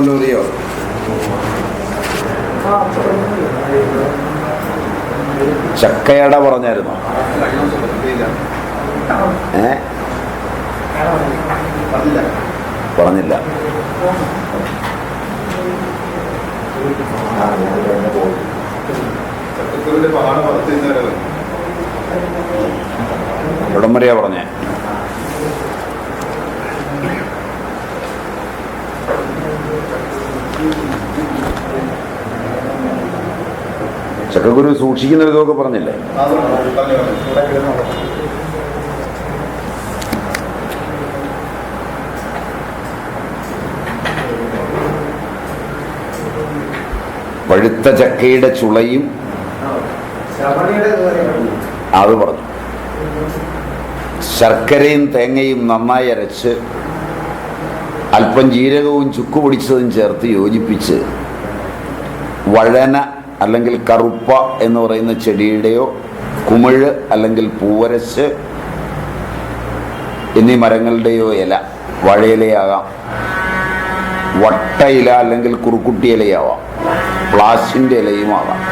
വല്ലതും അറിയോ? ചക്കയട പറഞ്ഞായിരുന്നോ? പറഞ്ഞില്ല. എവിടം വരെയാ പറഞ്ഞേ? ചക്കക്കുരു സൂക്ഷിക്കുന്ന വിധമൊക്കെ പറഞ്ഞില്ലേ? പഴുത്ത ചക്കയുടെ ചുളയും അത് പറഞ്ഞു. ശർക്കരയും തേങ്ങയും നന്നായി അരച്ച് അല്പം ജീരകവും ചുക്ക് പൊടിച്ചതും ചേർത്ത് യോജിപ്പിച്ച് വഴന അല്ലെങ്കിൽ കറുപ്പ എന്ന് പറയുന്ന ചെടിയുടെയോ കുമിഴ് അല്ലെങ്കിൽ പൂവരശ് എന്നീ മരങ്ങളുടെയോ ഇല, വഴയിലയാകാം, വട്ടയില അല്ലെങ്കിൽ കുറുക്കുട്ടി ഇലയാവാം, പ്ലാശിൻ്റെ ഇലയുമാകാം.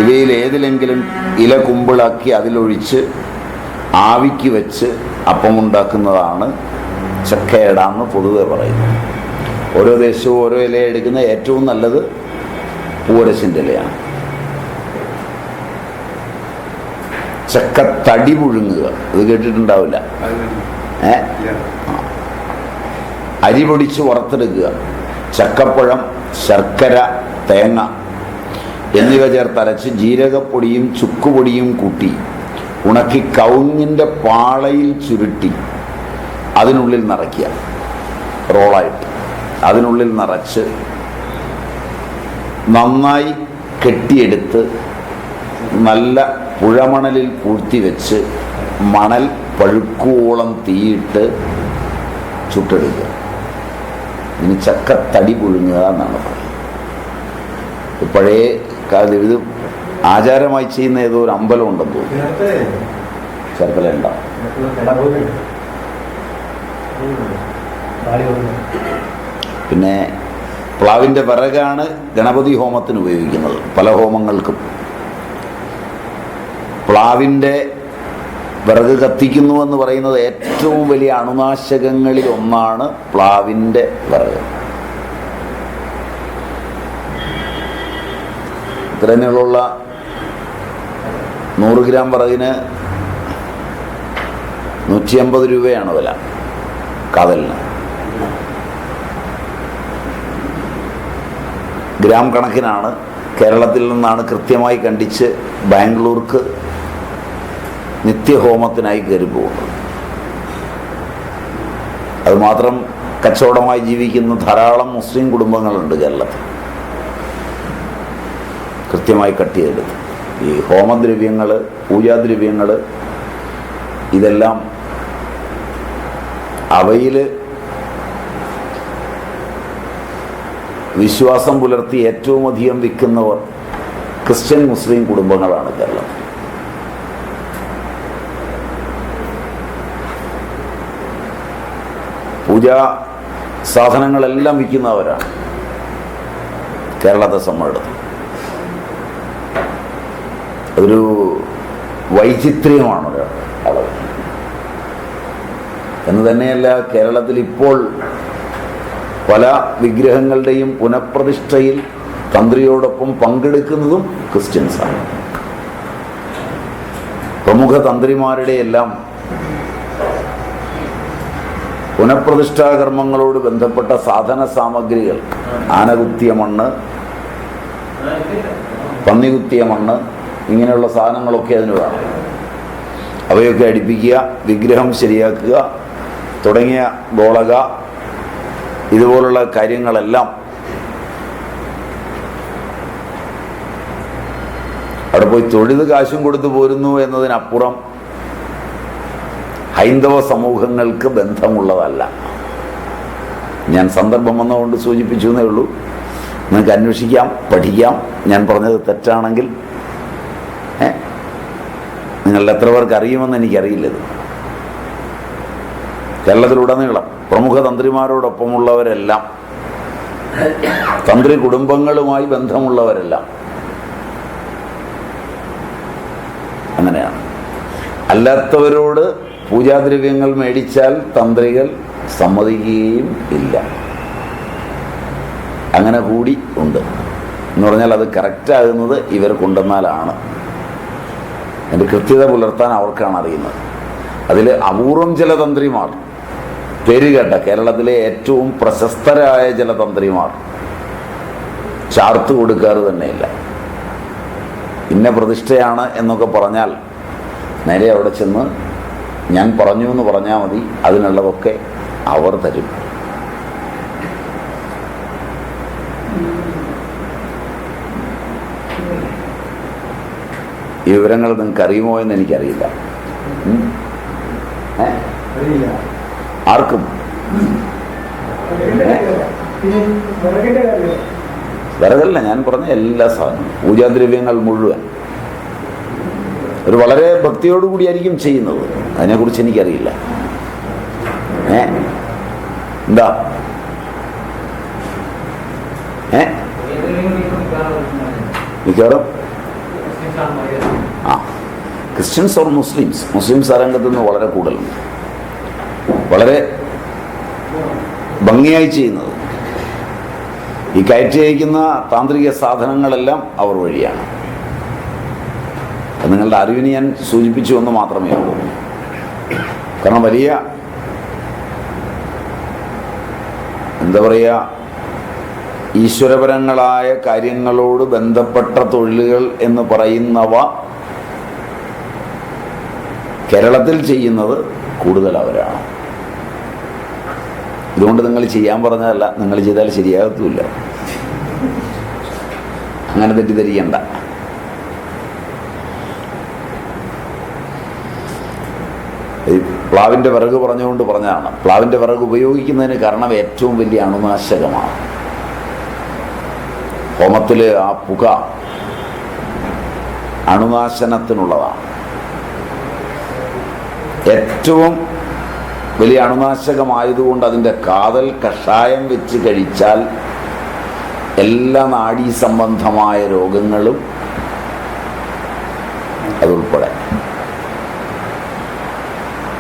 ഇവയിൽ ഏതിലെങ്കിലും ഇല കുമ്പിളാക്കി അതിലൊഴിച്ച് ആവിക്ക് വെച്ച് അപ്പമുണ്ടാക്കുന്നതാണ് ചക്കയടാന്ന് പൊതുവെ പറയുന്നത്. ഓരോ ദേശവും ഓരോ ഇല എടുക്കുന്ന ഏറ്റവും നല്ലത് പൂവരശിൻ്റെ ഇലയാണ്. ചക്ക തടി പുഴുങ്ങുക, ഇത് കേട്ടിട്ടുണ്ടാവില്ല. അരി പൊടിച്ച് വറുത്തെടുക്കുക. ചക്കപ്പഴം, ശർക്കര, തേങ്ങ എന്നിവ ചേർത്തരച്ച് ജീരകപ്പൊടിയും ചുക്കുപൊടിയും കൂട്ടി ഉണക്കി കവുങ്ങിൻ്റെ പാളയിൽ ചുരുട്ടി അതിനുള്ളിൽ നിറയ്ക്കുക. റോളായിട്ട് അതിനുള്ളിൽ നിറച്ച് നന്നായി കെട്ടിയെടുത്ത് നല്ല പുഴമണലിൽ പൂഴ്ത്തി വെച്ച് മണൽ പഴുക്കുവോളം തീയിട്ട് ചുട്ടെടുക്കുക. ഇനി ചക്കത്തടി പുഴുങ്ങുക എന്നാണ് പറയുന്നത്. പഴയ കാലത്ത് ഇത് ആചാരമായി ചെയ്യുന്ന ഏതോ ഒരു അമ്പലം ഉണ്ടെന്ന് തോന്നുന്നു. ചെറുപ്പല ഉണ്ടാവും. പിന്നെ പ്ലാവിൻ്റെ വിറകാണ് ഗണപതി ഹോമത്തിന് ഉപയോഗിക്കുന്നത്. പല ഹോമങ്ങൾക്കും പ്ലാവിൻ്റെ വിറക് കത്തിക്കുന്നു എന്ന് പറയുന്നത് ഏറ്റവും വലിയ അണുനാശകങ്ങളിൽ ഒന്നാണ് പ്ലാവിൻ്റെ വിറക്. ഇത്രയുള്ള 100 ഗ്രാം വിറകിന് 150 രൂപയാണ് വില കാതലിന്. ഗ്രാം കണക്കിനാണ്. കേരളത്തിൽ നിന്നാണ് കൃത്യമായി കണ്ടിച്ച് ബാംഗ്ലൂർക്ക് നിത്യഹോമത്തിനായി കയറി പോകുന്നത്. അതുമാത്രം കച്ചവടമായി ജീവിക്കുന്ന ധാരാളം മുസ്ലിം കുടുംബങ്ങളുണ്ട് കേരളത്തിൽ. കൃത്യമായി കട്ട് ചെയ്തെടുത്ത് ഈ ഹോമദ്രവ്യങ്ങൾ, പൂജാദ്രവ്യങ്ങൾ ഇതെല്ലാം അവയിൽ വിശ്വാസം പുലർത്തി ഏറ്റവും അധികം വിൽക്കുന്നവർ ക്രിസ്ത്യൻ മുസ്ലിം കുടുംബങ്ങളാണ് കേരളത്തിൽ. പൂജാ സാധനങ്ങളെല്ലാം വിൽക്കുന്നവരാണ് കേരളത്തെ സംബന്ധിച്ച്. അതൊരു വൈചിത്ര്യമാണ് അളവ് എന്ന് തന്നെയല്ല. കേരളത്തിൽ ഇപ്പോൾ പല വിഗ്രഹങ്ങളുടെയും പുനഃപ്രതിഷ്ഠയിൽ തന്ത്രിയോടൊപ്പം പങ്കെടുക്കുന്നതും ക്രിസ്ത്യൻസാണ്. പ്രമുഖ തന്ത്രിമാരുടെ എല്ലാം പുനഃപ്രതിഷ്ഠാകർമ്മങ്ങളോട് ബന്ധപ്പെട്ട സാധന സാമഗ്രികൾ, ആനകുത്തിയ മണ്ണ്, പന്നികുത്തിയ മണ്ണ്, ഇങ്ങനെയുള്ള സാധനങ്ങളൊക്കെ അതിന് വേണം. അവയൊക്കെ അടുപ്പിക്കുക, വിഗ്രഹം ശരിയാക്കുക തുടങ്ങിയ ഗോളക ഇതുപോലുള്ള കാര്യങ്ങളെല്ലാം അവിടെ പോയി തൊഴുത് കാശും കൊടുത്തു പോരുന്നു എന്നതിനപ്പുറം ഹൈന്ദവ സമൂഹങ്ങൾക്ക് ബന്ധമുള്ളതല്ല. ഞാൻ സന്ദർഭം വന്നതുകൊണ്ട് സൂചിപ്പിച്ചു എന്നേ ഉള്ളൂ. നിങ്ങൾക്ക് അന്വേഷിക്കാം, പഠിക്കാം. ഞാൻ പറഞ്ഞത് തെറ്റാണെങ്കിൽ നിങ്ങളുടെ എത്ര പേർക്ക് അറിയുമെന്ന് എനിക്കറിയില്ലത്. കേരളത്തിലുടനീളം പ്രമുഖ തന്ത്രിമാരോടൊപ്പമുള്ളവരെല്ലാം തന്ത്രി കുടുംബങ്ങളുമായി ബന്ധമുള്ളവരെല്ലാം അങ്ങനെയാണ്. അല്ലാത്തവരോട് പൂജാദ്രവ്യങ്ങൾ മേടിച്ചാൽ തന്ത്രികൾ സമ്മതിക്കുകയും ഇല്ല. അങ്ങനെ കൂടി ഉണ്ട് എന്ന് പറഞ്ഞാൽ അത് കറക്റ്റാകുന്നത് ഇവർ കൊണ്ടുവന്നാലാണ്. അതിൻ്റെ കൃത്യത പുലർത്താൻ അവർക്കാണ് അറിയുന്നത്. അതിൽ അപൂർവം ചില തന്ത്രിമാർ, പേരുകേട്ട കേരളത്തിലെ ഏറ്റവും പ്രശസ്തരായ ചില തന്ത്രിമാർ ചാർത്ത് കൊടുക്കാറ് തന്നെയില്ല. ഇന്ന പ്രതിഷ്ഠയാണ് എന്നൊക്കെ പറഞ്ഞാൽ നേരെ അവിടെ ചെന്ന് ഞാൻ പറഞ്ഞു എന്ന് പറഞ്ഞാൽ മതി, അതിനുള്ളതൊക്കെ അവർ തരും. ഈ വിവരങ്ങൾ നിങ്ങൾക്ക് അറിയുമോ എന്ന് എനിക്കറിയില്ല. ആർക്കും വിറകല്ല, ഞാൻ പറഞ്ഞ എല്ലാ സാധനവും, പൂജാദ്രവ്യങ്ങൾ മുഴുവൻ ഒരു വളരെ ഭക്തിയോടുകൂടിയായിരിക്കും ചെയ്യുന്നത്. അതിനെക്കുറിച്ച് എനിക്കറിയില്ല. എന്താ മിക്കവാറും ക്രിസ്ത്യൻസ് ഓർ മുസ്ലിംസ് ആ രംഗത്ത് നിന്ന് വളരെ കൂടുതലുണ്ട്. വളരെ ഭംഗിയായി ചെയ്യുന്നത്. ഈ കയറ്റി അയക്കുന്ന താന്ത്രിക സാധനങ്ങളെല്ലാം അവർ വഴിയാണ്. നിങ്ങളുടെ അറിവിന് ഞാൻ സൂചിപ്പിച്ചു എന്ന് മാത്രമേ ഉള്ളൂ. കാരണം വലിയ എന്താ പറയുക, ഈശ്വരപരങ്ങളായ കാര്യങ്ങളോട് ബന്ധപ്പെട്ട തൊഴിലുകൾ എന്ന് പറയുന്നവ കേരളത്തിൽ ചെയ്യുന്നത് കൂടുതൽ അവരാണ്. ഇതുകൊണ്ട് നിങ്ങൾ ചെയ്യാൻ പറഞ്ഞതല്ല, നിങ്ങൾ ചെയ്താൽ ശരിയാകത്തുമില്ല. അങ്ങനെ തെറ്റിദ്ധരിക്കണ്ട. പ്ലാവിൻ്റെ വിറക് പറഞ്ഞുകൊണ്ട് പറഞ്ഞതാണ്. പ്ലാവിൻ്റെ വിറക് ഉപയോഗിക്കുന്നതിന് കാരണം ഏറ്റവും വലിയ അണുനാശകമാണ്. ഹോമത്തിൽ ആ പുക അണുനാശനത്തിനുള്ളതാണ്. ഏറ്റവും വലിയ അണുനാശകമായതുകൊണ്ട് അതിൻ്റെ കാതൽ കഷായം വെച്ച് കഴിച്ചാൽ എല്ലാ നാഡീ സംബന്ധമായ രോഗങ്ങളും അതുൾപ്പെടെ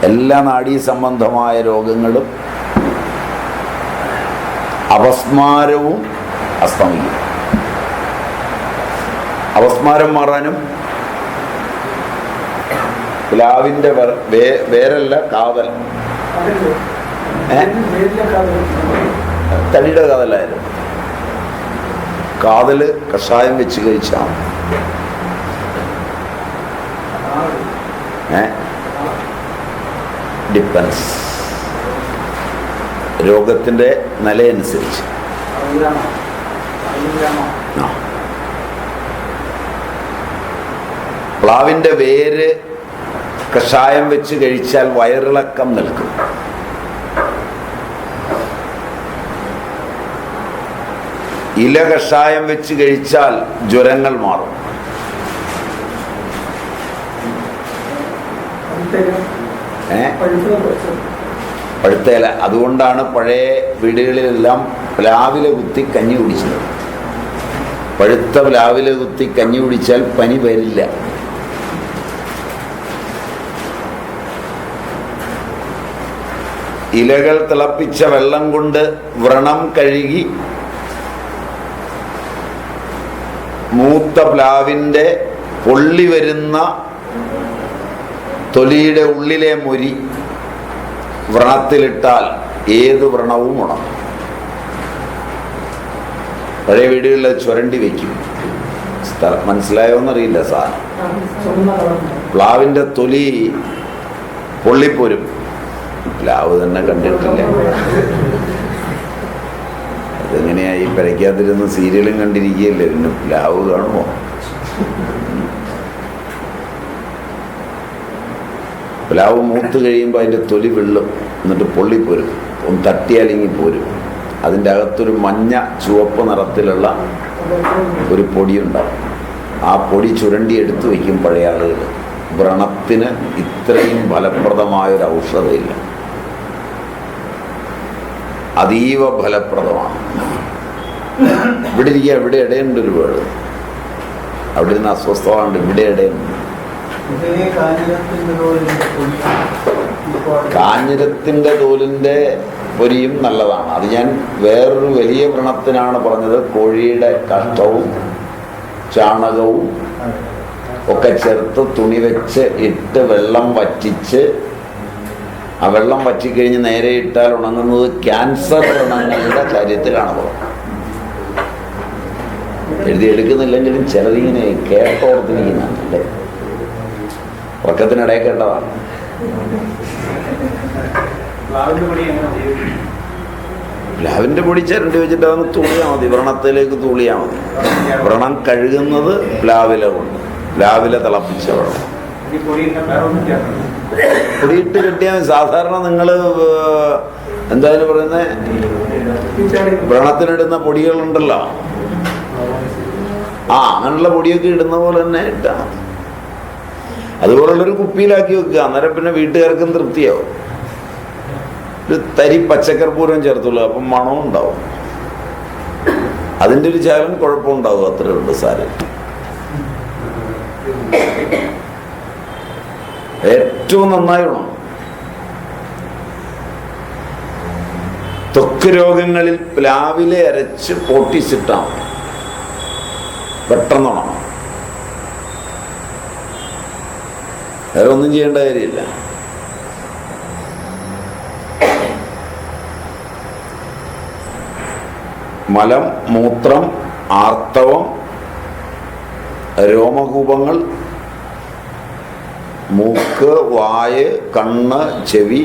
എല്ലാ നാഡീ സംബന്ധമായ രോഗങ്ങളും അപസ്മാരവും അസ്തമിക്കും. അപസ്മാരം മാറാനും പ്ലാവിൻ്റെ വേരല്ല കാതൽ, തടിയുടെ കാതലായാലും കാതല് കഷായം വെച്ച് കഴിച്ചാൽ ഡിപ്പെൻസ് രോഗത്തിൻ്റെ നിലയനുസരിച്ച്. പ്ലാവിൻ്റെ വേര് കഷായം വെച്ച് കഴിച്ചാൽ വയറിളക്കം നിൽക്കും. ഇല കഷായം വെച്ച് കഴിച്ചാൽ ജ്വരങ്ങൾ മാറും. പഴുത്തേല. അതുകൊണ്ടാണ് പഴയ വീടുകളിലെല്ലാം പ്ലാവില കുത്തി കഞ്ഞി കുടിച്ചത്. പഴുത്ത പ്ലാവില കുത്തി കഞ്ഞി കുടിച്ചാൽ പനി വരില്ല. ഇലകൾ തിളപ്പിച്ച വെള്ളം കൊണ്ട് വ്രണം കഴുകി മൂത്ത പ്ലാവിൻ്റെ പൊള്ളി വരുന്ന തൊലിയുടെ ഉള്ളിലെ മുരി വ്രണത്തിലിട്ടാൽ ഏത് വ്രണവും ഉണങ്ങും. പഴയ വീടുകളിൽ ചുരണ്ടി വയ്ക്കും. മനസ്സിലായോന്നറിയില്ല സാധനം. പ്ലാവിൻ്റെ തൊലി പൊള്ളിപ്പോരും. പ്ലാവ് തന്നെ കണ്ടിട്ടില്ല. അതെങ്ങനെയാ ഈ പെരയ്ക്കകത്തിരുന്ന് സീരിയലും കണ്ടിരിക്കുകയല്ലേ, പിന്നെ പ്ലാവ് കാണുമോ? പ്ലാവ് മൂത്ത് കഴിയുമ്പോൾ അതിൻ്റെ തൊലി വെള്ളും, എന്നിട്ട് പൊള്ളിപ്പോരും. ഒന്ന് തട്ടിയാലെങ്കിൽ പോരും. അതിൻ്റെ അകത്തൊരു മഞ്ഞ ചുവപ്പ് നിറത്തിലുള്ള ഒരു പൊടിയുണ്ടാവും. ആ പൊടി ചുരണ്ടി എടുത്തു വയ്ക്കും പഴയ ആളുകൾ. വ്രണത്തിന് ഇത്രയും ഫലപ്രദമായൊരു ഔഷധമില്ല. അതീവ ഫലപ്രദമാണ്. ഇവിടെ ഇരിക്കുക, ഇവിടെ ഇടയുണ്ട് ഒരു വീട്, അവിടെ ഇരുന്ന് അസ്വസ്ഥമാണ്ട്, ഇവിടെ ഇടയുണ്ട്. കാഞ്ഞിരത്തിന്റെ തോലിന്റെ പൊരിയും നല്ലതാണ്. അത് ഞാൻ വേറൊരു വലിയ വ്രണത്തിനാണ് പറഞ്ഞത്. കോഴിയുടെ കാഷ്ടവും ചാണകവും ഒക്കെ ചേർത്ത് തുണി വെച്ച് ഇട്ട് വെള്ളം വറ്റിച്ച്, ആ വെള്ളം വറ്റിക്കഴിഞ്ഞ് നേരെ ഇട്ടാൽ ഉണങ്ങുന്നത് ക്യാൻസർ വ്രണങ്ങളുടെ കാര്യത്തിലാണ് പറഞ്ഞത്. എഴുതിയെടുക്കുന്നില്ലെങ്കിലും ചിലതിങ്ങനെ കേട്ടോർത്തിരിക്കുന്നല്ലേ, ഉറക്കത്തിനിടയിൽ കേട്ടതാണ്. പ്ലാവിന്റെ പൊടി ചിരണ്ടി വെച്ചിട്ട് അതൊന്ന് തൂളിയാൽ മതി, വ്രണത്തിലേക്ക് തൂളിയാൽ മതി. വ്രണം കഴുകുന്നത് പ്ലാവില കൊണ്ട്, പ്ലാവില തിളപ്പിച്ച വെള്ളം പൊടിയിട്ട് കെട്ടിയാൽ മതി. സാധാരണ നിങ്ങൾ എന്തായാലും പറയുന്നത് വ്രണത്തിനിടുന്ന പൊടികളുണ്ടല്ലോ, അങ്ങനെയുള്ള പൊടിയൊക്കെ ഇടുന്ന പോലെ തന്നെ ഇട്ടാ മതി. അതുപോലുള്ളൊരു കുപ്പിയിലാക്കി വെക്കുക, അന്നേരം പിന്നെ വീട്ടുകാർക്കും തൃപ്തിയാവും. ഒരു തരി പച്ചക്കർപ്പൂരം ചേർത്തുള്ളൂ, അപ്പം മണവും ഉണ്ടാവും. അതിൻ്റെ ഒരു ചാലും കുഴപ്പമുണ്ടാവും, അത്രേ ഉള്ളൂ സാരം. ഏറ്റവും നന്നായി വേണം. ത്വക്ക് രോഗങ്ങളിൽ പ്ലാവിലെ അരച്ച് പൊട്ടിച്ചിട്ടാൽ പെട്ടെന്നുണങ്ങും. വേറെ ഒന്നും ചെയ്യേണ്ട കാര്യമില്ല. മലം, മൂത്രം, ആർത്തവം, രോമകൂപങ്ങൾ, മൂക്ക്, വായ്, കണ്ണ്, ചെവി,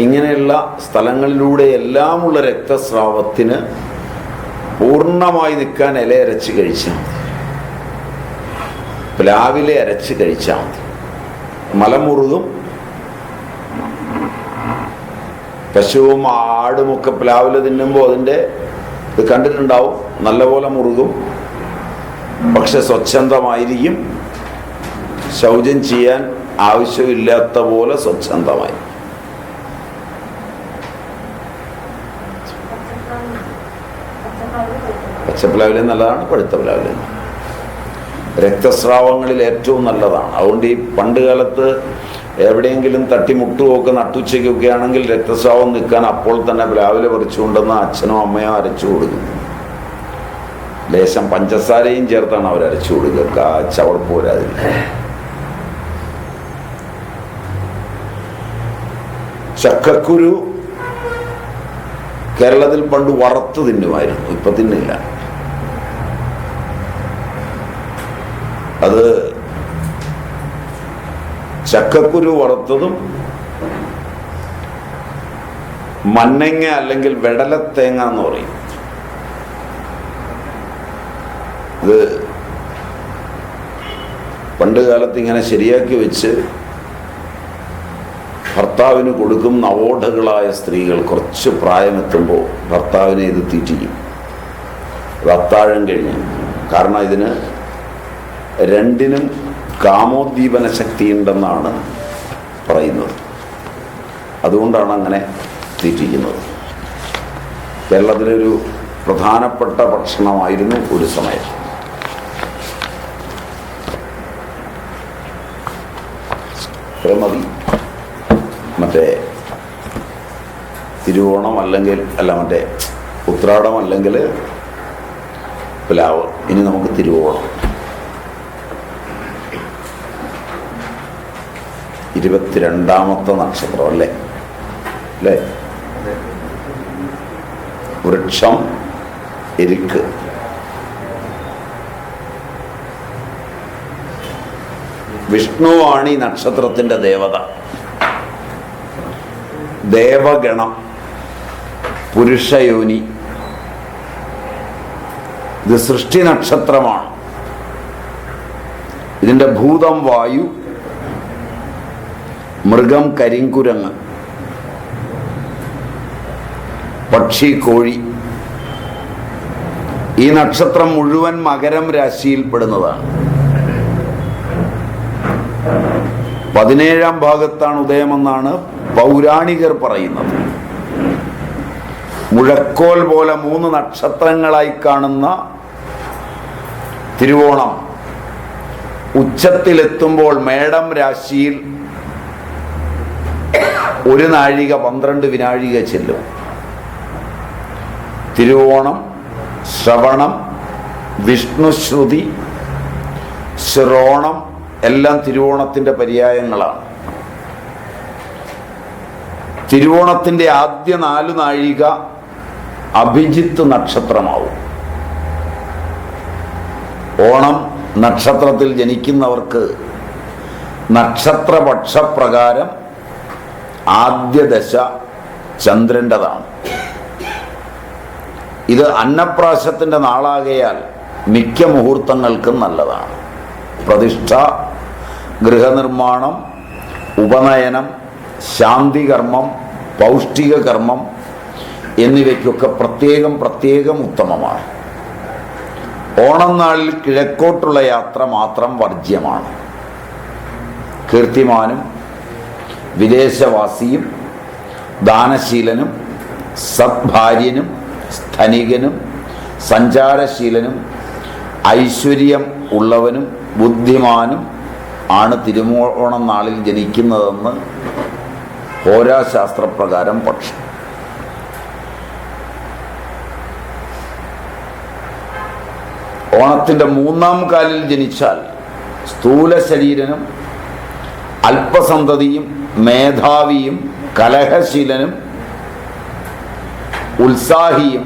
ഇങ്ങനെയുള്ള സ്ഥലങ്ങളിലൂടെ എല്ലാമുള്ള രക്തസ്രാവത്തിന് പൂർണ്ണമായി നിൽക്കാൻ ഇല അരച്ച് കഴിച്ചാൽ മതി, പ്ലാവിലെ അരച്ച് കഴിച്ചാൽ മതി. മലമുറുകും. പശുവും ആടുമൊക്കെ പ്ലാവില തിന്നുമ്പോൾ അതിൻ്റെ ഇത് കണ്ടിട്ടുണ്ടാവും, നല്ലപോലെ മുറുകും. പക്ഷെ സ്വച്ഛന്തമായിരിക്കും, ശൗചം ചെയ്യാൻ ആവശ്യമില്ലാത്ത പോലെ സ്വച്ഛന്തമായി. പച്ചപ്ലാവിലെ നല്ലതാണ്, പഴുത്ത പ്ലാവിലെ രക്തസ്രാവങ്ങളിൽ ഏറ്റവും നല്ലതാണ്. അതുകൊണ്ട് ഈ പണ്ട് കാലത്ത് എവിടെയെങ്കിലും തട്ടിമുട്ടുമൊക്കെ നട്ടുച്ചയ്ക്കൊക്കെ ആണെങ്കിൽ രക്തസ്രാവം നിൽക്കാൻ അപ്പോൾ തന്നെ പ്ലാവില പറിച്ചുകൊണ്ടെന്ന് അച്ഛനോ അമ്മയോ അരച്ചു കൊടുക്കും. ലേശം പഞ്ചസാരയും ചേർത്താണ് അവർ അരച്ചു കൊടുക്കുക, ചവർപ്പ് വരാതിരിക്കും. ചക്കക്കുരു കേരളത്തിൽ പണ്ട് വറുത്ത് തിന്നുമായിരുന്നു, ഇപ്പൊ തിന്നില്ല. അത് ചക്കക്കുരു വറുത്തതും മന്നങ്ങ അല്ലെങ്കിൽ വെടലത്തേങ്ങ എന്ന് പറയും. ഇത് പണ്ട് കാലത്ത് ഇങ്ങനെ ശരിയാക്കി വെച്ച് ഭർത്താവിന് കൊടുക്കും. നവോഢകളായ സ്ത്രീകൾ കുറച്ച് പ്രായമെത്തുമ്പോൾ ഭർത്താവിനെ ഇത് തീറ്റിക്കും. അത് അത്താഴം കഴിഞ്ഞ്. കാരണം ഇതിന് രണ്ടിനും കാമോദ്ദീപന ശക്തിയുണ്ടെന്നാണ് പറയുന്നത്. അതുകൊണ്ടാണ് അങ്ങനെ തീറ്റിക്കുന്നത്. കേരളത്തിലൊരു പ്രധാനപ്പെട്ട ഭക്ഷണമായിരുന്നു ഒരു സമയം. മതി. മറ്റേ തിരുവോണം അല്ലെങ്കിൽ മറ്റേ ഉത്രാടം അല്ലെങ്കിൽ പ്ലാവ്. ഇനി നമുക്ക് തിരുവോണം. 22ാമത്തെ നക്ഷത്രം അല്ലേ? വൃക്ഷം എരിക്ക്. വിഷ്ണുവാണ് ഈ നക്ഷത്രത്തിന്റെ ദേവത. ദേവഗണം, പുരുഷയോനി. ഇത് സൃഷ്ടി നക്ഷത്രമാണ്. ഇതിന്റെ ഭൂതം വായു, മൃഗം കരിങ്കുരങ്ങ്, പക്ഷി കോഴി. ഈ നക്ഷത്രം മുഴുവൻ മകരം രാശിയിൽപ്പെടുന്നതാണ്. 17ാം ഭാഗത്താണ് ഉദയമെന്നാണ് പൗരാണികർ പറയുന്നത്. മുഴക്കോൽ പോലെ 3 നക്ഷത്രങ്ങളായി കാണുന്ന തിരുവോണം ഉച്ചത്തിലെത്തുമ്പോൾ മേടം രാശിയിൽ 1 നാഴിക 12 വിനാഴിക ചെല്ലും. തിരുവോണം, ശ്രവണം, വിഷ്ണുശ്രുതി, ശ്രോണം എല്ലാം തിരുവോണത്തിൻ്റെ പര്യായങ്ങളാണ്. തിരുവോണത്തിൻ്റെ ആദ്യ 4 നാഴിക അഭിജിത്ത് നക്ഷത്രമാവും. ഓണം നക്ഷത്രത്തിൽ ജനിക്കുന്നവർക്ക് നക്ഷത്രപക്ഷപ്രകാരം ആദ്യ ദശ ചന്ദ്രൻ്റെതാണ്. ഇത് അന്നപ്രാശത്തിൻ്റെ നാളാകയാൽ മിക്ക മുഹൂർത്തങ്ങൾക്കും നല്ലതാണ്. പ്രതിഷ്ഠ, ഗൃഹനിർമ്മാണം, ഉപനയനം, ശാന്തികർമ്മം, പൗഷ്ടിക കർമ്മം എന്നിവയ്ക്കൊക്കെ പ്രത്യേകം ഉത്തമമാണ്. ഓണം നാളിൽ കിഴക്കോട്ടുള്ള യാത്ര മാത്രം വർജ്യമാണ്. കീർത്തിമാനും വിദേശവാസിയും ദാനശീലനും സദ്ഭാര്യനും ധനികനും സഞ്ചാരശീലനും ഐശ്വര്യം ഉള്ളവനും ബുദ്ധിമാനും ആണ് തിരുവോണം നാളിൽ ജനിക്കുന്നതെന്ന് ഹോരാശാസ്ത്രപ്രകാരം പക്ഷം. ഓണത്തിൻ്റെ 3-ാം കാലിൽ ജനിച്ചാൽ സ്ഥൂല ശരീരനും അല്പസന്തതിയും മേധാവിയും കലഹശീലനും ഉത്സാഹിയും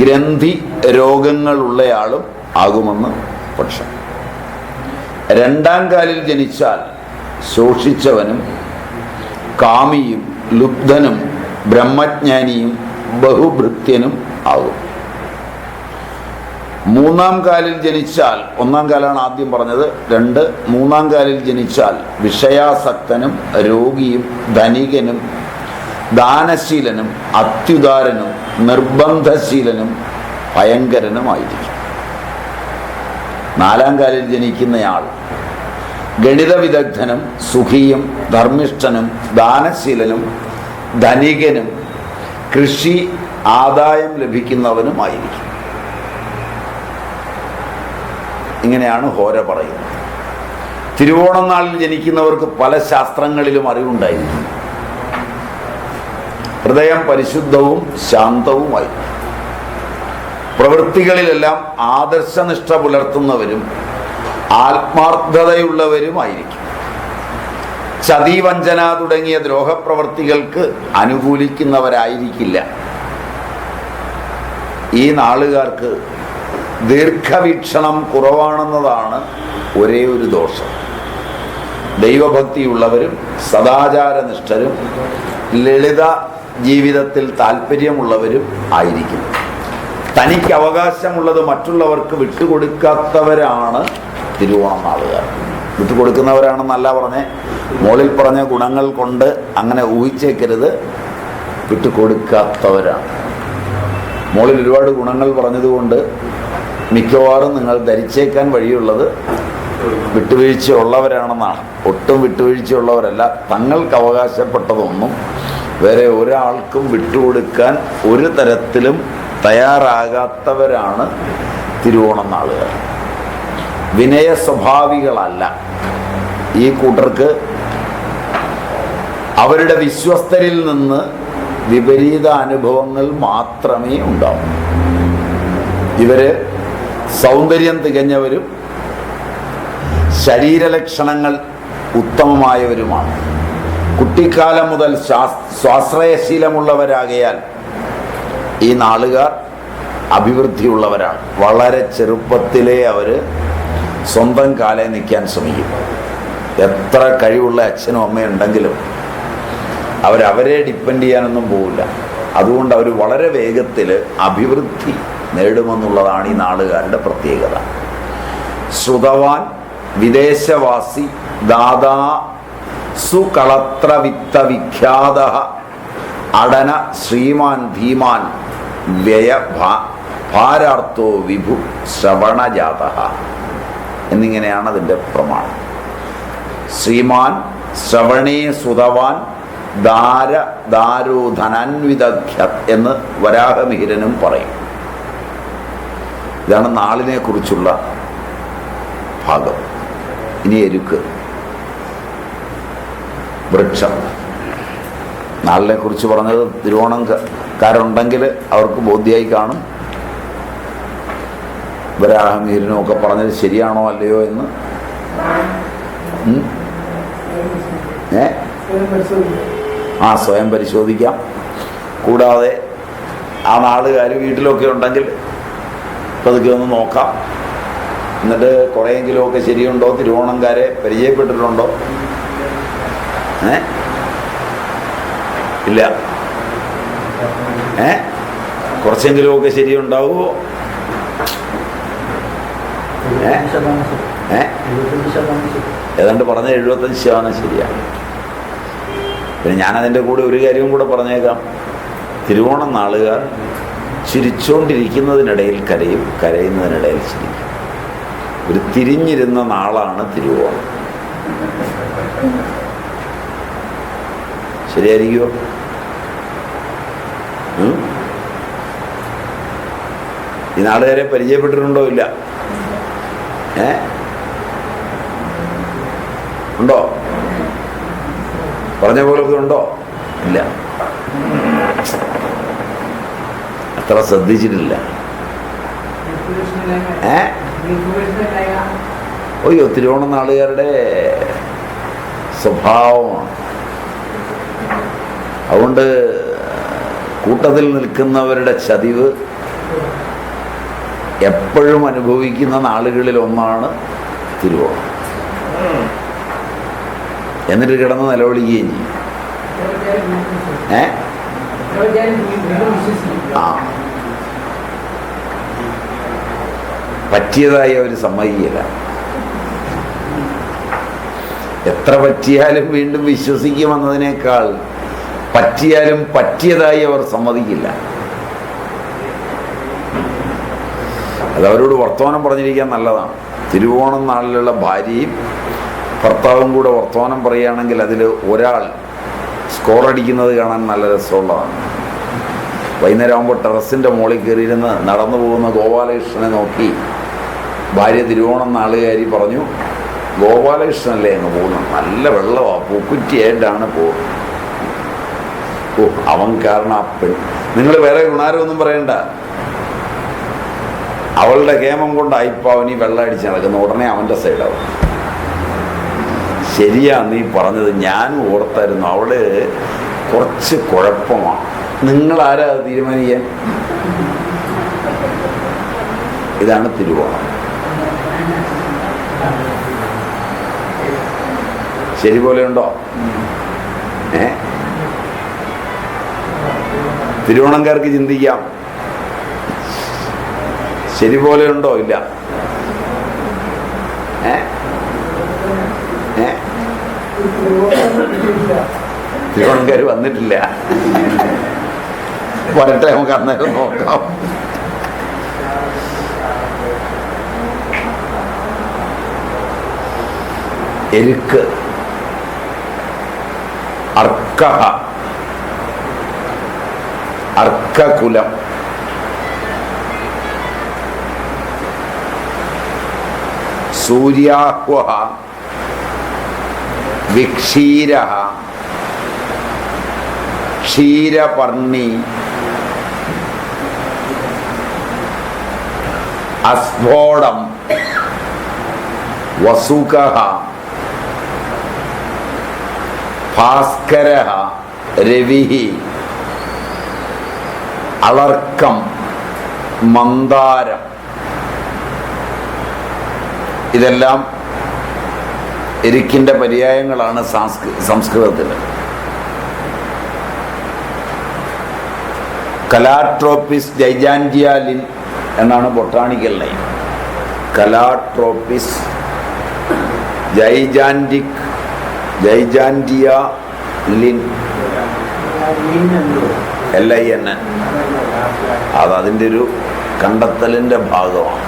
ഗ്രന്ഥി രോഗങ്ങളുള്ളയാളും ആകുമെന്ന് പക്ഷം. 2-ാം കാലിൽ ജനിച്ചാൽ ശോഷിച്ചവനും കാമിയും ലുബ്ധനും ബ്രഹ്മജ്ഞാനിയും ബഹുഭൃത്യനും ആകും. 3-ാം കാലിൽ ജനിച്ചാൽ, 1-ാം കാലാണ് ആദ്യം പറഞ്ഞത്, 3-ാം കാലിൽ ജനിച്ചാൽ വിഷയാസക്തനും രോഗിയും ധനികനും ദാനശീലനും അത്യുദാരനും നിർബന്ധശീലനും ഭയങ്കരനുമായിരിക്കും. 4-ാം കാലിൽ ജനിക്കുന്നയാൾ ഗണിത വിദഗ്ധനും സുഖിയും ധർമ്മിഷ്ഠനും ദാനശീലനും ധനികനും കൃഷി ആദായം ലഭിക്കുന്നവനുമായിരിക്കും. ഇങ്ങനെയാണ് ഹോര പറയുന്നത്. തിരുവോണം നാളിൽ ജനിക്കുന്നവർക്ക് പല ശാസ്ത്രങ്ങളിലും അറിവുണ്ടായിരിക്കും. ഹൃദയം പരിശുദ്ധവും ശാന്തവുമായി, പ്രവൃത്തികളിലെല്ലാം ആദർശനിഷ്ഠ പുലർത്തുന്നവരും ആത്മാർത്ഥതയുള്ളവരുമായിരിക്കും. ചതിവഞ്ചന തുടങ്ങിയ ദ്രോഹപ്രവൃത്തികൾക്ക് അനുകൂലിക്കുന്നവരായിരിക്കില്ല. ഈ നാളുകാർക്ക് ദീർഘവീക്ഷണം കുറവാണെന്നതാണ് ഒരേ ഒരു ദോഷം. ദൈവഭക്തിയുള്ളവരും സദാചാരനിഷ്ഠരും ലളിത ജീവിതത്തിൽ താല്പര്യമുള്ളവരും ആയിരിക്കും. തനിക്ക് അവകാശമുള്ളത് മറ്റുള്ളവർക്ക് വിട്ടുകൊടുക്കാത്തവരാണ് തിരുവോണം നാളുകാർ. വിട്ടുകൊടുക്കുന്നവരാണെന്നല്ല പറഞ്ഞേ, മുകളിൽ പറഞ്ഞ ഗുണങ്ങൾ കൊണ്ട് അങ്ങനെ ഊഹിച്ചേക്കരുത്. വിട്ടുകൊടുക്കാത്തവരാണ്. മുകളിൽ ഒരുപാട് ഗുണങ്ങൾ പറഞ്ഞതുകൊണ്ട് മിക്കവാറും നിങ്ങൾ ധരിച്ചേക്കാൻ വഴിയുള്ളത് വിട്ടുവീഴ്ചയുള്ളവരാണെന്നാണ്. ഒട്ടും വിട്ടുവീഴ്ചയുള്ളവരല്ല. തങ്ങൾക്ക് അവകാശപ്പെട്ടതൊന്നും വേറെ ഒരാൾക്കും വിട്ടുകൊടുക്കാൻ ഒരു തരത്തിലും തയ്യാറാകാത്തവരാണ് തിരുവോണം നാളുകാർ. വിനയ സ്വഭാവികളല്ല. ഈ കൂട്ടർക്ക് അവരുടെ വിശ്വസ്തരിൽ നിന്ന് വിപരീത അനുഭവങ്ങൾ മാത്രമേ ഉണ്ടാവൂ. ഇവര് സൗന്ദര്യം തികഞ്ഞവരും ശരീരലക്ഷണങ്ങൾ ഉത്തമമായവരുമാണ്. കുട്ടിക്കാലം മുതൽ സ്വാശ്രയശീലമുള്ളവരാകയാൽ ഈ നാളുകാർ അഭിവൃദ്ധിയുള്ളവരാണ്. വളരെ ചെറുപ്പത്തിലേ അവർ സ്വന്തം കാലേ നിൽക്കാൻ ശ്രമിക്കും. എത്ര കഴിവുള്ള അച്ഛനും അമ്മയും ഉണ്ടെങ്കിലും അവരെ ഡിപ്പെൻഡ് ചെയ്യാനൊന്നും പോവില്ല. അതുകൊണ്ട് അവർ വളരെ വേഗത്തിൽ അഭിവൃദ്ധി നേടുമെന്നുള്ളതാണ് ഈ നാളുകാരുടെ പ്രത്യേകത. ശ്രുതവാൻ, വിദേശവാസി, ദാതാ, സുകളത്രവിത്ത വിഖ്യാത, അടന, ശ്രീമാൻ, ധീമാൻ, വ്യയ, ഭാരാർത്ഥോ, വിഭു, ശ്രവണജാത എന്നിങ്ങനെയാണ് അതിൻ്റെ പ്രമാണം. ശ്രീമാൻ, ശ്രവണേ സുതവാൻ, ദാരോ ധനാൻവിദഗ്ധ്യ എന്ന് വരാഹമിഹിരനും പറയും. ഇതാണ് നാളിനെ കുറിച്ചുള്ള ഭാഗം. ഇനി എരുക്ക്, വൃക്ഷം. നാളിനെ കുറിച്ച് പറഞ്ഞത് തിരുവോണക്കാരുണ്ടെങ്കിൽ അവർക്ക് ബോധ്യമായി കാണും. വരാഹമിഹിരനും ഒക്കെ പറഞ്ഞത് ശരിയാണോ അല്ലയോ എന്ന് സ്വയം പരിശോധിക്കാം. കൂടാതെ ആ നാളുകാർ വീട്ടിലൊക്കെ ഉണ്ടെങ്കിൽ പതുക്കെ ഒന്ന് നോക്കാം. എന്നിട്ട് കുറേയെങ്കിലുമൊക്കെ ശരിയുണ്ടോ, തിരുവോണംകാരെ പരിചയപ്പെട്ടിട്ടുണ്ടോ? ഇല്ല. കുറച്ചെങ്കിലുമൊക്കെ ശരിയുണ്ടാവുമോ? ഏതാണ്ട് പറഞ്ഞ 75% ശരിയാണ്. പിന്നെ ഞാനതിൻ്റെ കൂടെ ഒരു കാര്യവും കൂടെ പറഞ്ഞേക്കാം. തിരുവോണം നാളുകാർ ചിരിച്ചുകൊണ്ടിരിക്കുന്നതിനിടയിൽ കരയും, കരയുന്നതിനിടയിൽ ചിരിക്കും. ഒരു തിരിഞ്ഞിരുന്ന നാളാണ് തിരുവോണം. ശരിയായിരിക്കുമോ? ഈ നാളുകാരെ പരിചയപ്പെട്ടിട്ടുണ്ടോ? ഇല്ല. ഉണ്ടോ? പറഞ്ഞ പോലൊക്കെ ഉണ്ടോ? ഇല്ല. അത്ര ശ്രദ്ധിച്ചിട്ടില്ല. അയ്യോ, തിരുവോണം നാളുകാരുടെ സ്വഭാവമാണ്. അതുകൊണ്ട് കൂട്ടത്തിൽ നിൽക്കുന്നവരുടെ ചതിവ് എപ്പോഴും അനുഭവിക്കുന്ന നാളുകളിൽ ഒന്നാണ് തിരുവോണം. എന്നിട്ട് കിടന്ന് നിലവിളിക്കുകയും ചെയ്യും. പറ്റിയതായി അവർ സമ്മതിക്കില്ല. എത്ര പറ്റിയാലും വീണ്ടും വിശ്വസിക്കുമെന്നതിനേക്കാൾ പറ്റിയാലും പറ്റിയതായി അവർ സമ്മതിക്കില്ല. അതവരോട് വർത്തമാനം പറഞ്ഞിരിക്കാൻ നല്ലതാണ്. തിരുവോണം നാളിലുള്ള ഭാര്യയും ഭർത്താവും കൂടെ വർത്തമാനം പറയുകയാണെങ്കിൽ അതിൽ ഒരാൾ സ്കോറടിക്കുന്നത് കാണാൻ നല്ല രസമുള്ളതാണ്. വൈകുന്നേരം ആകുമ്പോൾ ടെറസിൻ്റെ മുകളിൽ കയറിയിരുന്ന് നടന്നു പോകുന്ന ഗോപാലകൃഷ്ണനെ നോക്കി ഭാര്യ തിരുവോണം നാളുകാരി പറഞ്ഞു, ഗോപാലകൃഷ്ണനല്ലേ അങ്ങ് പോകുന്നു, നല്ല വെള്ളമാണ്, പൂക്കുറ്റിയായിട്ടാണ് പോകുന്നത്. ഓ, അവൻ കാരണം അപ്പൻ. നിങ്ങൾ വേറെ ഗുണാരമൊന്നും പറയണ്ട, അവളുടെ കേമം കൊണ്ടായിപ്പോൾ അവൻ ഈ വെള്ളം അടിച്ച് നടക്കുന്ന. ഉടനെ അവൻ്റെ സൈഡാവും. ശരിയാ നീ പറഞ്ഞത്, ഞാനും ഓർത്തായിരുന്നു, അവള് കുറച്ച് കുഴപ്പമാണ്. നിങ്ങളാരാ അത് തീരുമാനിക്കാൻ? ഇതാണ് തിരുവോണം. ശരി പോലെ ഉണ്ടോ? തിരുവോണംകാർക്ക് ചിന്തിക്കാം, ശരി പോലെ ഉണ്ടോ? ഇല്ല. തിരുവോണംകാർ വന്നിട്ടില്ല. വരട്ടെ, നമുക്ക് അന്നേരം നോക്കാം. എരുക്ക്, അർക്കഹ, അർക്കകുലം, സൂര്യാഹ്വഃ, വിക്ഷീരഃ, ക്ഷീരപർണി, അസ്ഫോടം, വസുകഃ, ഭാസ്കരഃ, രവിഃ, അളർക്കം, മന്ദാരം. ഇതെല്ലാം എരിക്കിൻ്റെ പര്യായങ്ങളാണ് സംസ്കൃതത്തിൽ. കലാട്രോപ്പിസ് ജൈജാൻറ്റിയാലിൻ എന്നാണ് botanical name. Calotropis gigantea Linn, LIN. അതതിൻ്റെ ഒരു കണ്ടെത്തലിൻ്റെ ഭാഗമാണ്.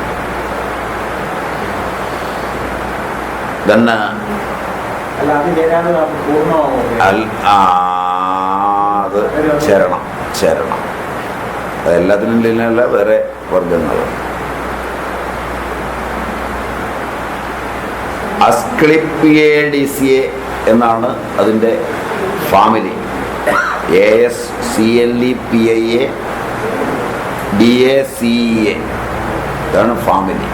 അത് ചേരണം. അതെല്ലാത്തിനും ലീനല്ല, വേറെ വർഗങ്ങൾ. അസ്ക്ലിപ്പിയേഡിസിയെ എന്നാണ് അതിൻ്റെ ഫാമിലി. ASCLEPIA DACEA ഇതാണ് ഫാമിലി.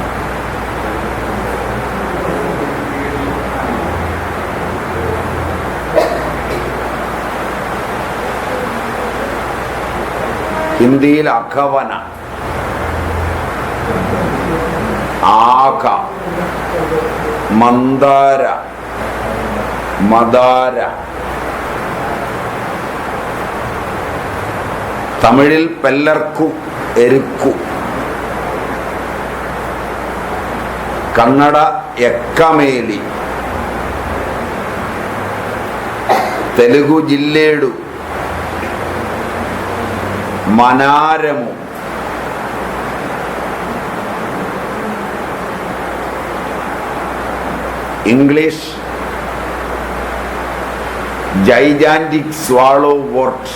ഹിന്ദിയിൽ അഖവന, ആഖ, മന്ദാര, മദാര. തമിഴിൽ പെല്ലർക്കു, എരുക്കു. കന്നഡ എക്കമേലി. തെലുഗു ജില്ലേടു, മനാരമു. English gigantic swallow wort,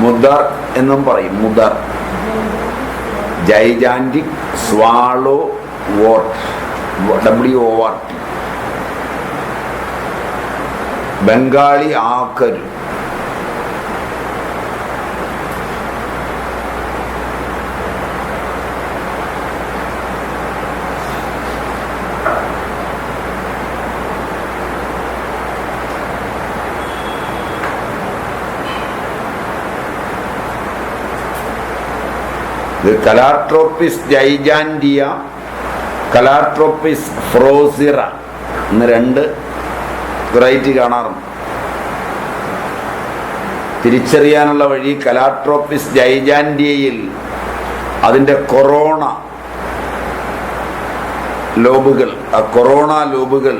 mudar എന്നും പറയും. Mudar, gigantic swallow wort, WORT. Bengali ആക്കരു. കലാട്രോപ്പിസ് ജൈജാൻറ്റിയ, കലാട്രോപ്പിസ് ഫ്രോസിറ എന്ന് 2 വെറൈറ്റി കാണാറുണ്ട്. തിരിച്ചറിയാനുള്ള വഴി കലാട്രോപ്പിസ് ജൈജാൻറ്റിയയിൽ അതിൻ്റെ കൊറോണ ലോബുകൾ, ആ കൊറോണ ലോബുകൾ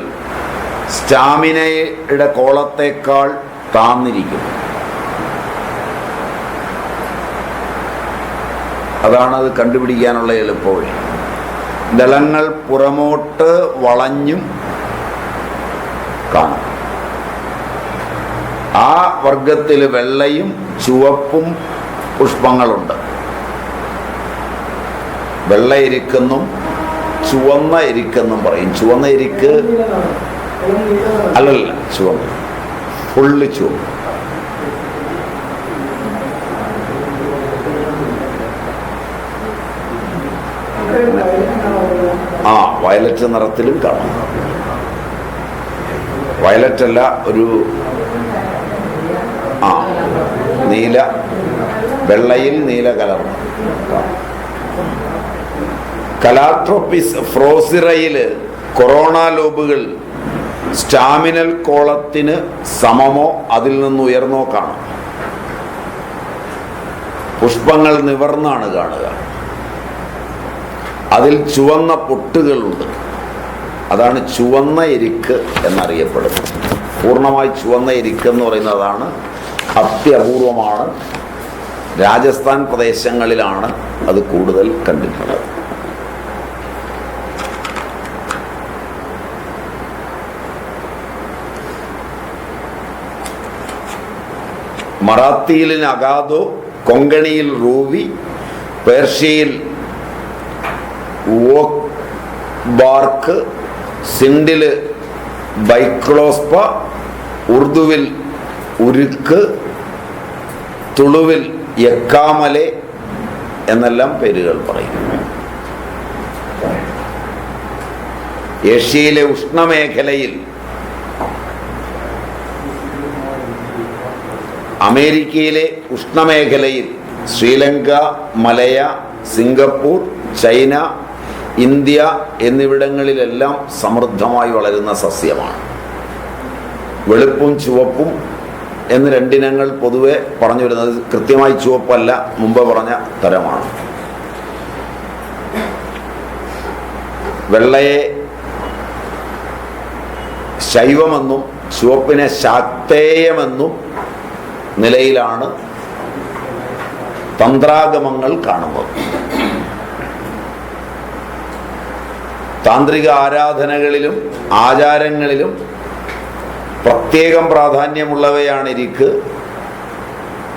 സ്റ്റാമിനയുടെ കോളത്തേക്കാൾ താന്നിരിക്കും. അതാണ് അത് കണ്ടുപിടിക്കാനുള്ള എളുപ്പവഴി. ദളങ്ങൾ പുറമോട്ട് വളഞ്ഞും കാണും. ആ വർഗത്തിൽ വെള്ളയും ചുവപ്പും പുഷ്പങ്ങളുണ്ട്. വെള്ള എരിക്കെന്നും ചുവന്ന എരിക്കെന്നും പറയും. ചുവന്ന എരിക്ക് അല്ലല്ല, ചുവന്ന, ഫുള്ള് ചുവപ്പ്. വയലറ്റ് നിറത്തിലും കാണാം. വയലറ്റ് അല്ല, ഒരു നീല, വെള്ളയിൽ നീല കലർന്ന. കലാട്രോപ്പിസ് ഫ്രോസിറയിൽ കൊറോണ ലോബുകൾ സ്റ്റാമിനൽ കോളത്തിന് സമമോ അതിൽ നിന്ന് ഉയർന്നോ കാണും. പുഷ്പങ്ങൾ നിവർന്നാണ് കാണുക. അതിൽ ചുവന്ന പൊട്ടുകളുണ്ട്. അതാണ് ചുവന്ന എരിക്ക് എന്നറിയപ്പെടുന്നത്. പൂർണ്ണമായി ചുവന്ന എരിക്ക് എന്ന് പറയുന്നത് അതാണ്. അത്യപൂർവമാണ്. രാജസ്ഥാൻ പ്രദേശങ്ങളിലാണ് അത് കൂടുതൽ കണ്ടിട്ടുള്ളത്. മറാത്തിയിൽ അഗാദോ, കൊങ്കണിയിൽ റൂവി, പേർഷ്യയിൽ വോക്ക് ബാർക്ക്, സിൻഡിൽ ബൈക്ലോസ്പ, ഉറുദുവിൽ ഉരുക്ക്, തുളുവിൽ യക്കാമലെ എന്നെല്ലാം പേരുകൾ പറയും. ഏഷ്യയിലെ ഉഷ്ണമേഖലയിൽ, അമേരിക്കയിലെ ഉഷ്ണമേഖലയിൽ ശ്രീലങ്ക, മലയ, സിംഗപ്പൂർ, ചൈന, ഇന്ത്യ എന്നിവിടങ്ങളിലെല്ലാം സമൃദ്ധമായി വളരുന്ന സസ്യമാണ്. വെളുപ്പും ചുവപ്പും എന്ന് 2 ഇനങ്ങൾ പൊതുവെ പറഞ്ഞു വരുന്നത്. കൃത്യമായി ചുവപ്പല്ല, മുമ്പ് പറഞ്ഞ തരമാണ്. വെള്ളയെ ശൈവമെന്നും ചുവപ്പിനെ ശാക്തേയമെന്നും നിലയിലാണ് തന്ത്രാഗമങ്ങൾ കാണുന്നത്. താന്ത്രിക ആരാധനകളിലും ആചാരങ്ങളിലും പ്രത്യേകം പ്രാധാന്യമുള്ളവയാണ് എരിക്ക്.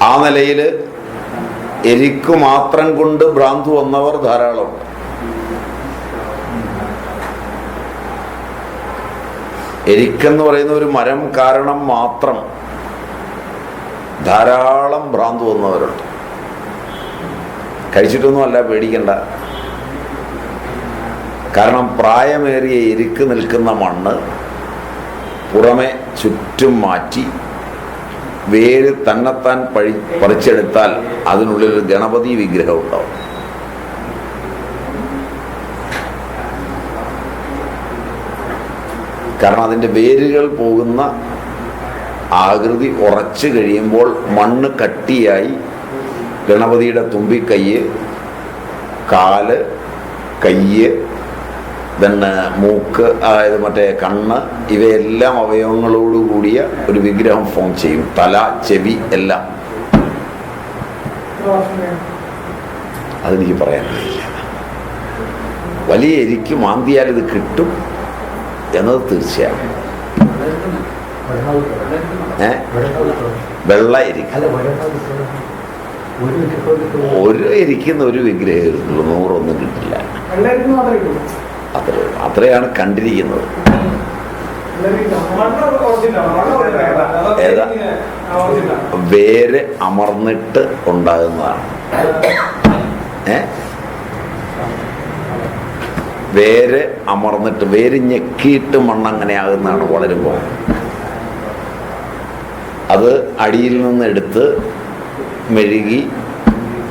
ആ നിലയിൽ എരിക്ക് മാത്രം കൊണ്ട് ഭ്രാന്ത് വന്നവർ ധാരാളമുണ്ട്. എരിക്കെന്ന് പറയുന്ന ഒരു മരം കാരണം മാത്രം ധാരാളം ഭ്രാന്ത് വന്നവരുണ്ട്. കഴിച്ചിട്ടൊന്നുമല്ല, പേടിക്കണ്ട. കാരണം പ്രായമേറിയ എരിക്ക് നിൽക്കുന്ന മണ്ണ് പുറമെ ചുറ്റും മാറ്റി വേര് തന്നെത്താൻ പറിച്ചെടുത്താൽ അതിനുള്ളിലൊരു ഗണപതി വിഗ്രഹം ഉണ്ടാവും. കാരണം അതിൻ്റെ വേരുകൾ പോകുന്ന ആകൃതി ഉറച്ചു കഴിയുമ്പോൾ മണ്ണ് കട്ടിയായി ഗണപതിയുടെ തുമ്പിക്കൈയ്യ്, കാല്, കയ്യ്, പിന്നെ മൂക്ക്, അതായത് മറ്റേ കണ്ണ്, ഇവയെല്ലാം അവയവങ്ങളോടുകൂടിയ ഒരു വിഗ്രഹം ഫോം ചെയ്യും. തല, ചെവി എല്ലാം. അതെനിക്ക് പറയാൻ കഴിയില്ല. വലിയ എരിക്ക് മാന്തിയാൽ ഇത് കിട്ടും എന്നത് തീർച്ചയാണ്. വെള്ള എരിക്ക് ഒരു എരിക്കുന്ന ഒരു വിഗ്രഹം 100 കിട്ടില്ല. അത്രയാണ് കണ്ടിരിക്കുന്നത്. ഏതാ വേര് അമർന്നിട്ട് ഉണ്ടാകുന്നതാണ്. വേര് അമർന്നിട്ട്, വേര് ഞെക്കിയിട്ട് മണ്ണങ്ങനെ ആകുന്നതാണ് വളരുമ്പോൾ. അത് അടിയിൽ നിന്ന് എടുത്ത് മെഴുകി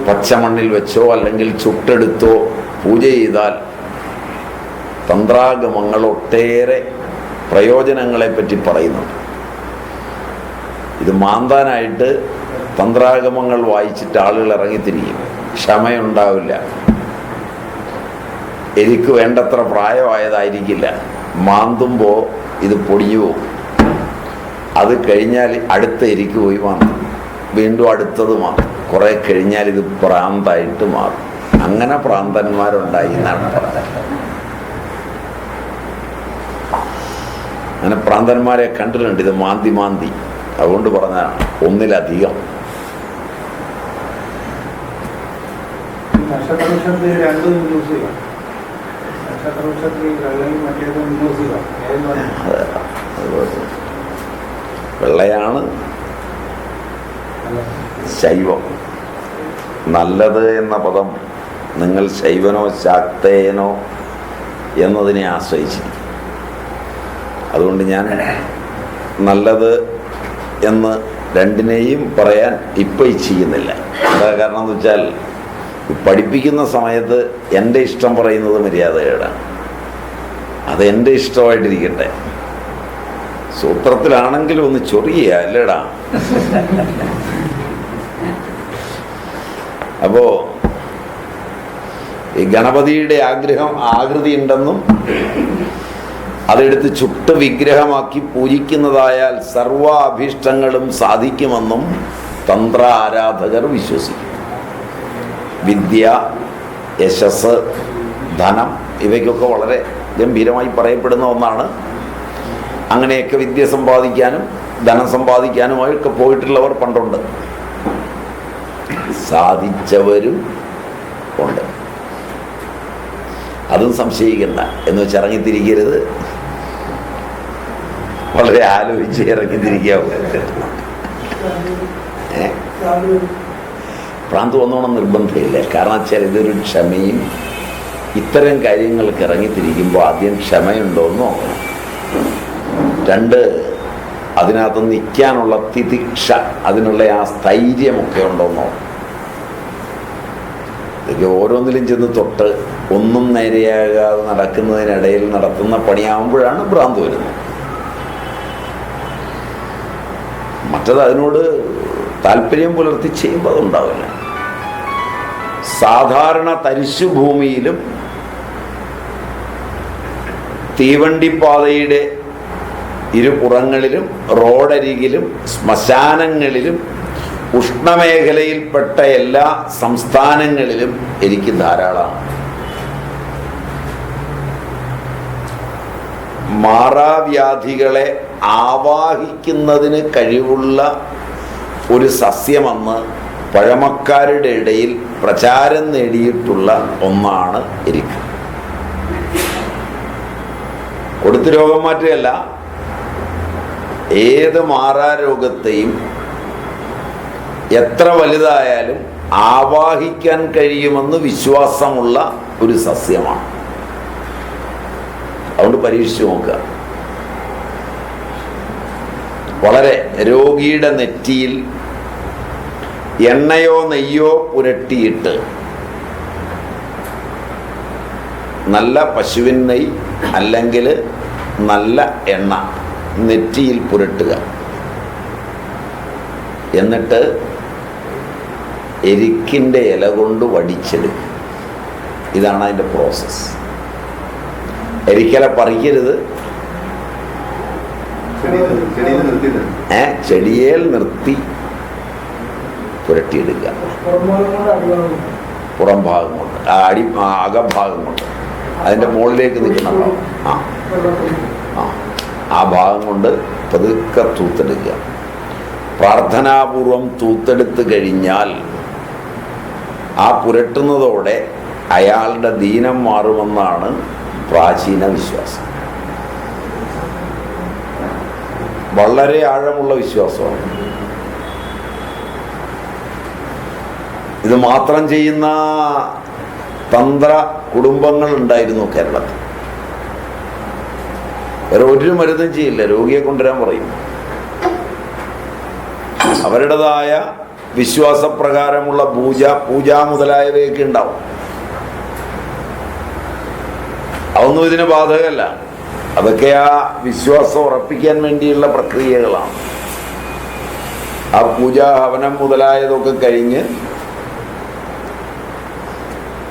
പച്ചമണ്ണിൽ വെച്ചോ അല്ലെങ്കിൽ ചുട്ടെടുത്തോ പൂജ ചെയ്താൽ തന്ത്രാഗമങ്ങൾ ഒട്ടേറെ പ്രയോജനങ്ങളെപ്പറ്റി പറയുന്നുണ്ട്. ഇത് മാന്താനായിട്ട് തന്ത്രാഗമങ്ങൾ വായിച്ചിട്ട് ആളുകൾ ഇറങ്ങിത്തിരിക്കും. ക്ഷമയുണ്ടാവില്ല. എരിക്ക് വേണ്ടത്ര പ്രായമായതായിരിക്കില്ല. മാന്തുമ്പോൾ ഇത് പൊടിഞ്ഞു പോകും. അത് കഴിഞ്ഞാൽ അടുത്ത എരിക്ക് പോയി മാന്തും, വീണ്ടും അടുത്തത് മാറും. കുറെ കഴിഞ്ഞാൽ ഇത് പ്രാന്തായിട്ട് മാറും. അങ്ങനെ പ്രാന്തന്മാരുണ്ടായി എന്നാണ് പറയുന്നത്. അങ്ങനെ പ്രാന്തന്മാരെ കണ്ടിട്ടുണ്ട്. ഇത് മാന്തി മാന്തി, അതുകൊണ്ട് പറഞ്ഞാണ് ഒന്നിലധികം. വെള്ളയാണ് ശൈവം. നല്ലത് എന്ന പദം നിങ്ങൾ ശൈവനോ ശാക്തേയനോ എന്നതിനെ ആശ്രയിച്ചിരിക്കും. അതുകൊണ്ട് ഞാൻ നല്ലത് എന്ന് രണ്ടിനെയും പറയാൻ ഇപ്പം ചെയ്യുന്നില്ല. എന്താ കാരണം എന്ന് വെച്ചാൽ, പഠിപ്പിക്കുന്ന സമയത്ത് എൻ്റെ ഇഷ്ടം പറയുന്നത് മര്യാദകേടാണ്. അത് എൻ്റെ ഇഷ്ടമായിട്ടിരിക്കട്ടെ. സൂത്രത്തിലാണെങ്കിലും ഒന്ന് ചൊറിയ അല്ലേടാ. അപ്പോ ഈ ഗണപതിയുടെ ആകൃതി ഉണ്ടെന്നും അതെടുത്ത് ചുട്ട് വിഗ്രഹമാക്കി പൂജിക്കുന്നതായാൽ സർവ അഭീഷ്ടങ്ങളും സാധിക്കുമെന്നും തന്ത്ര ആരാധകർ വിശ്വസിക്കും. വിദ്യ, യശസ്, ധനം ഇവയ്ക്കൊക്കെ വളരെ ഗംഭീരമായി പറയപ്പെടുന്ന ഒന്നാണ്. അങ്ങനെയൊക്കെ വിദ്യ സമ്പാദിക്കാനും ധനം സമ്പാദിക്കാനുമൊക്കെ പോയിട്ടുള്ളവർ പണ്ടുണ്ട്, സാധിച്ചവരും ഉണ്ട്. അതും സംശയിക്കണ്ട. എന്ന് വെച്ച് ഇറങ്ങിത്തിരിക്കരുത്. വളരെ ആലോചിച്ച് ഇറങ്ങിത്തിരിക്കാവും. ഭ്രാന്ത് വന്നോണം നിർബന്ധമില്ല. കാരണം വെച്ചാൽ ഇതൊരു ക്ഷമയും, ഇത്തരം കാര്യങ്ങൾക്ക് ഇറങ്ങിത്തിരിക്കുമ്പോൾ ആദ്യം ക്ഷമയുണ്ടോയെന്ന് നോക്കണം. 2, അതിനകത്ത് നിൽക്കാനുള്ള തിതിക്ഷ, അതിനുള്ള ആ സ്ഥൈര്യമൊക്കെ ഉണ്ടോയെന്ന് നോക്കണം. ഇതൊക്കെ ഓരോന്നിലും ചെന്ന് തൊട്ട് ഒന്നും നേരെയാകാതെ നടക്കുന്നതിനിടയിൽ നടത്തുന്ന പണിയാകുമ്പോഴാണ് ഭ്രാന്ത് വരുന്നത്. മറ്റത് അതിനോട് താല്പര്യം പുലർത്തി ചെയ്യുമ്പോൾ അതുണ്ടാവില്ല. സാധാരണ തരിശുഭൂമിയിലും തീവണ്ടിപ്പാതയുടെ ഇരുപുറങ്ങളിലും റോഡരികിലും ശ്മശാനങ്ങളിലും ഉഷ്ണമേഖലയിൽപ്പെട്ട എല്ലാ സംസ്ഥാനങ്ങളിലും എനിക്ക് ധാരാളമാണ്. മാറാവ്യാധികളെ ആവാഹിക്കുന്നതിന് കഴിവുള്ള ഒരു സസ്യമെന്ന് പഴമക്കാരുടെ ഇടയിൽ പ്രചാരം നേടിയിട്ടുള്ള ഒന്നാണ് എരിക്ക്. കൊടുത്തു രോഗം മാറ്റുകയല്ല, ഏത് മാറാരോഗത്തെയും എത്ര വലുതായാലും ആവാഹിക്കാൻ കഴിയുമെന്ന് വിശ്വാസമുള്ള ഒരു സസ്യമാണ്. അതുകൊണ്ട് പരീക്ഷിച്ചു നോക്കുക. വളരെ രോഗിയുടെ നെറ്റിയിൽ എണ്ണയോ നെയ്യോ പുരട്ടിയിട്ട്, നല്ല പശുവിൻ നെയ്യ് അല്ലെങ്കിൽ നല്ല എണ്ണ നെറ്റിയിൽ പുരട്ടുക. എന്നിട്ട് എരിക്കിൻ്റെ ഇല കൊണ്ട് വടിച്ചെടുക്കുക. ഇതാണ് അതിൻ്റെ പ്രോസസ്സ്. എരിക്കല പറിക്കരുത്, ചെടിയേൽ നിർത്തി പുരട്ടിയെടുക്കുക. പുറം ഭാഗം കൊണ്ട്, അകഭാഗം കൊണ്ട്, അതിൻ്റെ മുകളിലേക്ക് നിൽക്കുന്നുണ്ടാവും. ആ ഭാഗം കൊണ്ട് പതുക്കെ തൂത്തെടുക്കുക. പ്രാർത്ഥനാപൂർവം തൂത്തെടുത്ത് കഴിഞ്ഞാൽ ആ പുരട്ടുന്നതോടെ അയാളുടെ ദീനം മാറുമെന്നാണ് പ്രാചീന വിശ്വാസം. വളരെ ആഴമുള്ള വിശ്വാസമാണ്. ഇത് മാത്രം ചെയ്യുന്ന തന്ത്ര കുടുംബങ്ങൾ ഉണ്ടായിരുന്നു കേരളത്തിൽ. വേറെ ഒരു മരുന്നും ചെയ്യില്ല, രോഗിയെ കൊണ്ടുവരാൻ പറയും. അവരുടേതായ വിശ്വാസപ്രകാരമുള്ള പൂജ മുതലായവയൊക്കെ ഉണ്ടാവും. അതൊന്നും ഇതിന് ബാധകമല്ല. അതൊക്കെ ആ വിശ്വാസം ഉറപ്പിക്കാൻ വേണ്ടിയുള്ള പ്രക്രിയകളാണ്. ആ പൂജ ഹവനം മുതലായതൊക്കെ കഴിഞ്ഞ്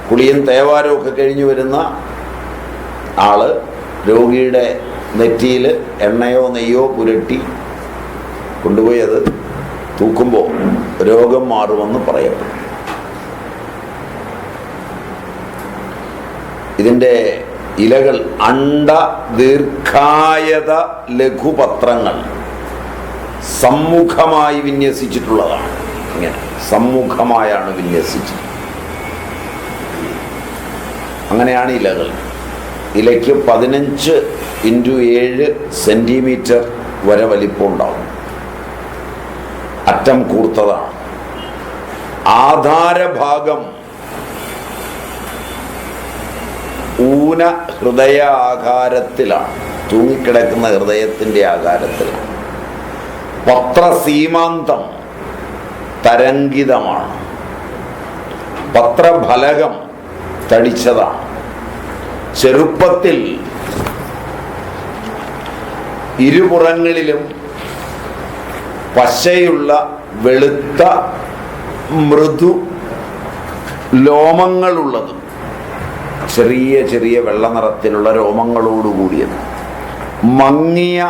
കുളിയും തേവാരവും ഒക്കെ കഴിഞ്ഞു വരുന്ന ആള് രോഗിയുടെ നെറ്റിയിൽ എണ്ണയോ നെയ്യോ പുരട്ടി കൊണ്ടുപോയി അത് തൂക്കുമ്പോൾ രോഗം മാറുമെന്ന് പറയപ്പെടും. ഇതിൻ്റെ ഇലകൾ അണ്ഡ ദീർഘായത ലഘുപത്രങ്ങൾ സമ്മുഖമായി വിന്യസിച്ചിട്ടുള്ളതാണ്. ഇങ്ങനെ സമ്മുഖമായാണ് വിന്യസിച്ചത്. അങ്ങനെയാണ് ഇലകൾ. ഇലയ്ക്ക് 15x7 സെൻറ്റിമീറ്റർ വരെ വലിപ്പം ഉണ്ടാവും. അറ്റം കൂർത്തതാണ്. ആധാരഭാഗം ഊന ഹൃദയ ആകാരത്തിലാണ്, തൂങ്ങിക്കിടക്കുന്ന ഹൃദയത്തിൻ്റെ ആകാരത്തിലാണ്. പത്രസീമാന്തം തരംഗിതമാണ്. പത്രഫലകം തടിച്ചതാണ്. ചെറുപ്പത്തിൽ ഇരുപുറങ്ങളിലും പശയുള്ള വെളുത്ത മൃദു രോമങ്ങളുള്ളതും, ചെറിയ ചെറിയ വെള്ള നിറത്തിലുള്ള രോമങ്ങളോടുകൂടിയത്, മങ്ങിയ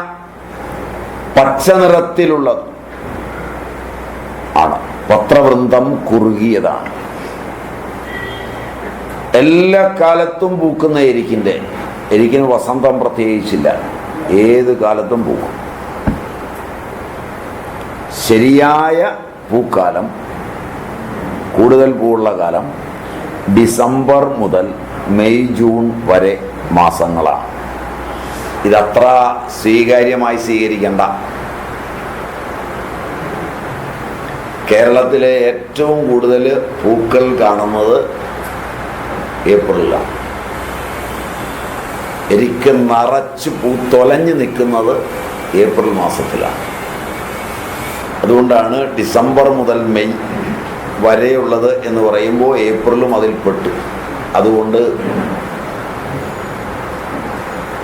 പച്ച നിറത്തിലുള്ളതും ആണ്. പത്രവൃന്ദം കുറുകിയതാണ്. എല്ലാ കാലത്തും പൂക്കുന്ന എരിക്കിന് വസന്തം പ്രത്യേകിച്ചില്ല, ഏത് കാലത്തും പൂക്കും. ശരിയായ പൂക്കാലം, കൂടുതൽ പൂവുള്ള കാലം ഡിസംബർ മുതൽ മെയ് ജൂൺ വരെ മാസങ്ങളാണ്. ഇതത്ര സ്വീകാര്യമായി സ്വീകരിക്കേണ്ട. കേരളത്തിലെ ഏറ്റവും കൂടുതൽ പൂക്കൾ കാണുന്നത് ഏപ്രിലാണ്. എരിക്ക് നിറച്ച് പൂത്തൊലഞ്ഞ് നിൽക്കുന്നത് ഏപ്രിൽ മാസത്തിലാണ്. അതുകൊണ്ടാണ് ഡിസംബർ മുതൽ മെയ് വരെയുള്ളത് എന്ന് പറയുമ്പോൾ ഏപ്രിലും അതിൽപ്പെട്ടു. അതുകൊണ്ട്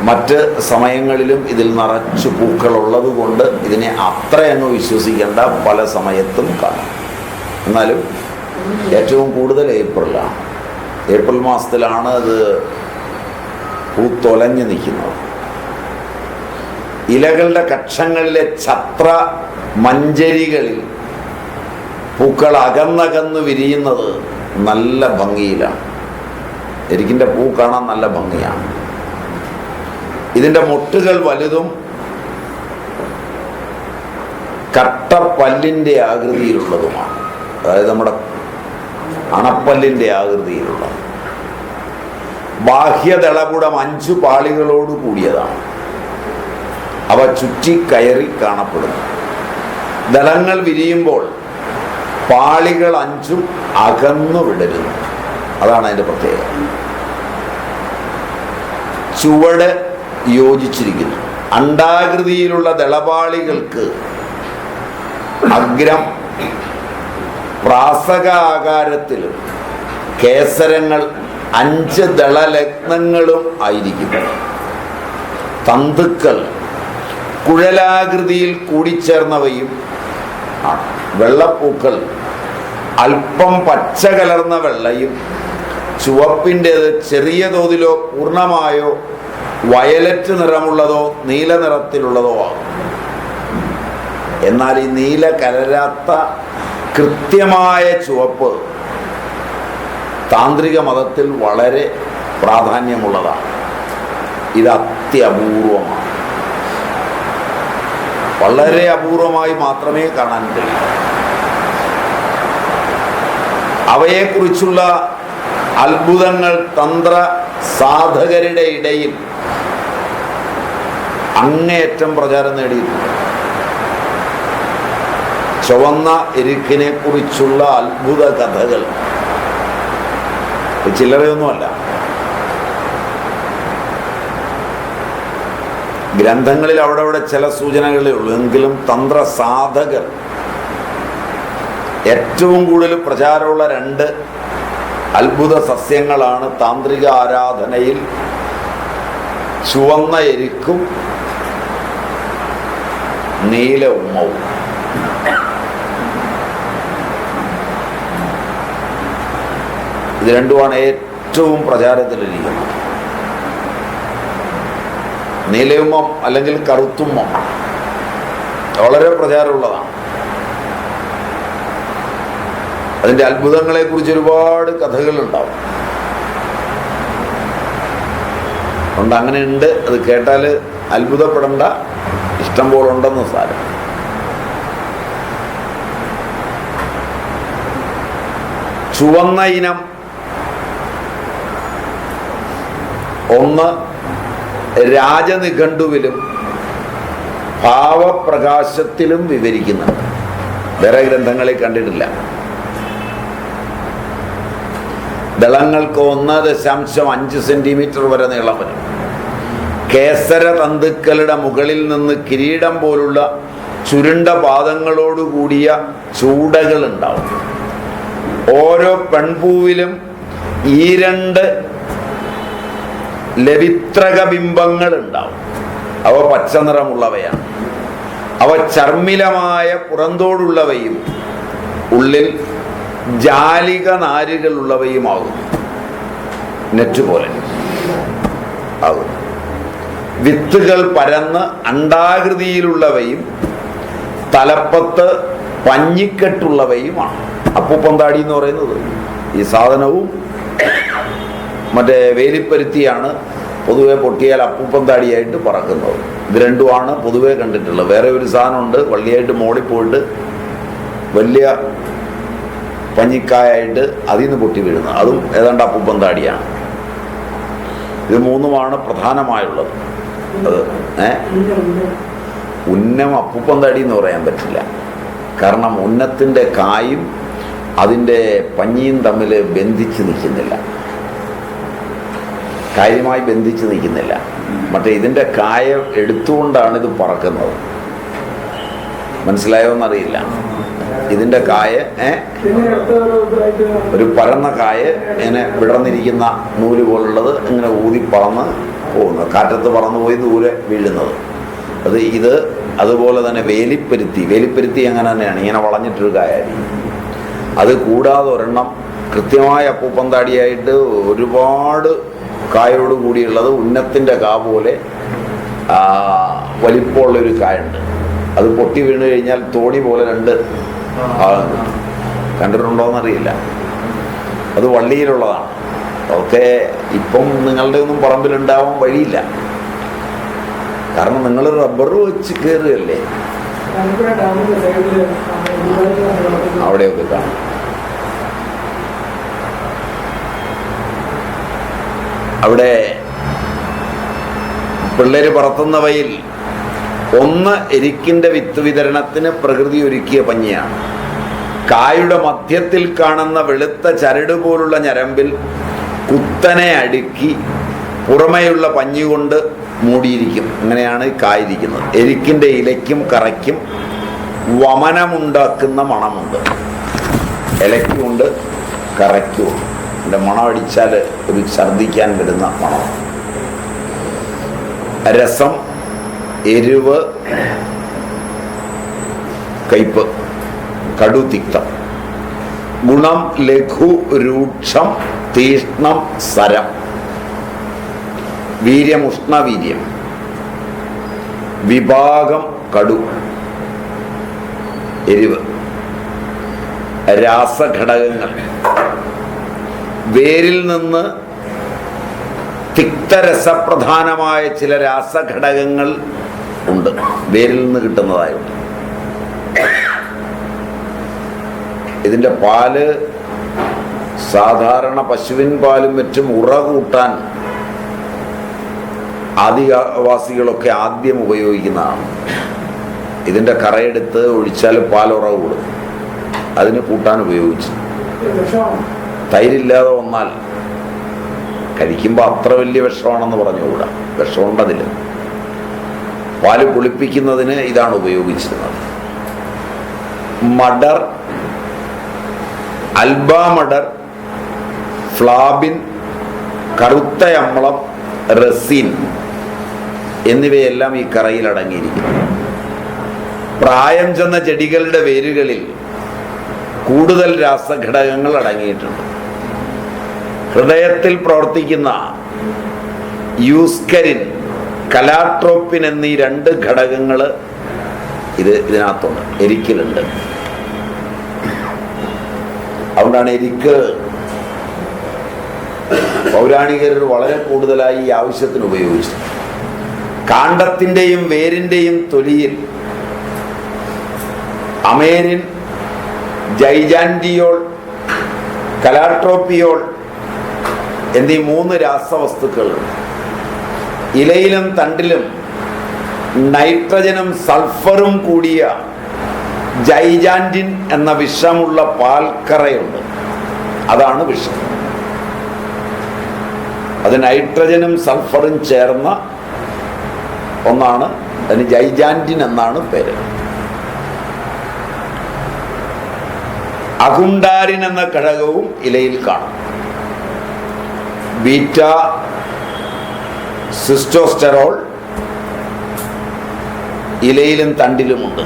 മറ്റ് സമയങ്ങളിലും ഇതിൽ നിറച്ച് പൂക്കളുള്ളത് കൊണ്ട് ഇതിനെ അത്രയങ്ങ് വിശ്വസിക്കേണ്ട, പല സമയത്തും കാണാം. എന്നാലും ഏറ്റവും കൂടുതൽ ഏപ്രിലാണ്. ഏപ്രിൽ മാസത്തിലാണ് അത് പൂത്തൊലഞ്ഞ് നിൽക്കുന്നത്. ഇലകളുടെ കക്ഷങ്ങളിലെ ഛത്ര മഞ്ചരികളിൽ പൂക്കൾ അകന്നകന്ന് വിരിയുന്നത് നല്ല ഭംഗിയിലാണ്. എരിക്കിൻ്റെ പൂ കാണാൻ നല്ല ഭംഗിയാണ്. ഇതിൻ്റെ മൊട്ടുകൾ വലുതും കട്ടപ്പല്ലിൻ്റെ ആകൃതിയിലുള്ളതുമാണ്. അതായത് നമ്മുടെ അണപ്പല്ലിൻ്റെ ആകൃതിയിലുള്ള. ബാഹ്യദളപുടം 5 പാളികളോട് കൂടിയതാണ്. അവ ചുറ്റിക്കയറി കാണപ്പെടുന്നു. ദളങ്ങൾ വിരിയുമ്പോൾ പാളികൾ 5 അകന്നു വിടരുന്നു. അതാണ് അതിൻ്റെ പ്രത്യേകത. ചുവട് യോജിച്ചിരിക്കുന്നു. അണ്ഡാകൃതിയിലുള്ള ദളപാളികൾക്ക് അഗ്രം പ്രാസകാകാരത്തിലും കേസരങ്ങൾ 5 ദളലഗ്നങ്ങളും ആയിരിക്കും. തന്തുക്കൾ കുഴലാകൃതിയിൽ കൂടിച്ചേർന്നവയും ആണ്. വെള്ളപ്പൂക്കൾ അല്പം പച്ച കലർന്ന വെള്ളയും ചുവപ്പിൻ്റേത് ചെറിയ തോതിലോ പൂർണ്ണമായോ വയലറ്റ് നിറമുള്ളതോ നീല നിറത്തിലുള്ളതോ ആകും. എന്നാൽ ഈ നീല കലരാത്ത കൃത്യമായ ചുവപ്പ് താന്ത്രിക മതത്തിൽ വളരെ പ്രാധാന്യമുള്ളതാണ്. ഇത് അത്യപൂർവമാണ്. വളരെ അപൂർവമായി മാത്രമേ കാണാൻ കഴിയൂ. അവയെക്കുറിച്ചുള്ള അത്ഭുതങ്ങൾ തന്ത്ര സാധകരുടെ ഇടയിൽ അങ്ങേയറ്റം പ്രചാരം നേടിയിട്ടുണ്ട്. ചുവന്ന എരുക്കിനെ കുറിച്ചുള്ള അത്ഭുത കഥകൾ ചില്ലറയൊന്നുമല്ല. ഗ്രന്ഥങ്ങളിൽ അവിടെ ചില സൂചനകളേ ഉള്ളൂ. എങ്കിലും തന്ത്ര സാധകർ ഏറ്റവും കൂടുതൽ പ്രചാരമുള്ള 2 അത്ഭുത സസ്യങ്ങളാണ് താന്ത്രിക ആരാധനയിൽ ചുവന്ന എരിക്കും നീല ഉമ്മവും. ഇത് രണ്ടുമാണ് ഏറ്റവും പ്രചാരത്തിലിരിക്കുന്നത്. നീലയുമ്മം അല്ലെങ്കിൽ കറുത്തുമ്മം വളരെ പ്രചാരമുള്ളതാണ്. അതിൻ്റെ അത്ഭുതങ്ങളെക്കുറിച്ച് ഒരുപാട് കഥകളുണ്ടാവും. അതുകൊണ്ട് അങ്ങനെ ഉണ്ട്. അത് കേട്ടാൽ അത്ഭുതപ്പെടേണ്ട, ഇഷ്ടം പോലെ ഉണ്ടെന്ന് സാരം. ചുവന്ന ഇനം 1 രാജനിഘണ്ടുവിലും ഭാവപ്രകാശത്തിലും വിവരിക്കുന്നുണ്ട്. വേറെ ഗ്രന്ഥങ്ങളിൽ കണ്ടിട്ടില്ല. ദളങ്ങൾക്ക് 1.5 സെന്റിമീറ്റർ വരെ നീളം വരും. കേസര തന്തുക്കളുടെ മുകളിൽ നിന്ന് കിരീടം പോലുള്ള ചുരുണ്ട പാദങ്ങളോടുകൂടിയ ചൂടകൾ ഉണ്ടാവും. ഓരോ പെൺപൂവിലും ഈ 2 ലവിത്രക ബിംബങ്ങൾ ഉണ്ടാവും. അവ പച്ച നിറമുള്ളവയാണ്. അവ ചർമ്മിലമായ പുറന്തോടുള്ളവയും ഉള്ളിൽ ജാലിക നാരുകളുള്ളവയുമാകും. നെറ്റ് പോലെ ആകും. വിത്തുകൾ പരന്ന് അണ്ഡാകൃതിയിലുള്ളവയും തലപ്പത്ത് പഞ്ഞിക്കെട്ടുള്ളവയുമാണ്. അപ്പൂപ്പന്താടി എന്ന് പറയുന്നത് ഈ സാധനവും മറ്റേ വേലിപ്പരുത്തിയാണ് പൊതുവെ പൊട്ടിയാൽ അപ്പൂപ്പന്താടിയായിട്ട് പറക്കുന്നത്. ഇത് രണ്ടുമാണ് പൊതുവെ കണ്ടിട്ടുള്ളത്. വേറെ ഒരു സാധനമുണ്ട്, വള്ളിയായിട്ട് മോളിൽ പോയിട്ട് വലിയ പഞ്ഞിക്കായായിട്ട് അതിൽ നിന്ന് പൊട്ടി വീഴുന്നത്. അതും ഏതാണ്ട് അപ്പൂപ്പന്താടിയാണ്. ഇത് 3മാണ് പ്രധാനമായുള്ളത്. അത് ഉന്നം അപ്പൂപ്പന്താടി എന്ന് പറയാൻ പറ്റില്ല. കാരണം ഉന്നത്തിൻ്റെ കായും അതിൻ്റെ പഞ്ഞിയും തമ്മിൽ ബന്ധിച്ച് നിൽക്കുന്നില്ല, കാര്യമായി ബന്ധിച്ച് നിൽക്കുന്നില്ല. മറ്റേ ഇതിൻ്റെ കായ എടുത്തുകൊണ്ടാണ് ഇത് പറക്കുന്നത്. മനസ്സിലായോ എന്നറിയില്ല. ഇതിൻ്റെ കായ ഒരു പരന്ന കായ ഇങ്ങനെ വിടർന്നിരിക്കുന്ന നൂല് പോലുള്ളത് ഇങ്ങനെ ഊതി പറന്ന് പോകുന്നത്, കാറ്റത്ത് പറന്നു പോയി ദൂരെ വീഴുന്നത്. ഇത് അതുപോലെ തന്നെ വേലിപ്പരുത്തി അങ്ങനെ തന്നെയാണ്, ഇങ്ങനെ വളഞ്ഞിട്ടൊരു കായായിരിക്കും. അത് കൂടാതെ ഒരെണ്ണം കൃത്യമായ അപ്പൂപ്പന്താടിയായിട്ട് ഒരുപാട് കായോട് കൂടിയുള്ളത് ഉന്നത്തിൻ്റെ കാ പോലെ വലിപ്പമുള്ളൊരു കായുണ്ട്. അത് പൊട്ടി വീണ് കഴിഞ്ഞാൽ തോണി പോലെ 2 ഭാഗം കിട്ടും. കണ്ടിട്ടുണ്ടോയെന്നറിയില്ല. അത് വള്ളിയിലുള്ളതാണ്. അതൊക്കെ ഇപ്പം നിങ്ങളുടെ ഒന്നും പറമ്പിലുണ്ടാവാൻ വഴിയില്ല. കാരണം നിങ്ങൾ റബ്ബർ വെച്ച് കയറുകയല്ലേ. അവിടെയൊക്കെ കാണും. അവിടെ പിള്ളേര് പറത്തുന്നവയിൽ ഒന്ന് എരിക്കിൻ്റെ വിത്ത് വിതരണത്തിന് പ്രകൃതി ഒരുക്കിയ പഞ്ഞിയാണ്. കായുടെ മധ്യത്തിൽ കാണുന്ന വെളുത്ത ചരട് പോലുള്ള ഞരമ്പിൽ കുത്തനെ അടുക്കി പുറമേയുള്ള പഞ്ഞി കൊണ്ട് മൂടിയിരിക്കും. അങ്ങനെയാണ് കായിരിക്കുന്നത്. എരിക്കിൻ്റെ ഇലയ്ക്കും കറയ്ക്കും വമനമുണ്ടാക്കുന്ന മണമുണ്ട്. ഇലയ്ക്കുമുണ്ട്, കറയ്ക്കുമുണ്ട്. എൻ്റെ മണം അടിച്ചാൽ ഒരു ഛർദ്ദിക്കാൻ വരുന്ന മണം. രസം, എരിവ്, കയ്പ്, കടുതിക്തം. ഗുണം ലഘു, രൂക്ഷം, തീഷ്ണം, സരം. വീര്യം, ഉഷ്ണവീര്യം. വിഭാഗം, കടു, എരിവ്. രാസഘടകങ്ങൾ. വേരിൽ നിന്ന് തിക്തരസപ്രധാനമായ ചില രാസഘടകങ്ങൾ ഉണ്ട്, വേരിൽ നിന്ന് കിട്ടുന്നതായുണ്ട്. ഇതിൻ്റെ പാല് സാധാരണ പശുവിൻ പാലും മറ്റും ഉറ കൂട്ടാൻ ആദിവാസികളൊക്കെ ആദ്യം ഉപയോഗിക്കുന്നതാണ്. ഇതിൻ്റെ കറയെടുത്ത് ഒഴിച്ചാൽ പാലുറ കൂടും. അതിന് കൂട്ടാൻ ഉപയോഗിച്ചു. തൈരില്ലാതെ വന്നാൽ കഴിക്കുമ്പോൾ അത്ര വലിയ വിഷമാണെന്ന് പറഞ്ഞുകൂടാ, വിഷമുണ്ടതിൽ. പാല് പുളിപ്പിക്കുന്നതിന് ഇതാണ് ഉപയോഗിച്ചിരുന്നത്. മഡർ, അൽബാ മഡർ, ഫ്ലാബിൻ, കറുത്ത അമ്ലം, റെസിൻ എന്നിവയെല്ലാം ഈ കറയിൽ അടങ്ങിയിരിക്കുന്നു. പ്രായം ചെന്ന ചെടികളുടെ വേരുകളിൽ കൂടുതൽ രാസഘടകങ്ങൾ അടങ്ങിയിട്ടുണ്ട്. ഹൃദയത്തിൽ പ്രവർത്തിക്കുന്ന യൂസ്കരിൻ, കലാട്രോപ്പിൻ എന്നീ രണ്ട് ഘടകങ്ങൾ ഇതിനകത്തുണ്ട്, എരിക്കിലുണ്ട്. അതുകൊണ്ടാണ് എരിക്ക് പൗരാണികർ വളരെ കൂടുതലായി ഈ ആവശ്യത്തിന് ഉപയോഗിച്ചു. കാണ്ഡത്തിൻ്റെയും വേരിൻ്റെയും തൊലിയിൽ അമേരിൻ, ജൈജാൻഡിയോൾ, കലാട്രോപ്പിയോൾ എന്നീ 3 രാസവസ്തുക്കൾ. ഇലയിലും തണ്ടിലും നൈട്രജനും സൾഫറും കൂടിയ ജൈജാൻഡിൻ എന്ന വിഷമുള്ള പാൽക്കറയുണ്ട്. അതാണ് വിഷം. അത് നൈട്രജനും സൾഫറും ചേർന്ന ഒന്നാണ്. അതിന് ജൈജാൻഡിൻ എന്നാണ് പേര്. അകുണ്ടാരിൻ എന്ന ഘടകവും ഇലയിൽ കാണും. ബീറ്റ സിസ്റ്റോസ്റ്റെറോൾ ഇലയിലും തണ്ടിലുമുണ്ട്.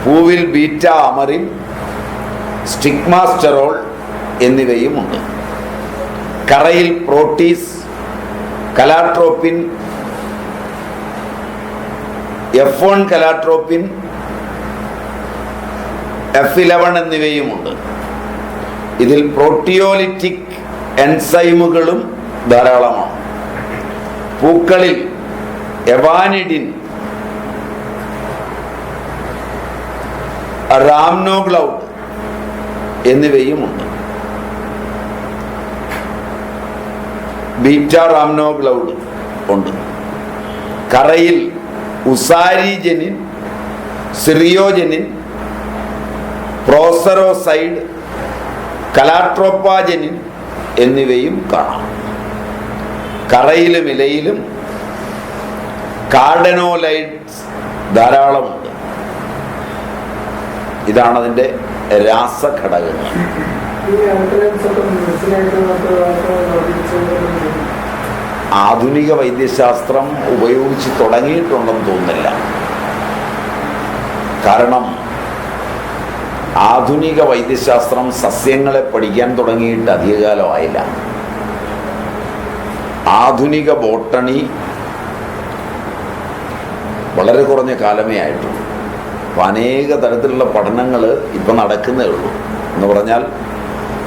പൂവിൽ ബീറ്റ അമറിൻ, സ്റ്റിഗ്മാസ്റ്റെറോൾ എന്നിവയുമുണ്ട്. കറയിൽ Proteas, കലാട്രോപ്പിൻ, F1 കലാട്രോപ്പിൻ, F11 എന്നിവയുമുണ്ട്. ഇതിൽ പ്രോട്ടിയോലിറ്റിക് എൻസൈമുകളും ധാരാളമാണ്. പൂക്കളിൽ എവാനിഡിൻ, റാംനോഗ്ലൗഡ് എന്നിവയുമുണ്ട്. ബീറ്റ റാംനോഗ്ലൗഡ് ഉണ്ട്. കറയിൽ ഉസാരിജെനിൻ, സിറിയോജെനിൻ, പ്രോസറോസൈഡ്, കലാട്രോപ്പാജെനിൻ എന്നിവയും കാണാം. കറയിലും ഇലയിലും കാർഡനോലൈഡ്സ് ധാരാളമുണ്ട്. ഇതാണ് അതിൻ്റെ രാസഘടകങ്ങൾ. ആധുനിക വൈദ്യശാസ്ത്രം ഉപയോഗിച്ച് തുടങ്ങിയിട്ടുണ്ടെന്ന് തോന്നുന്നില്ല. കാരണം ആധുനിക വൈദ്യശാസ്ത്രം സസ്യങ്ങളെ പഠിക്കാൻ തുടങ്ങിയിട്ട് അധികകാലമായില്ല. ആധുനിക ബോട്ടണി വളരെ കുറഞ്ഞ കാലമേ ആയിട്ടുള്ളൂ. അപ്പം അനേക തരത്തിലുള്ള പഠനങ്ങൾ ഇപ്പം നടക്കുന്നേ ഉള്ളൂ. എന്ന് പറഞ്ഞാൽ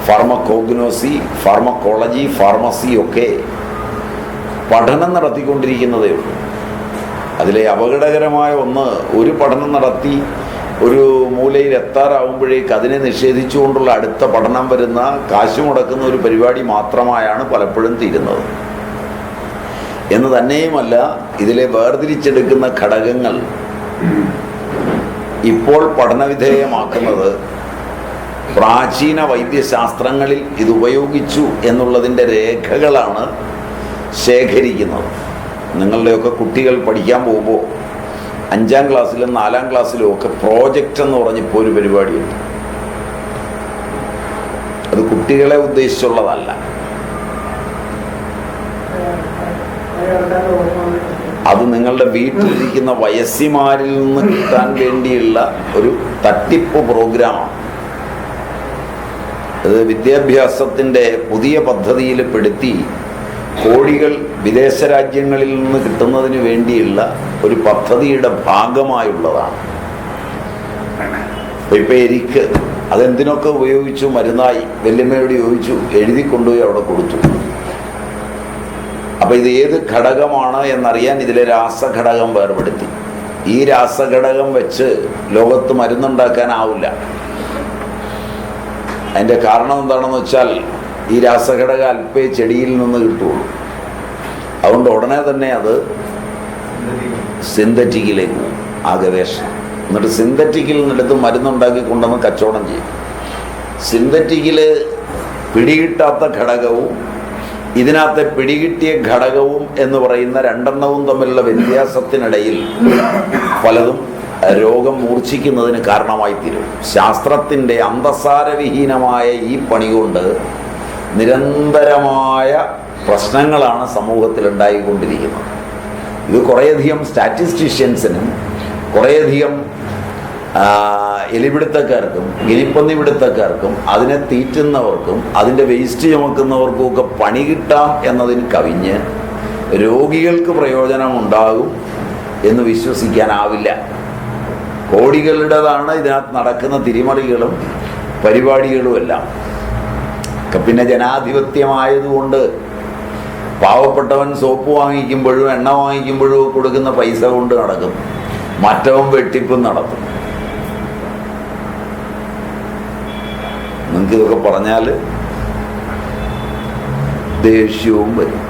ഫാർമക്കോഗ്നോസി, ഫാർമക്കോളജി, ഫാർമസി ഒക്കെ പഠനം നടത്തിക്കൊണ്ടിരിക്കുന്നതേ ഉള്ളൂ. അതിലെ അപകടകരമായ ഒന്ന്, ഒരു പഠനം നടത്തി ഒരു മൂലയിൽ എത്താറാവുമ്പോഴേക്ക് അതിനെ നിഷേധിച്ചുകൊണ്ടുള്ള അടുത്ത പഠനം വരുന്ന, കാശ് മുടക്കുന്ന ഒരു പരിപാടി മാത്രമായാണ് പലപ്പോഴും തീരുന്നത്. എന്ന് തന്നെയുമല്ല, ഇതിലെ വേർതിരിച്ചെടുക്കുന്ന ഘടകങ്ങൾ ഇപ്പോൾ പഠനവിധേയമാക്കുന്നത് പ്രാചീന വൈദ്യശാസ്ത്രങ്ങളിൽ ഇത് ഉപയോഗിച്ചു എന്നുള്ളതിൻ്റെ രേഖകളാണ് ശേഖരിക്കുന്നത്. നിങ്ങളുടെയൊക്കെ കുട്ടികൾ പഠിക്കാൻ പോകുമ്പോൾ 5ാം ക്ലാസ്സിലും 4ാം ക്ലാസ്സിലും ഒക്കെ പ്രോജക്റ്റ് എന്ന് പറഞ്ഞിപ്പോൾ ഒരു പരിപാടിയുണ്ട്. അത് കുട്ടികളെ ഉദ്ദേശിച്ചുള്ളതല്ല. അത് നിങ്ങളുടെ വീട്ടിലിരിക്കുന്ന വയസ്സിമാരിൽ നിന്ന് കിട്ടാൻ വേണ്ടിയുള്ള ഒരു തട്ടിപ്പ് പ്രോഗ്രാമാണ്. അത് വിദ്യാഭ്യാസത്തിൻ്റെ പുതിയ പദ്ധതിയിൽ പെടുത്തി കോടികൾ വിദേശ രാജ്യങ്ങളിൽ നിന്ന് കിട്ടുന്നതിന് വേണ്ടിയുള്ള ഒരു പദ്ധതിയുടെ ഭാഗമായുള്ളതാണ്. ഇപ്പം എനിക്ക് അതെന്തിനൊക്കെ ഉപയോഗിച്ചു, മരുന്നായി വല്യമ്മയോട് ചോദിച്ചു, എഴുതി കൊണ്ടുപോയി അവിടെ കൊടുത്തു. അപ്പം ഇത് ഏത് ഘടകമാണ് എന്നറിയാൻ ഇതിലെ രാസഘടകം വേർപെടുത്തി. ഈ രാസഘടകം വെച്ച് ലോകത്ത് മരുന്നുണ്ടാക്കാനാവില്ല. അതിൻ്റെ കാരണം എന്താണെന്ന് വെച്ചാൽ, ഈ രാസഘടക അല്പേ ചെടിയിൽ നിന്ന് കിട്ടുള്ളൂ. അതുകൊണ്ട് ഉടനെ തന്നെ അത് സിന്തറ്റിക്കിലേക്ക് പോകും ആ ഗവേഷണം. എന്നിട്ട് സിന്തറ്റിക്കിൽ നിന്നെടുത്ത് മരുന്നുണ്ടാക്കി കൊണ്ടുവന്ന് കച്ചവടം ചെയ്യും. സിന്തറ്റിക്കിൽ പിടികിട്ടാത്ത ഘടകവും ഇതിനകത്തെ പിടികിട്ടിയ ഘടകവും എന്ന് പറയുന്ന രണ്ടെണ്ണവും തമ്മിലുള്ള വ്യത്യാസത്തിനിടയിൽ പലതും രോഗം മൂർച്ഛിക്കുന്നതിന് കാരണമായി തീരും. ശാസ്ത്രത്തിൻ്റെ അന്തസാരവിഹീനമായ ഈ പണി കൊണ്ട് നിരന്തരമായ പ്രശ്നങ്ങളാണ് സമൂഹത്തിൽ ഉണ്ടായിക്കൊണ്ടിരിക്കുന്നത്. ഇത് കുറേയധികം സ്റ്റാറ്റിസ്റ്റീഷ്യൻസിനും കുറേയധികം എലിപിടുത്തക്കാർക്കും ഗിനിപ്പന്നി പിടുത്തക്കാർക്കും അതിനെ തീറ്റുന്നവർക്കും അതിൻ്റെ വേസ്റ്റ് ചുമക്കുന്നവർക്കും ഒക്കെ പണി കിട്ടാം എന്നതിന് കവിഞ്ഞ് രോഗികൾക്ക് പ്രയോജനമുണ്ടാകും എന്ന് വിശ്വസിക്കാനാവില്ല. കോടികളുടേതാണ് ഇതിനകത്ത് നടക്കുന്ന തിരിമറികളും പരിപാടികളുമെല്ലാം. പിന്നെ ജനാധിപത്യമായതുകൊണ്ട് പാവപ്പെട്ടവൻ സോപ്പ് വാങ്ങിക്കുമ്പോഴും എണ്ണ വാങ്ങിക്കുമ്പോഴും കൊടുക്കുന്ന പൈസ കൊണ്ട് നടക്കും, മറ്റവൻ വെട്ടിപ്പും നടത്തും. നിങ്ങൾക്കിതൊക്കെ പറഞ്ഞാൽ ദേഷ്യവും വരും.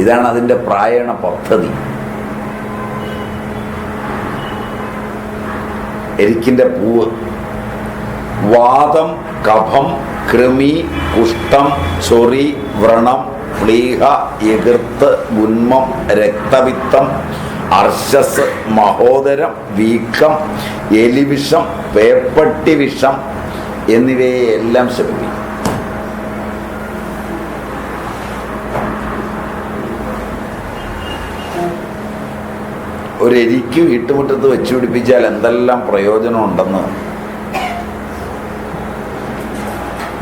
ഇതാണ് അതിൻ്റെ പ്രായണ പദ്ധതി. എരിക്കിൻ്റെ പൂവ് വാതം, കഫം, കൃമി, കുഷ്ഠം, ചൊറി, വ്രണം, പ്ലീഹ, എകൃത്ത്, ഗുന്മം, രക്തപിത്തം, അർശസ്, മഹോദരം, വീക്കം, എലിവിഷം, പേപ്പട്ടി വിഷം എന്നിവയെല്ലാം ശമിപ്പിക്കും. ഒരെരിക്ക് വീട്ടുമുറ്റത്ത് വെച്ചു പിടിപ്പിച്ചാൽ എന്തെല്ലാം പ്രയോജനമുണ്ടെന്ന്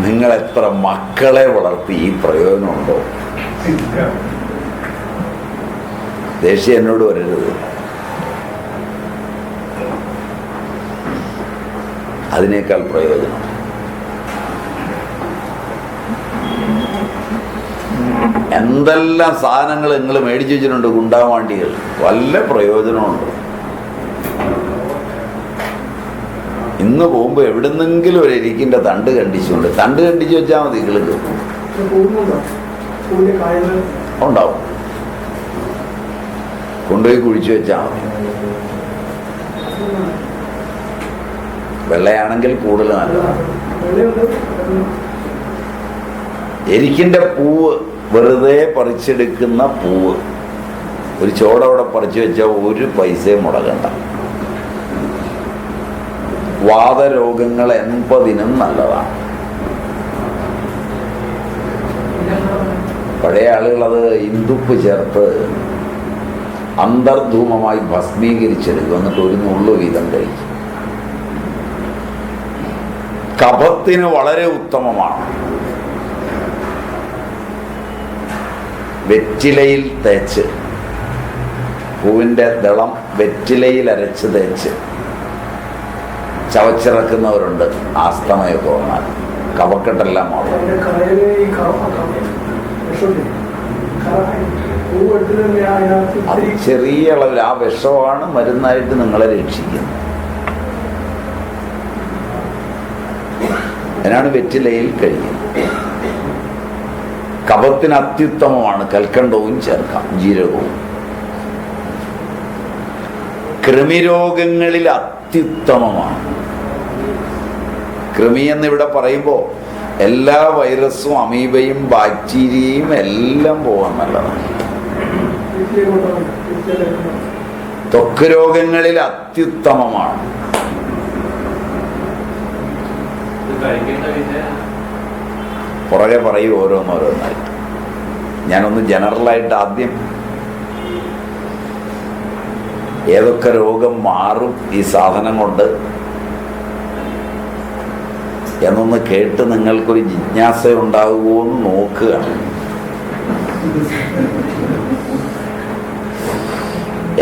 നിങ്ങൾ എത്ര മക്കളെ വളർത്തി ഈ പ്രയോജനമുണ്ടോ? ദേഷ്യം എന്നോട് വരരുത്. അതിനേക്കാൾ പ്രയോജനം. എന്തെല്ലാം സാധനങ്ങൾ നിങ്ങൾ മേടിച്ചു വെച്ചിട്ടുണ്ട്, ഗുണ്ടാവാണ്ടികൾ, വല്ല പ്രയോജനമുണ്ട്? ഇന്ന് പോകുമ്പോൾ എവിടുന്നെങ്കിലും ഒരു എരിക്കിൻ്റെ തണ്ട് കണ്ടിച്ചുണ്ട്. തണ്ട് കണ്ടിച്ചു വെച്ചാൽ മതി, കിളുക്ക് ഉണ്ടാവും. കൊണ്ടുപോയി കുഴിച്ചു വെച്ചാൽ മതി. വെള്ളയാണെങ്കിൽ കൂടുതൽ നല്ലതാണ്. എരിക്കിൻ്റെ പൂവ് വെറുതെ പറിച്ചെടുക്കുന്ന പൂവ് ഒരു ചോടവിടെ പറിച്ചു വെച്ചാൽ ഒരു പൈസയും മുടക്കണ്ട. വാതരോഗങ്ങൾ 80-നും നല്ലതാണ്. പഴയ ആളുകൾ അത് ഇന്ദുപ്പ് ചേർത്ത് അന്തർധൂമമായി ഭസ്മീകരിച്ചെടുക്കും, എന്നിട്ട് ഒരു നുള്ളു വീതം കഴിക്കും. കഫത്തിന് വളരെ ഉത്തമമാണ്. വെറ്റിലയിൽ തേച്ച്, പൂവിൻ്റെ ദളം വെറ്റിലയിൽ അരച്ച് തേച്ച് ചവച്ചിറക്കുന്നവരുണ്ട്. ആസ്തമയൊക്കെ വന്നാൽ കഫക്കെട്ടെല്ലാം മാറും. അത് ചെറിയ അളവിൽ ആ വിഷമാണ് മരുന്നായിട്ട് നിങ്ങളെ രക്ഷിക്കുന്നത്. അതിനാണ് വെറ്റിലയിൽ കഴിയുന്നത്. കഫത്തിന് അത്യുത്തമമാണ്. കൽക്കണ്ടവും ചേർക്കാം, ജീരകവും. കൃമിരോഗങ്ങളിൽ അത്യുത്തമമാണ്. കൃമി എന്നിവിടെ പറയുമ്പോൾ എല്ലാ വൈറസും അമീബയും ബാക്ടീരിയയും എല്ലാം പോകാൻ നല്ലതാണ്. ത്വക്ക് രോഗങ്ങളിൽ അത്യുത്തമമാണ്. പുറകെ പറയൂ ഓരോന്നോരോന്നായി. ഞാനൊന്ന് ജനറലായിട്ട് ആദ്യം ഏതൊക്കെ രോഗം മാറും ഈ സാധനം കൊണ്ട് എന്നൊന്ന് കേട്ട് നിങ്ങൾക്കൊരു ജിജ്ഞാസ ഉണ്ടാകുമോ എന്ന് നോക്കുകയാണ്.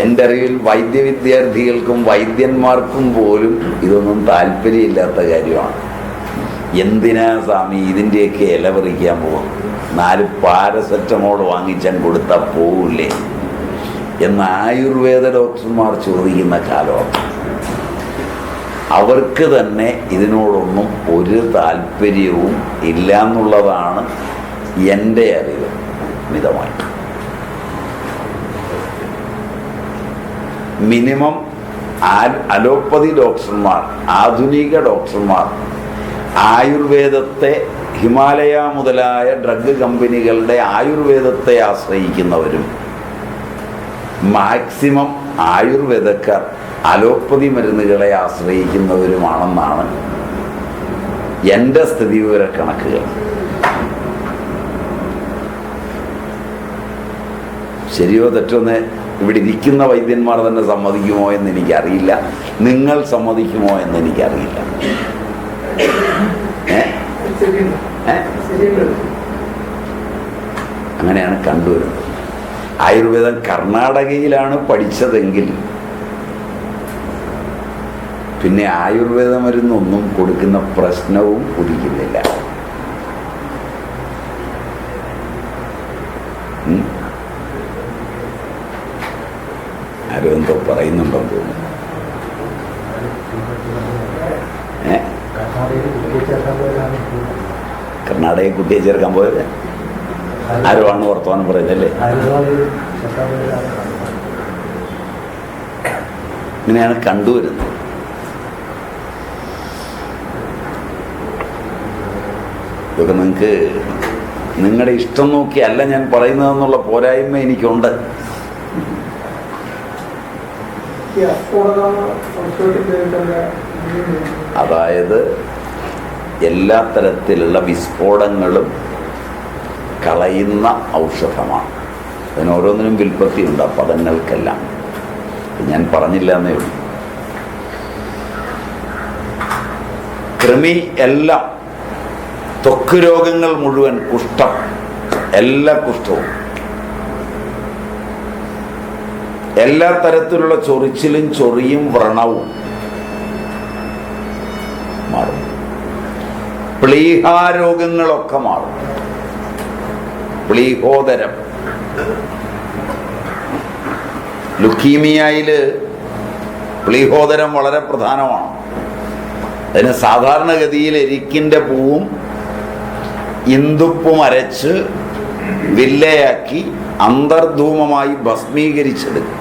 എൻ്റെ അറിവിൽ വൈദ്യവിദ്യാർത്ഥികൾക്കും വൈദ്യന്മാർക്കും പോലും ഇതൊന്നും താല്പര്യമില്ലാത്ത കാര്യമാണ്. എന്തിനാ സ്വാമി ഇതിൻ്റെയൊക്കെ ഇല പറിക്കാൻ പോകും, 4 പാരസെറ്റമോൾ വാങ്ങിച്ചാൽ കൊടുത്താൽ പോവില്ലേ എന്ന് ആയുർവേദ ഡോക്ടർമാർ ചോദിക്കുന്ന കാലമാണ്. അവർക്ക് തന്നെ ഇതിനോടൊന്നും ഒരു താല്പര്യവും ഇല്ല എന്നുള്ളതാണ് എൻ്റെ അറിവ് മിതമായി. മിനിമം അലോപ്പതി ഡോക്ടർമാർ, ആധുനിക ഡോക്ടർമാർ ആയുർവേദത്തെ, ഹിമാലയ മുതലായ ഡ്രഗ് കമ്പനികളുടെ ആയുർവേദത്തെ ആശ്രയിക്കുന്നവരും മാക്സിമം ആയുർവേദക്കാർ അലോപ്പതി മരുന്നുകളെ ആശ്രയിക്കുന്നവരുമാണെന്നാണ് എൻ്റെ സ്ഥിതിവിവരക്കണക്കുകൾ. ശരിയോ തെറ്റോന്ന് ഇവിടെ ഇരിക്കുന്ന വൈദ്യന്മാർ തന്നെ സമ്മതിക്കുമോ എന്ന് എനിക്കറിയില്ല. നിങ്ങൾ സമ്മതിക്കുമോ എന്ന് എനിക്കറിയില്ല. അങ്ങനെയാണ് കണ്ടുവരുന്നത്. ആയുർവേദം കർണാടകയിലാണ് പഠിച്ചതെങ്കിൽ പിന്നെ ആയുർവേദ മരുന്നൊന്നും കൊടുക്കുന്ന പ്രശ്നവും ഉദിക്കുന്നില്ല. ആരും എന്തോ പറയുന്നുണ്ടെന്ന് തോന്നുന്നു. കർണാടകയിൽ കുട്ടിയെ ചേർക്കാൻ പോയത് ആരുമാണ് വർത്തമാനം പറയുന്നല്ലേ? ഇങ്ങനെയാണ് കണ്ടുവരുന്നത്. ഇതൊക്കെ നിങ്ങൾക്ക് നിങ്ങളുടെ ഇഷ്ടം നോക്കിയല്ല ഞാൻ പറയുന്നതെന്നുള്ള പോരായ്മ എനിക്കുണ്ട്. അതായത് എല്ലാ തരത്തിലുള്ള വിസ്ഫോടങ്ങളും കളയുന്ന ഔഷധമാണ്. അതിന് ഓരോന്നിനും വിൽപ്പത്തിയുണ്ട് ആ പദങ്ങൾക്കെല്ലാം. ഞാൻ പറഞ്ഞില്ല എന്നേ ഉള്ളൂ. കൃമി എല്ലാം, ത്വക്ക് രോഗങ്ങൾ മുഴുവൻ, കുഷ്ഠം, എല്ലാ കുഷ്ഠവും, എല്ലാ തരത്തിലുള്ള ചൊറിച്ചിലും ചൊറിയും വ്രണവും മാറും. പ്ലീഹാരോഗങ്ങളൊക്കെ മാറും. പ്ലീഹോദരം, ലുക്കീമിയയിൽ പ്ലീഹോദരം വളരെ പ്രധാനമാണ്. അതിന് സാധാരണഗതിയിൽ എരിക്കിൻ്റെ പൂവും ഇന്ദുപ്പും അരച്ച് വില്ലയാക്കി അന്തർധൂമമായി ഭസ്മീകരിച്ചെടുക്കും.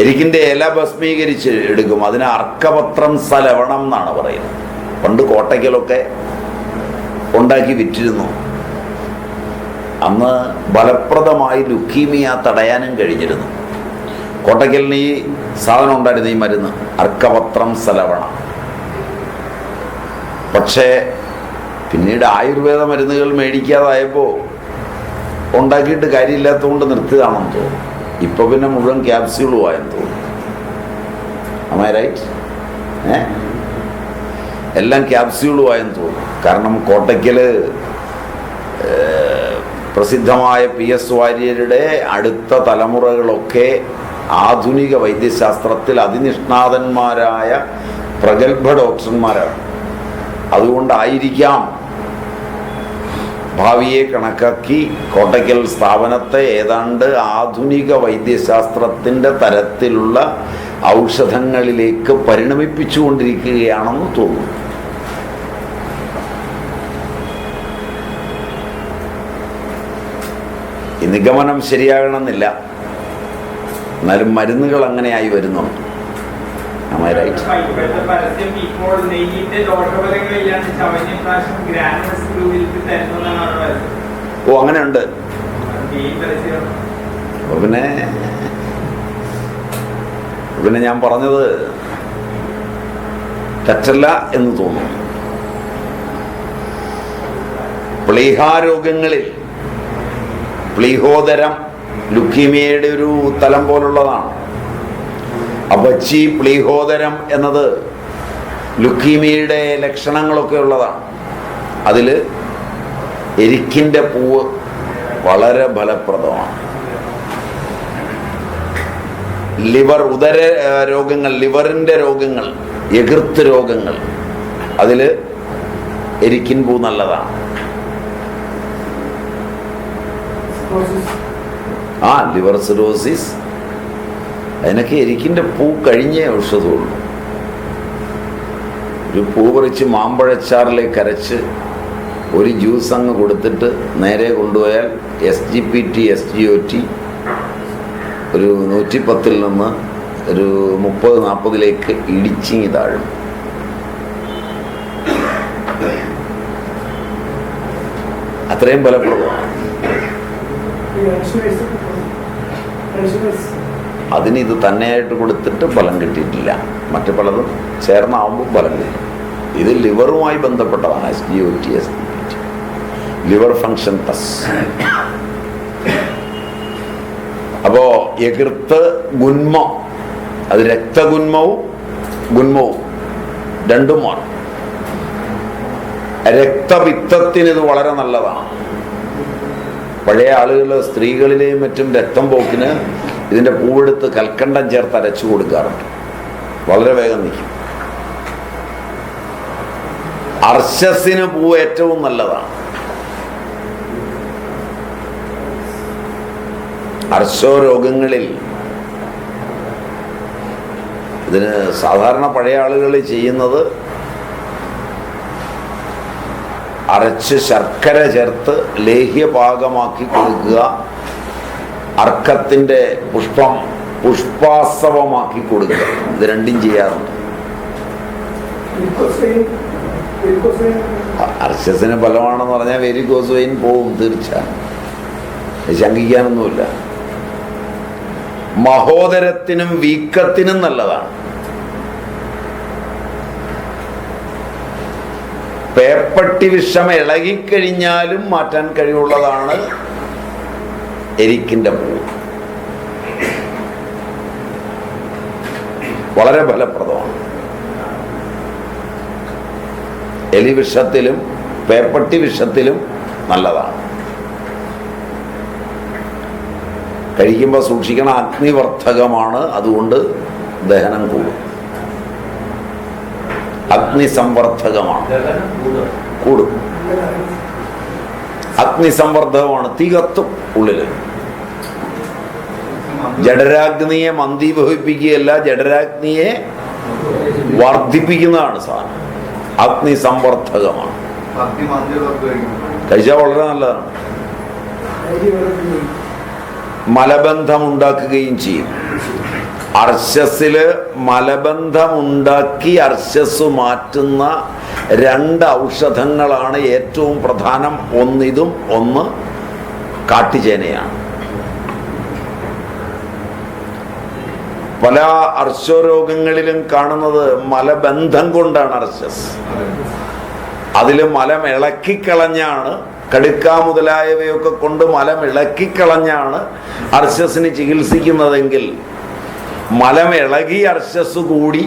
എരിക്കിൻ്റെ ഇല ഭസ്മീകരിച്ച് എടുക്കും. അതിന് അർക്കപത്രം സലവണം എന്നാണ് പറയുന്നത്. പണ്ട് കോട്ടയ്ക്കലൊക്കെ ഉണ്ടാക്കി വിറ്റിരുന്നു. അന്ന് ഫലപ്രദമായി ലുക്കീമിയ തടയാനും കഴിഞ്ഞിരുന്നു. കോട്ടയ്ക്കലിന് ഈ സാധനം ഉണ്ടായിരുന്നു, ഈ മരുന്ന് അർക്കപത്രം സലവണം. പക്ഷേ പിന്നീട് ആയുർവേദ മരുന്നുകൾ മേടിക്കാതായപ്പോൾ ഉണ്ടാക്കിയിട്ട് കാര്യമില്ലാത്തതുകൊണ്ട് നിർത്തിയതാണെന്ന് തോന്നുന്നു. ഇപ്പോൾ പിന്നെ മുഴുവൻ ക്യാപ്സ്യൂളുമായെന്ന് തോന്നുന്നു. Am I right? എല്ലാം ക്യാപ്സ്യൂളുമായെന്ന് തോന്നുന്നു. കാരണം കോട്ടയ്ക്കൽ പ്രസിദ്ധമായ PS വാര്യരുടെ അടുത്ത തലമുറകളൊക്കെ ആധുനിക വൈദ്യശാസ്ത്രത്തിൽ അതിനിഷ്ണാതന്മാരായ പ്രഗത്ഭ ഡോക്ടർമാരാണ്. അതുകൊണ്ടായിരിക്കാം ഭാവിയെ കണക്കാക്കി കോട്ടയ്ക്കൽ സ്ഥാപനത്തെ ഏതാണ്ട് ആധുനിക വൈദ്യശാസ്ത്രത്തിൻ്റെ തരത്തിലുള്ള ഔഷധങ്ങളിലേക്ക് പരിണമിപ്പിച്ചുകൊണ്ടിരിക്കുകയാണെന്ന് തോന്നുന്നു. ഈ നിഗമനം ശരിയാകണമെന്നില്ല, എന്നാലും മരുന്നുകൾ അങ്ങനെയായി വരുന്നുണ്ട്. ഓ, അങ്ങനെയുണ്ട്. പിന്നെ ഞാൻ പറഞ്ഞത് തെറ്റല്ല എന്ന് തോന്നുന്നു. പ്ലീഹാരോഗങ്ങളിൽ പ്ലീഹോദരം ലുക്കീമിയയുടെ ഒരു തലം പോലുള്ളതാണ്. അപച്ചി പ്ലീഹോദരം എന്നത് ലുക്കീമിയയുടെ ലക്ഷണങ്ങളൊക്കെ ഉള്ളതാണ്. അതിൽ എരിക്കിൻ്റെ പൂവ് വളരെ ഫലപ്രദമാണ്. ഉദര രോഗങ്ങൾ, ലിവറിൻ്റെ രോഗങ്ങൾ, എകൃത്ത് രോഗങ്ങൾ, അതിൽ എരിക്കിൻ പൂ നല്ലതാണ്. ലിവർ സിറോസിസ്, അതിനൊക്കെ എരിക്കിൻ്റെ പൂ കഴിഞ്ഞേ ഔഷധമുള്ളൂ. ഒരു പൂ പറിച്ച് മാമ്പഴച്ചാറിലേക്ക് അരച്ച് ഒരു ജ്യൂസ് അങ്ങ് കൊടുത്തിട്ട് നേരെ കൊണ്ടുപോയാൽ SGPT SGOT ഒരു 110 നിന്ന് ഒരു 30-40 ഇടിച്ചിങ്ങി താഴും. അത്രയും ഫലപ്രദമാണ്. അതിന് ഇത് തന്നെയായിട്ട് കൊടുത്തിട്ട് ഫലം കിട്ടിയിട്ടില്ല. മറ്റു പലതും ചേർന്നാവുമ്പോൾ ഫലം കിട്ടും. ഇത് ലിവറുമായി ബന്ധപ്പെട്ടതാണ്. SGOT SGPT, liver function test. അപ്പോ എകൃത്ത് ഗുന്മം, അത് രക്തഗുന്മവും ഗുന്മവും രണ്ടുമാണ്. രക്തപിത്തത്തിന് ഇത് വളരെ നല്ലതാണ്. പഴയ ആളുകൾ സ്ത്രീകളിലെയും മറ്റും രക്തം പോക്കിന് ഇതിൻ്റെ പൂവെടുത്ത് കൽക്കണ്ടം ചേർത്ത് അരച്ചു കൊടുക്കാറുണ്ട്. വളരെ വേഗം നിൽക്കും. അർശസിന് പൂ ഏറ്റവും നല്ലതാണ്. അർശോരോഗങ്ങളിൽ ഇതിന് സാധാരണ പഴയ ആളുകൾ ചെയ്യുന്നത് അരച്ച് ശർക്കര ചേർത്ത് ലേഹ്യപാകമാക്കി കൊടുക്കുക, അർക്കത്തിൻ്റെ പുഷ്പാസവമാക്കി കൊടുക്കുക. ഇത് രണ്ടും ചെയ്യാറുണ്ട്. അർശസിന് ഫലമാണെന്ന് പറഞ്ഞാൽ വെരിക്കോസ് വെയിൻ പോവും, തീർച്ചയായും, ശങ്കിക്കാനൊന്നുമില്ല. മഹോദരത്തിനും വീക്കത്തിനും നല്ലതാണ്. പേപ്പട്ടി വിഷം ഇളകിക്കഴിഞ്ഞാലും മാറ്റാൻ കഴിവുള്ളതാണ് എരിക്കിൻ്റെ പൂവ്. വളരെ ഫലപ്രദമാണ്. എലി വിഷത്തിലും പേപ്പട്ടി വിഷത്തിലും നല്ലതാണ്. കഴിക്കുമ്പോൾ സൂക്ഷിക്കണം, അഗ്നിവർദ്ധകമാണ്. അതുകൊണ്ട് ദഹനം കൂടും. അഗ്നിസംവർദ്ധകമാണ്, കൂടും. അഗ്നിസംവർദ്ധകമാണ്, തീ കത്തും ഉള്ളില്. ജഡരാഗ്നിയെ മന്ദീഭവിപ്പിക്കുകയല്ല, ജഡരാഗ്നിയെ വർദ്ധിപ്പിക്കുന്നതാണ് സാധനം. അഗ്നിസംവർദ്ധകമാണ്. കഴിച്ചാൽ വളരെ നല്ലതാണ്. മലബന്ധമുണ്ടാക്കുകയും ചെയ്യും. അർശസില് മലബന്ധമുണ്ടാക്കി അർശസ് മാറ്റുന്ന 2 ഔഷധങ്ങളാണ് ഏറ്റവും പ്രധാനം. ഒന്നിതും ഒന്ന് കാട്ടുചേനയാണ്. പല അർശോരോഗങ്ങളിലും കാണുന്നത് മലബന്ധം കൊണ്ടാണ് അർശസ്. അതിൽ മലം ഇളക്കിക്കളഞ്ഞാണ്, കടുക്ക മുതലായവയൊക്കെ കൊണ്ട് മലം ഇളക്കിക്കളഞ്ഞാണ് അർശസിന് ചികിത്സിക്കുന്നതെങ്കിൽ മലം ഇളകി അർശസ് കൂടി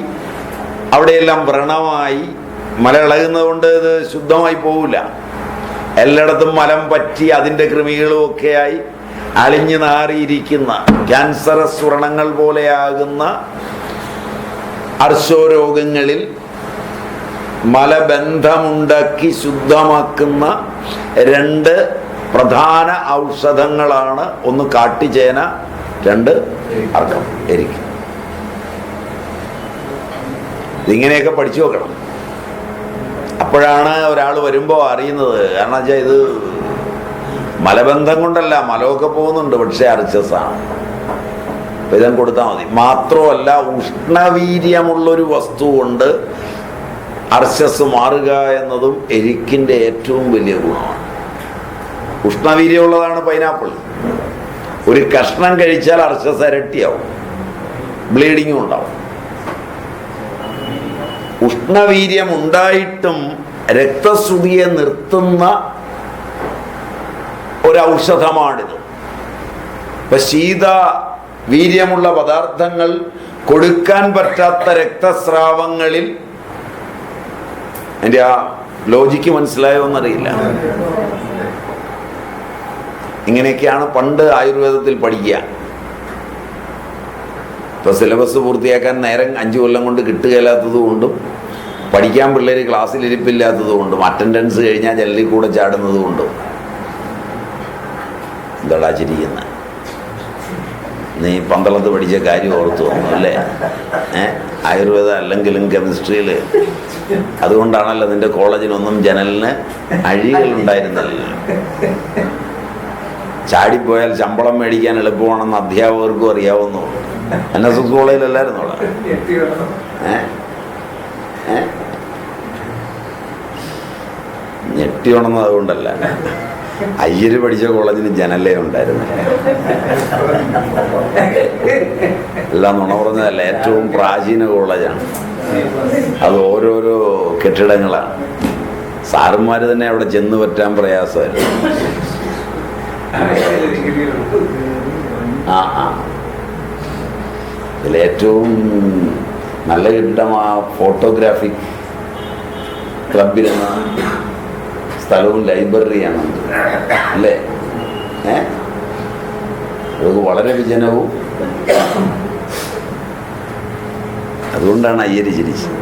അവിടെയെല്ലാം വ്രണമായി, മല ഇളകുന്നത് കൊണ്ട് ഇത് ശുദ്ധമായി പോവില്ല. എല്ലായിടത്തും മലം പറ്റി അതിൻ്റെ കൃമികളും ഒക്കെയായി അലിഞ്ഞു നാറിയിരിക്കുന്ന ക്യാൻസറസ് വ്രണങ്ങൾ പോലെയാകുന്ന അർശോരോഗങ്ങളിൽ മലബന്ധമുണ്ടാക്കി ശുദ്ധമാക്കുന്ന രണ്ട് പ്രധാന ഔഷധങ്ങളാണ്. ഒന്ന് കാട്ടിച്ചേന, രണ്ട് അർക്കം, എരിക്ക്. ഇതിങ്ങനെയൊക്കെ പഠിച്ചു വെക്കണം. അപ്പോഴാണ് ഒരാൾ വരുമ്പോൾ അറിയുന്നത്. കാരണം വെച്ചാൽ ഇത് മലബന്ധം കൊണ്ടല്ല, മലമൊക്കെ പോകുന്നുണ്ട്, പക്ഷെ അർച്ചസാണ്. അപ്പം ഇതം കൊടുത്താൽ മതി. മാത്രമല്ല, ഉഷ്ണവീര്യമുള്ളൊരു വസ്തു കൊണ്ട് അർച്ചസ് മാറുക എന്നതും എരിക്കിൻ്റെ ഏറ്റവും വലിയ ഗുണമാണ്. ഉഷ്ണവീര്യമുള്ളതാണ് പൈനാപ്പിൾ. ഒരു കഷ്ണം കഴിച്ചാൽ അർച്ചസ് ഇരട്ടിയാവും, ബ്ലീഡിങ്ങും ഉണ്ടാവും. ഉഷ്ണവീര്യം ഉണ്ടായിട്ടും രക്തശ്രുതിയെ നിർത്തുന്ന ഒരൗഷധമാണിത്. ഇപ്പൊ ശീത വീര്യമുള്ള പദാർത്ഥങ്ങൾ കൊടുക്കാൻ പറ്റാത്ത രക്തസ്രാവങ്ങളിൽ, എൻ്റെ ആ ലോജിക്ക് മനസ്സിലായോ എന്നറിയില്ല. ഇങ്ങനെയൊക്കെയാണ് പണ്ട് ആയുർവേദത്തിൽ പഠിക്കുക. ഇപ്പൊ സിലബസ് പൂർത്തിയാക്കാൻ നേരം 5 കൊല്ലം കൊണ്ട് കിട്ടുകയില്ലാത്തത് കൊണ്ടും, പഠിക്കാൻ പിള്ളേർ ക്ലാസ്സിലിരിപ്പില്ലാത്തത് കൊണ്ടും, അറ്റൻഡൻസ് കഴിഞ്ഞാൽ ജനലിൽ കൂടെ ചാടുന്നത് കൊണ്ടും. എന്താടാ ചിരിക്കുന്ന? നീ 12th പഠിച്ച കാര്യം ഓർത്തു വന്നു അല്ലേ? ആയുർവേദം അല്ലെങ്കിലും കെമിസ്ട്രിയിൽ. അതുകൊണ്ടാണല്ലോ നിന്റെ കോളേജിനൊന്നും ജനലിന് അഴികളുണ്ടായിരുന്നില്ല. ചാടിപ്പോയാൽ ശമ്പളം മേടിക്കാൻ എളുപ്പമാണെന്ന് അധ്യാപകർക്കും അറിയാവുന്നു. NSS കോളേജിലല്ലായിരുന്നു അവിടെ. ഞെട്ടി ഉണർന്നത് അതുകൊണ്ടല്ല, അയ്യര് പഠിച്ച കോളേജിന് ജനലേ ഉണ്ടായിരുന്നു. എല്ലാം നുണ പറഞ്ഞതല്ല, ഏറ്റവും പ്രാചീന കോളേജാണ്. അത് ഓരോരോ കെട്ടിടങ്ങളാണ്. സാറുമാർ തന്നെ അവിടെ ചെന്ന് പറ്റാൻ പ്രയാസമായിരുന്നു. ഇതിലേറ്റവും നല്ല കെട്ടിടം ആ ഫോട്ടോഗ്രാഫിക് ക്ലബിലെന്ന സ്ഥലവും ലൈബ്രറിയാണ് അല്ലേ? അത് വളരെ വിജനവും. അതുകൊണ്ടാണ് അയ്യര് ചിരിച്ചത്.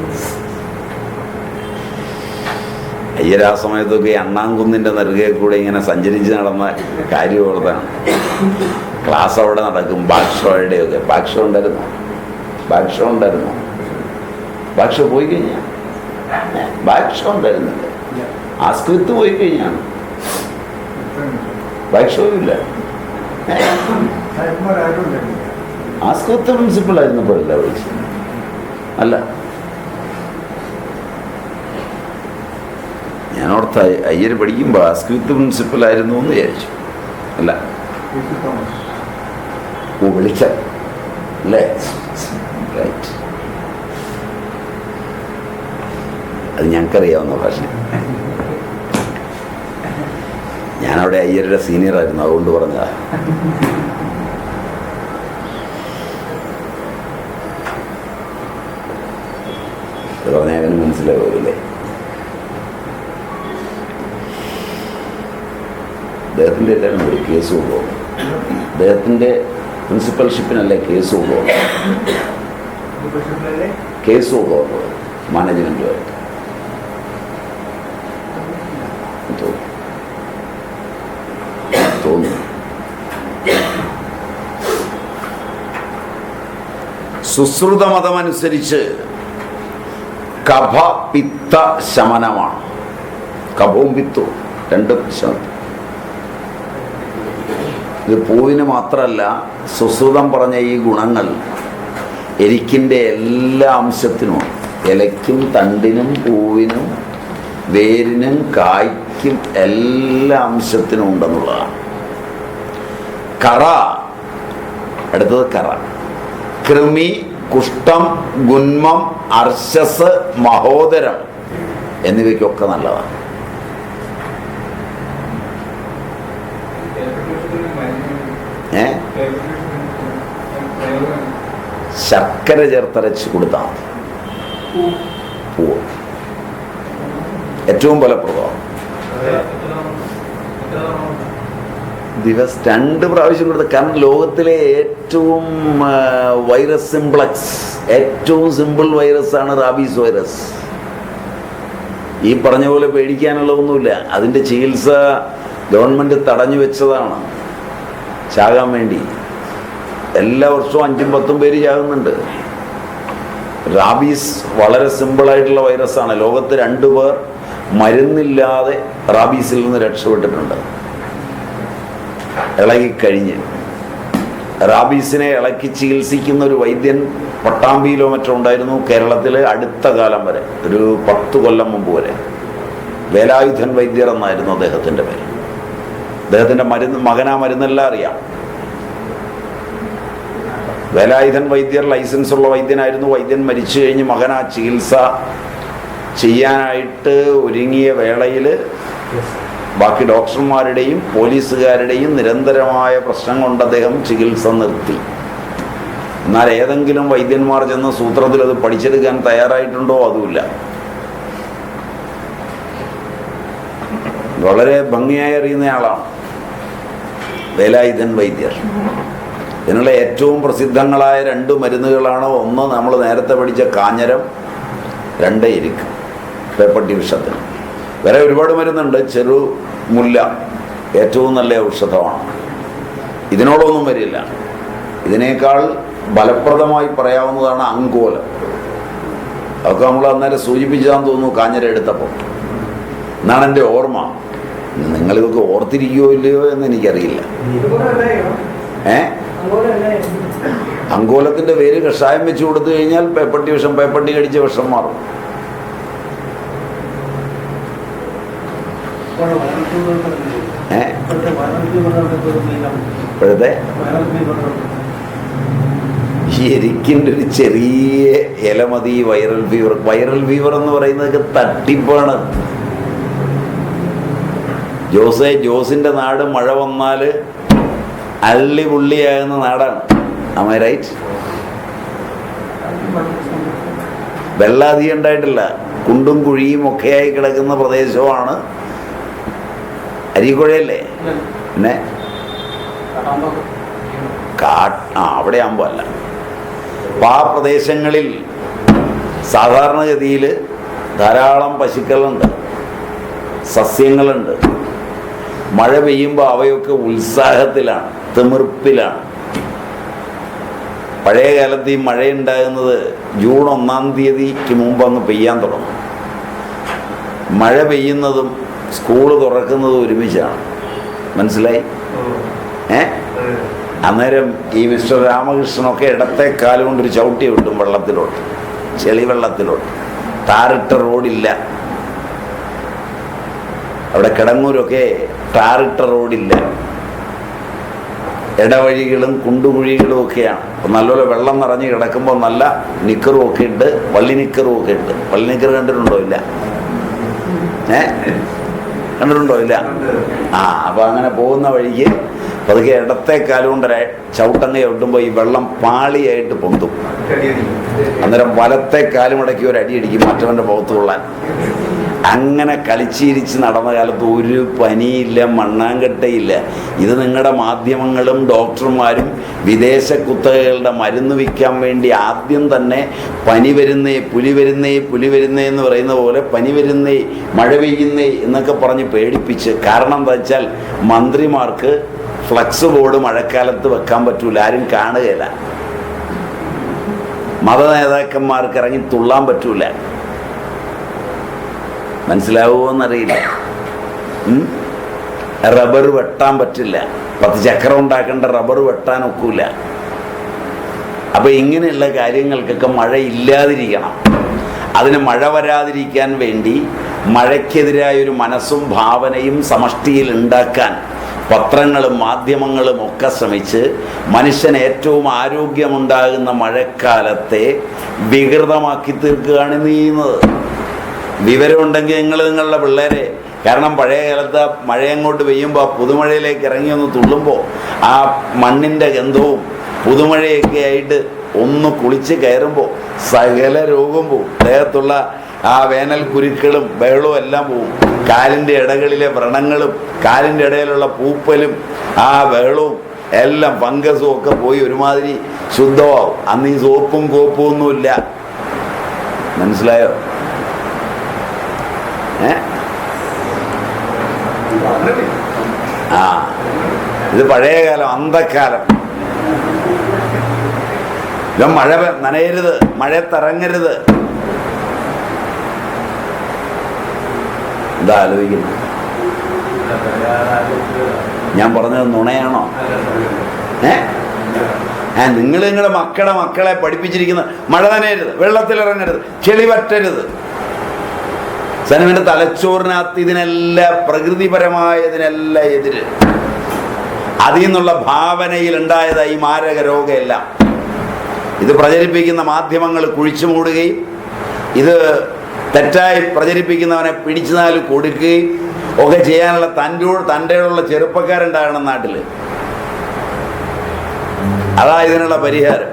അയ്യർ ആ സമയത്തൊക്കെ അണ്ണാംകുന്നിൻ്റെ നെറുകെ കൂടെ ഇങ്ങനെ സഞ്ചരിച്ച് നടന്ന കാര്യം ഓർത്താണ്. ക്ലാസ് അവിടെ നടക്കും, ബാഗ്ഷോയുടെയൊക്കെ. ബാഗ്ഷോ ഉണ്ടായിരുന്നു, ബാഗ്ഷോ പോയി കഴിഞ്ഞാൽ, ബാഗ്ഷോ ഉണ്ടായിരുന്നില്ല. ആസ്കൃത്ത് പോയി കഴിഞ്ഞാണ്, ബാഗ്ഷോ ഇല്ല. ആസ്കൃത്ത് പ്രിൻസിപ്പൾ ആയിരുന്നപ്പോഴല്ല വിളിച്ചത്, അല്ല. ഞാനോർത്ത അയ്യർ പഠിക്കുമ്പോൾ ആസ്കൃത്ത് പ്രിൻസിപ്പൽ ആയിരുന്നു എന്ന് വിചാരിച്ചു. അല്ല, വിളിച്ച അല്ലേ? റൈറ്റ്. അത് ഞങ്ങൾക്കറിയാവുന്ന ഭാഷ. ഞാനവിടെ അയ്യരുടെ സീനിയർ ആയിരുന്നു, അതുകൊണ്ട് പറഞ്ഞതാ. പറഞ്ഞാൽ അവന് മനസ്സിലാവില്ലേ? അദ്ദേഹത്തിൻ്റെ എല്ലാവരും ഒരു കേസ് കൊണ്ടുപോകും. അദ്ദേഹത്തിൻ്റെ പ്രിൻസിപ്പൽഷിപ്പിനല്ലേ കേസ് കൊണ്ടുപോകും. കേസ് കൊണ്ടുപോകുന്നത് മാനേജ്മെൻറ്റുമായിട്ട് തോന്നുന്നു. സുശ്രുത മതമനുസരിച്ച് കഫ പിത്ത ശമനമാണ്. കഫവും പിത്തവും രണ്ടും ശമനം. ഇത് പൂവിന് മാത്രമല്ല, സുശ്രുതം പറഞ്ഞ ഈ ഗുണങ്ങൾ എരിക്കിൻ്റെ എല്ലാ അംശത്തിനും, ഇലയ്ക്കും തണ്ടിനും പൂവിനും വേരിനും കായ്ക്കും എല്ലാ അംശത്തിനും ഉണ്ടെന്നുള്ളതാണ്. കറ, അടുത്തത് കറ. കൃമി, കുഷ്ഠം, ഗുന്മം, അർശസ്, മഹോദരം എന്നിവയ്ക്കൊക്കെ നല്ലതാണ്. ശർക്കര ചേർത്തരച്ച് കൊടുത്താൽ മതി. പൂവ് ഏറ്റവും ഫലപ്രദമാണ്. ദിവസം 2 പ്രാവശ്യം കൊടുത്ത. കാരണം ലോകത്തിലെ ഏറ്റവും വൈറസ് സിംപ്ലക്സ്, ഏറ്റവും സിമ്പിൾ വൈറസ് ആണ് റാബീസ് വൈറസ്. ഈ പറഞ്ഞ പോലെ പേടിക്കാനുള്ളതൊന്നുമില്ല. അതിൻ്റെ ചികിത്സ ഗവൺമെൻറ് തടഞ്ഞു വെച്ചതാണ് ചാകാൻ വേണ്ടി. എല്ലാ വർഷവും 5-10 പേര് ചാകുന്നുണ്ട്. റാബീസ് വളരെ സിമ്പിളായിട്ടുള്ള വൈറസാണ്. ലോകത്ത് 2 പേർ മരുന്നില്ലാതെ റാബീസിൽ നിന്ന് രക്ഷപ്പെട്ടിട്ടുണ്ട്. ഇളകിക്കഴിഞ്ഞ് റാബീസിനെ ഇളക്കി ചികിത്സിക്കുന്ന ഒരു വൈദ്യൻ പട്ടാമ്പിയിലോ മറ്റോ ഉണ്ടായിരുന്നു കേരളത്തിൽ അടുത്ത കാലം വരെ, ഒരു 10 കൊല്ലം മുമ്പ് വരെ. വേലായുധൻ വൈദ്യർ എന്നായിരുന്നു അദ്ദേഹത്തിൻ്റെ പേര്. അദ്ദേഹത്തിൻ്റെ മകനാ മരുന്നെല്ലാം അറിയാം. വേലായുധൻ വൈദ്യർ ലൈസൻസ് ഉള്ള വൈദ്യനായിരുന്നു. വൈദ്യൻ മരിച്ചു കഴിഞ്ഞ് മകനാ ചികിത്സ ചെയ്യാനായിട്ട് ഒരുങ്ങിയ വേളയിൽ ബാക്കി ഡോക്ടർമാരുടെയും പോലീസുകാരുടെയും നിരന്തരമായ പ്രശ്നം കൊണ്ട് അദ്ദേഹം ചികിത്സ നിർത്തി. എന്നാൽ ഏതെങ്കിലും വൈദ്യന്മാർ ചെന്ന് സൂത്രത്തിൽ അത് പഠിച്ചെടുക്കാൻ തയ്യാറായിട്ടുണ്ടോ? അതുമില്ല. വളരെ ഭംഗിയായി അറിയുന്നയാളാണ് വേലായുധൻ വൈദ്യർ. ഇതിനുള്ള ഏറ്റവും പ്രസിദ്ധങ്ങളായ 2 മരുന്നുകളാണ്. ഒന്ന് നമ്മൾ നേരത്തെ പഠിച്ച കാഞ്ഞരം, 2 എരിക്ക് പേപ്പട്ടി വിഷത്തിന്. വേറെ ഒരുപാട് മരുന്നുണ്ട്. ചെറുമുല്ല ഏറ്റവും നല്ല ഔഷധമാണ്. ഇതിനോടൊന്നും വരില്ല. ഇതിനേക്കാൾ ഫലപ്രദമായി പറയാവുന്നതാണ് അങ്കോലം. അതൊക്കെ നമ്മൾ അന്നേരം സൂചിപ്പിച്ചതാന്ന് തോന്നുന്നു കാഞ്ഞര എടുത്തപ്പോൾ എന്നാണ് എൻ്റെ ഓർമ്മ. നിങ്ങളിതൊക്കെ ഓർത്തിരിക്കുകയോ ഇല്ലയോ എന്ന് എനിക്കറിയില്ല. അങ്കോലത്തിൻ്റെ പേര് കഷായം വെച്ച് കൊടുത്തു കഴിഞ്ഞാൽ പേപ്പട്ടി വിഷം, പേപ്പട്ടി കടിച്ച വിഷം മാറും. ഇപ്പോഴത്തെ ഈ എരിക്കിൻ്റെ ഒരു ചെറിയ ഇല മതി വൈറൽ ഫീവർ. വൈറൽ ഫീവർ എന്ന് പറയുന്നതൊക്കെ തട്ടിപ്പാണ്. ജോസിൻ്റെ നാട് മഴ വന്നാൽ അള്ളി പുള്ളിയാകുന്ന നാടാണ്. am I right? വെള്ളം അധികം ഉണ്ടായിട്ടില്ല. കുണ്ടും കുഴിയും ഒക്കെയായി കിടക്കുന്ന പ്രദേശമാണ്. അരീക്കുഴയല്ലേ? പിന്നെ അവിടെ ആകുമ്പോൾ അല്ല. അപ്പം ആ പ്രദേശങ്ങളിൽ സാധാരണഗതിയിൽ ധാരാളം പശുക്കളുണ്ട്, സസ്യങ്ങളുണ്ട്. മഴ പെയ്യുമ്പോൾ അവയൊക്കെ ഉത്സാഹത്തിലാണ്, തിമിർപ്പിലാണ്. പഴയ കാലത്ത് ഈ മഴയുണ്ടാകുന്നത് ജൂൺ 1-ാം തീയതിക്ക് മുമ്പ് അങ്ങ് പെയ്യാൻ തുടങ്ങും. മഴ പെയ്യുന്നതും സ്കൂള് തുറക്കുന്നതും ഒരുമിച്ചാണ്. മനസ്സിലായി? അന്നേരം ഈ മിസ്റ്റർ രാമകൃഷ്ണനൊക്കെ ഇടത്തെ കാലം കൊണ്ടൊരു ചവിട്ടി വിട്ടും വെള്ളത്തിലോട്ട്, ചെളി വെള്ളത്തിലോട്ട്. ടാറിട്ട റോഡില്ല അവിടെ. കിടങ്ങൂരൊക്കെ ടാറിട്ട റോഡില്ല, ഇടവഴികളും കുണ്ടുകുഴികളും ഒക്കെയാണ്. നല്ലപോലെ വെള്ളം നിറഞ്ഞ് കിടക്കുമ്പോൾ നല്ല നിക്കറും ഒക്കെ ഉണ്ട്, വള്ളി നിക്കറും ഒക്കെ ഉണ്ട്. വള്ളി നിക്കർ കണ്ടിട്ടുണ്ടോ? ഇല്ല. കണ്ടിട്ടുണ്ടോ? ഇല്ല. അപ്പം അങ്ങനെ പോകുന്ന വഴിക്ക് പതുക്കെ ഇടത്തെ കാലുകൊണ്ട് ചവിട്ടങ്ങ ചവിട്ടുമ്പോൾ ഈ വെള്ളം പാളിയായിട്ട് പൊന്തും. അന്നേരം വലത്തെ കാലുമടക്കി ഒരു അടി അടിക്കും മറ്റവൻ്റെ പുറത്ത് കൊള്ളാൻ. അങ്ങനെ കളിച്ചിരിച്ച് നടന്ന കാലത്ത് ഒരു പനിയില്ല, മണ്ണാങ്കട്ടയില്ല. ഇത് നിങ്ങളുടെ മാധ്യമങ്ങളും ഡോക്ടർമാരും വിദേശ കുത്തകകളുടെ മരുന്ന് വിൽക്കാൻ വേണ്ടി ആദ്യം തന്നെ പനി വരുന്നേ, പുലി വരുന്നേ, പുലി വരുന്നേ എന്ന് പറയുന്ന പോലെ പനി വരുന്നേ, മഴ പെയ്യുന്നേ എന്നൊക്കെ പറഞ്ഞ് പേടിപ്പിച്ച്. കാരണം എന്താ വെച്ചാൽ മന്ത്രിമാർക്ക് ഫ്ലക്സ് ബോർഡ് മഴക്കാലത്ത് വെക്കാൻ പറ്റൂല, ആരും കാണുകയില്ല. മത നേതാക്കന്മാർക്ക് ഇറങ്ങി തുള്ളാൻ പറ്റൂല. മനസ്സിലാവുമോ എന്നറിയില്ല. റബ്ബർ വെട്ടാൻ പറ്റില്ല, 10 ചക്രം ഉണ്ടാക്കേണ്ട റബ്ബർ വെട്ടാൻ ഒക്കില്ല. അപ്പം ഇങ്ങനെയുള്ള കാര്യങ്ങൾക്കൊക്കെ മഴ ഇല്ലാതിരിക്കണം. അതിന് മഴ വരാതിരിക്കാൻ വേണ്ടി മഴയ്ക്കെതിരായൊരു മനസ്സും ഭാവനയും സമഷ്ടിയിൽ ഉണ്ടാക്കാൻ പത്രങ്ങളും മാധ്യമങ്ങളും ഒക്കെ ശ്രമിച്ച് മനുഷ്യന് ഏറ്റവും ആരോഗ്യമുണ്ടാകുന്ന മഴക്കാലത്തെ വികൃതമാക്കി തീർക്കുകയാണ് ചെയ്യുന്നത്. വിവരമുണ്ടെങ്കിൽ നിങ്ങളുടെ പിള്ളേരെ, കാരണം പഴയ കാലത്ത് മഴയങ്ങോട്ട് പെയ്യുമ്പോൾ പുതുമഴയിലേക്ക് ഇറങ്ങി ഒന്ന് തുള്ളുമ്പോൾ ആ മണ്ണിൻ്റെ ഗന്ധവും പുതുമഴയൊക്കെ ആയിട്ട് ഒന്ന് കുളിച്ച് കയറുമ്പോൾ സകല രോഗം പോവും. ദേഹത്തുള്ള ആ വേനൽ കുരുക്കളും ബഹളവും എല്ലാം പോവും. കാലിൻ്റെ ഇടകളിലെ വ്രണങ്ങളും കാലിൻ്റെ ഇടയിലുള്ള പൂപ്പലും ആ ബഹളവും എല്ലാം ഫംഗസും ഒക്കെ പോയി ഒരുമാതിരി ശുദ്ധമാവും. അന്ന് ഈ സോപ്പും കോപ്പും ഒന്നുമില്ല. മനസ്സിലായോ? ആ ഇത് പഴയ കാലം, അന്ധക്കാലം. ഇവൻ മഴ നനയരുത്, മഴയത്തിറങ്ങരുത്. എന്താ ആലോചിക്കുന്നു? ഞാൻ പറഞ്ഞത് നുണയാണോ? നിങ്ങൾ നിങ്ങളുടെ മക്കളെ പഠിപ്പിച്ചിരിക്കുന്ന മഴ നനയരുത്, വെള്ളത്തിലിറങ്ങരുത്, ചെളി പറ്റരുത്. സനുവിന്റെ തലച്ചോറിനകത്ത് ഇതിനെല്ലാം പ്രകൃതിപരമായതിനെല്ലാം എതിര്. അതിൽ നിന്നുള്ള ഭാവനയിൽ ഉണ്ടായതായി മാരക രോഗമെല്ലാം. ഇത് പ്രചരിപ്പിക്കുന്ന മാധ്യമങ്ങൾ കുഴിച്ചു മൂടുകയും ഇത് തെറ്റായി പ്രചരിപ്പിക്കുന്നവനെ പിടിച്ചുനാല് കൊടുക്കുകയും ഒക്കെ ചെയ്യാനുള്ള തൻ്റെയുള്ള ചെറുപ്പക്കാരുണ്ടാകണം നാട്ടിൽ. അതാ ഇതിനുള്ള പരിഹാരം.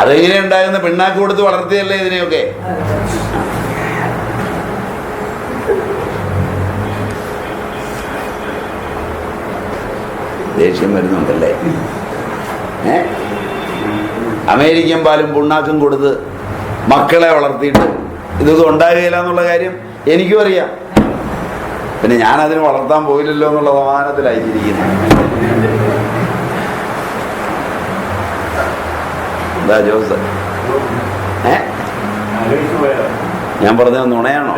അതെങ്ങനെ ഉണ്ടാകുന്ന പിണ്ണാക്ക് കൊടുത്ത് വളർത്തിയല്ലേ ഇതിനെയൊക്കെ. ദേഷ്യം വരുന്നുണ്ടല്ലേ? അമേരിക്കൻ പാലും പുണ്ണാക്കും കൊടുത്ത് മക്കളെ വളർത്തിയിട്ട് ഇതൊന്നും ഉണ്ടാകുകയില്ല എന്നുള്ള കാര്യം എനിക്കും അറിയാം. പിന്നെ ഞാനതിന് വളർത്താൻ പോയില്ലല്ലോ എന്നുള്ള സമാധാനത്തിലായിരിക്കുന്നു. എന്താ ജോസ്? ഞാൻ പറഞ്ഞത് നുണയാണോ?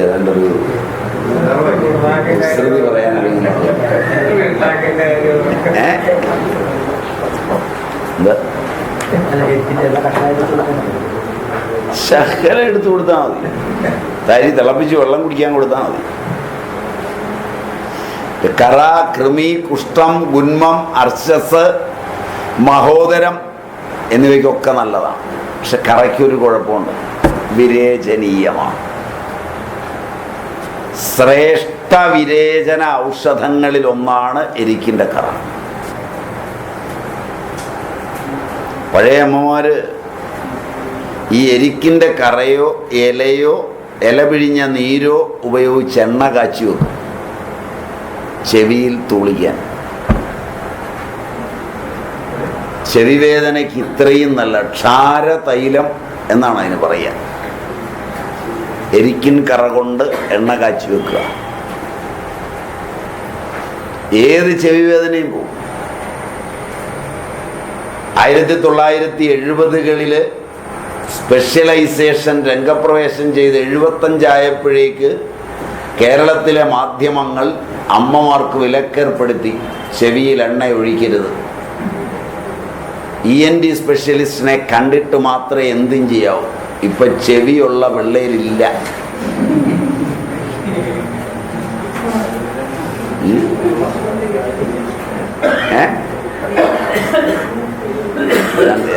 ഏതാണ്ടൊരു വിസ്തൃതി പറയാനറിയില്ല. എന്താ ശർക്കര എടുത്തു കൊടുത്താൽ മതി, തരി തിളപ്പിച്ച് വെള്ളം കുടിക്കാൻ കൊടുത്താൽ മതി. കറ, കൃമി, കുഷ്ഠം, ഗുന്മം, അർശസ്, മഹോദരം എന്നിവയ്ക്കൊക്കെ നല്ലതാണ്. പക്ഷെ കറയ്ക്കൊരു കുഴപ്പമുണ്ട്, വിരേചനീയമാണ്. ശ്രേഷ്ഠ വിരേചന ഔഷധങ്ങളിൽ ഒന്നാണ് എരിക്കിൻ്റെ കറ. പഴയ അമ്മമാര് ഈ എരിക്കിൻ്റെ കറയോ ഇലയോ ഇല പിഴിഞ്ഞ നീരോ ഉപയോഗിച്ച് എണ്ണ കാച്ചി വെക്കും ചെവിയിൽ തൂളിക്കാൻ. ചെവിവേദനയ്ക്ക് ഇത്രയും നല്ല ക്ഷാരതൈലം എന്നാണ് അതിന് പറയുക. എരിക്കിൻ കറ കൊണ്ട് എണ്ണ കാച്ചി വെക്കുക, ഏത് ചെവി വേദനയും പോകും. 1970കളിൽ സ്പെഷ്യലൈസേഷൻ രംഗപ്രവേശം ചെയ്ത് 75 കേരളത്തിലെ മാധ്യമങ്ങൾ അമ്മമാർക്ക് വിലക്കേർപ്പെടുത്തി ചെവിയിൽ എണ്ണ ഒഴിക്കരുത്. ENT സ്പെഷ്യലിസ്റ്റിനെ കണ്ടിട്ട് മാത്രമേ എന്തും ചെയ്യാവൂ. ഇപ്പൊ ചെവിയുള്ള പിള്ളേരില്ല.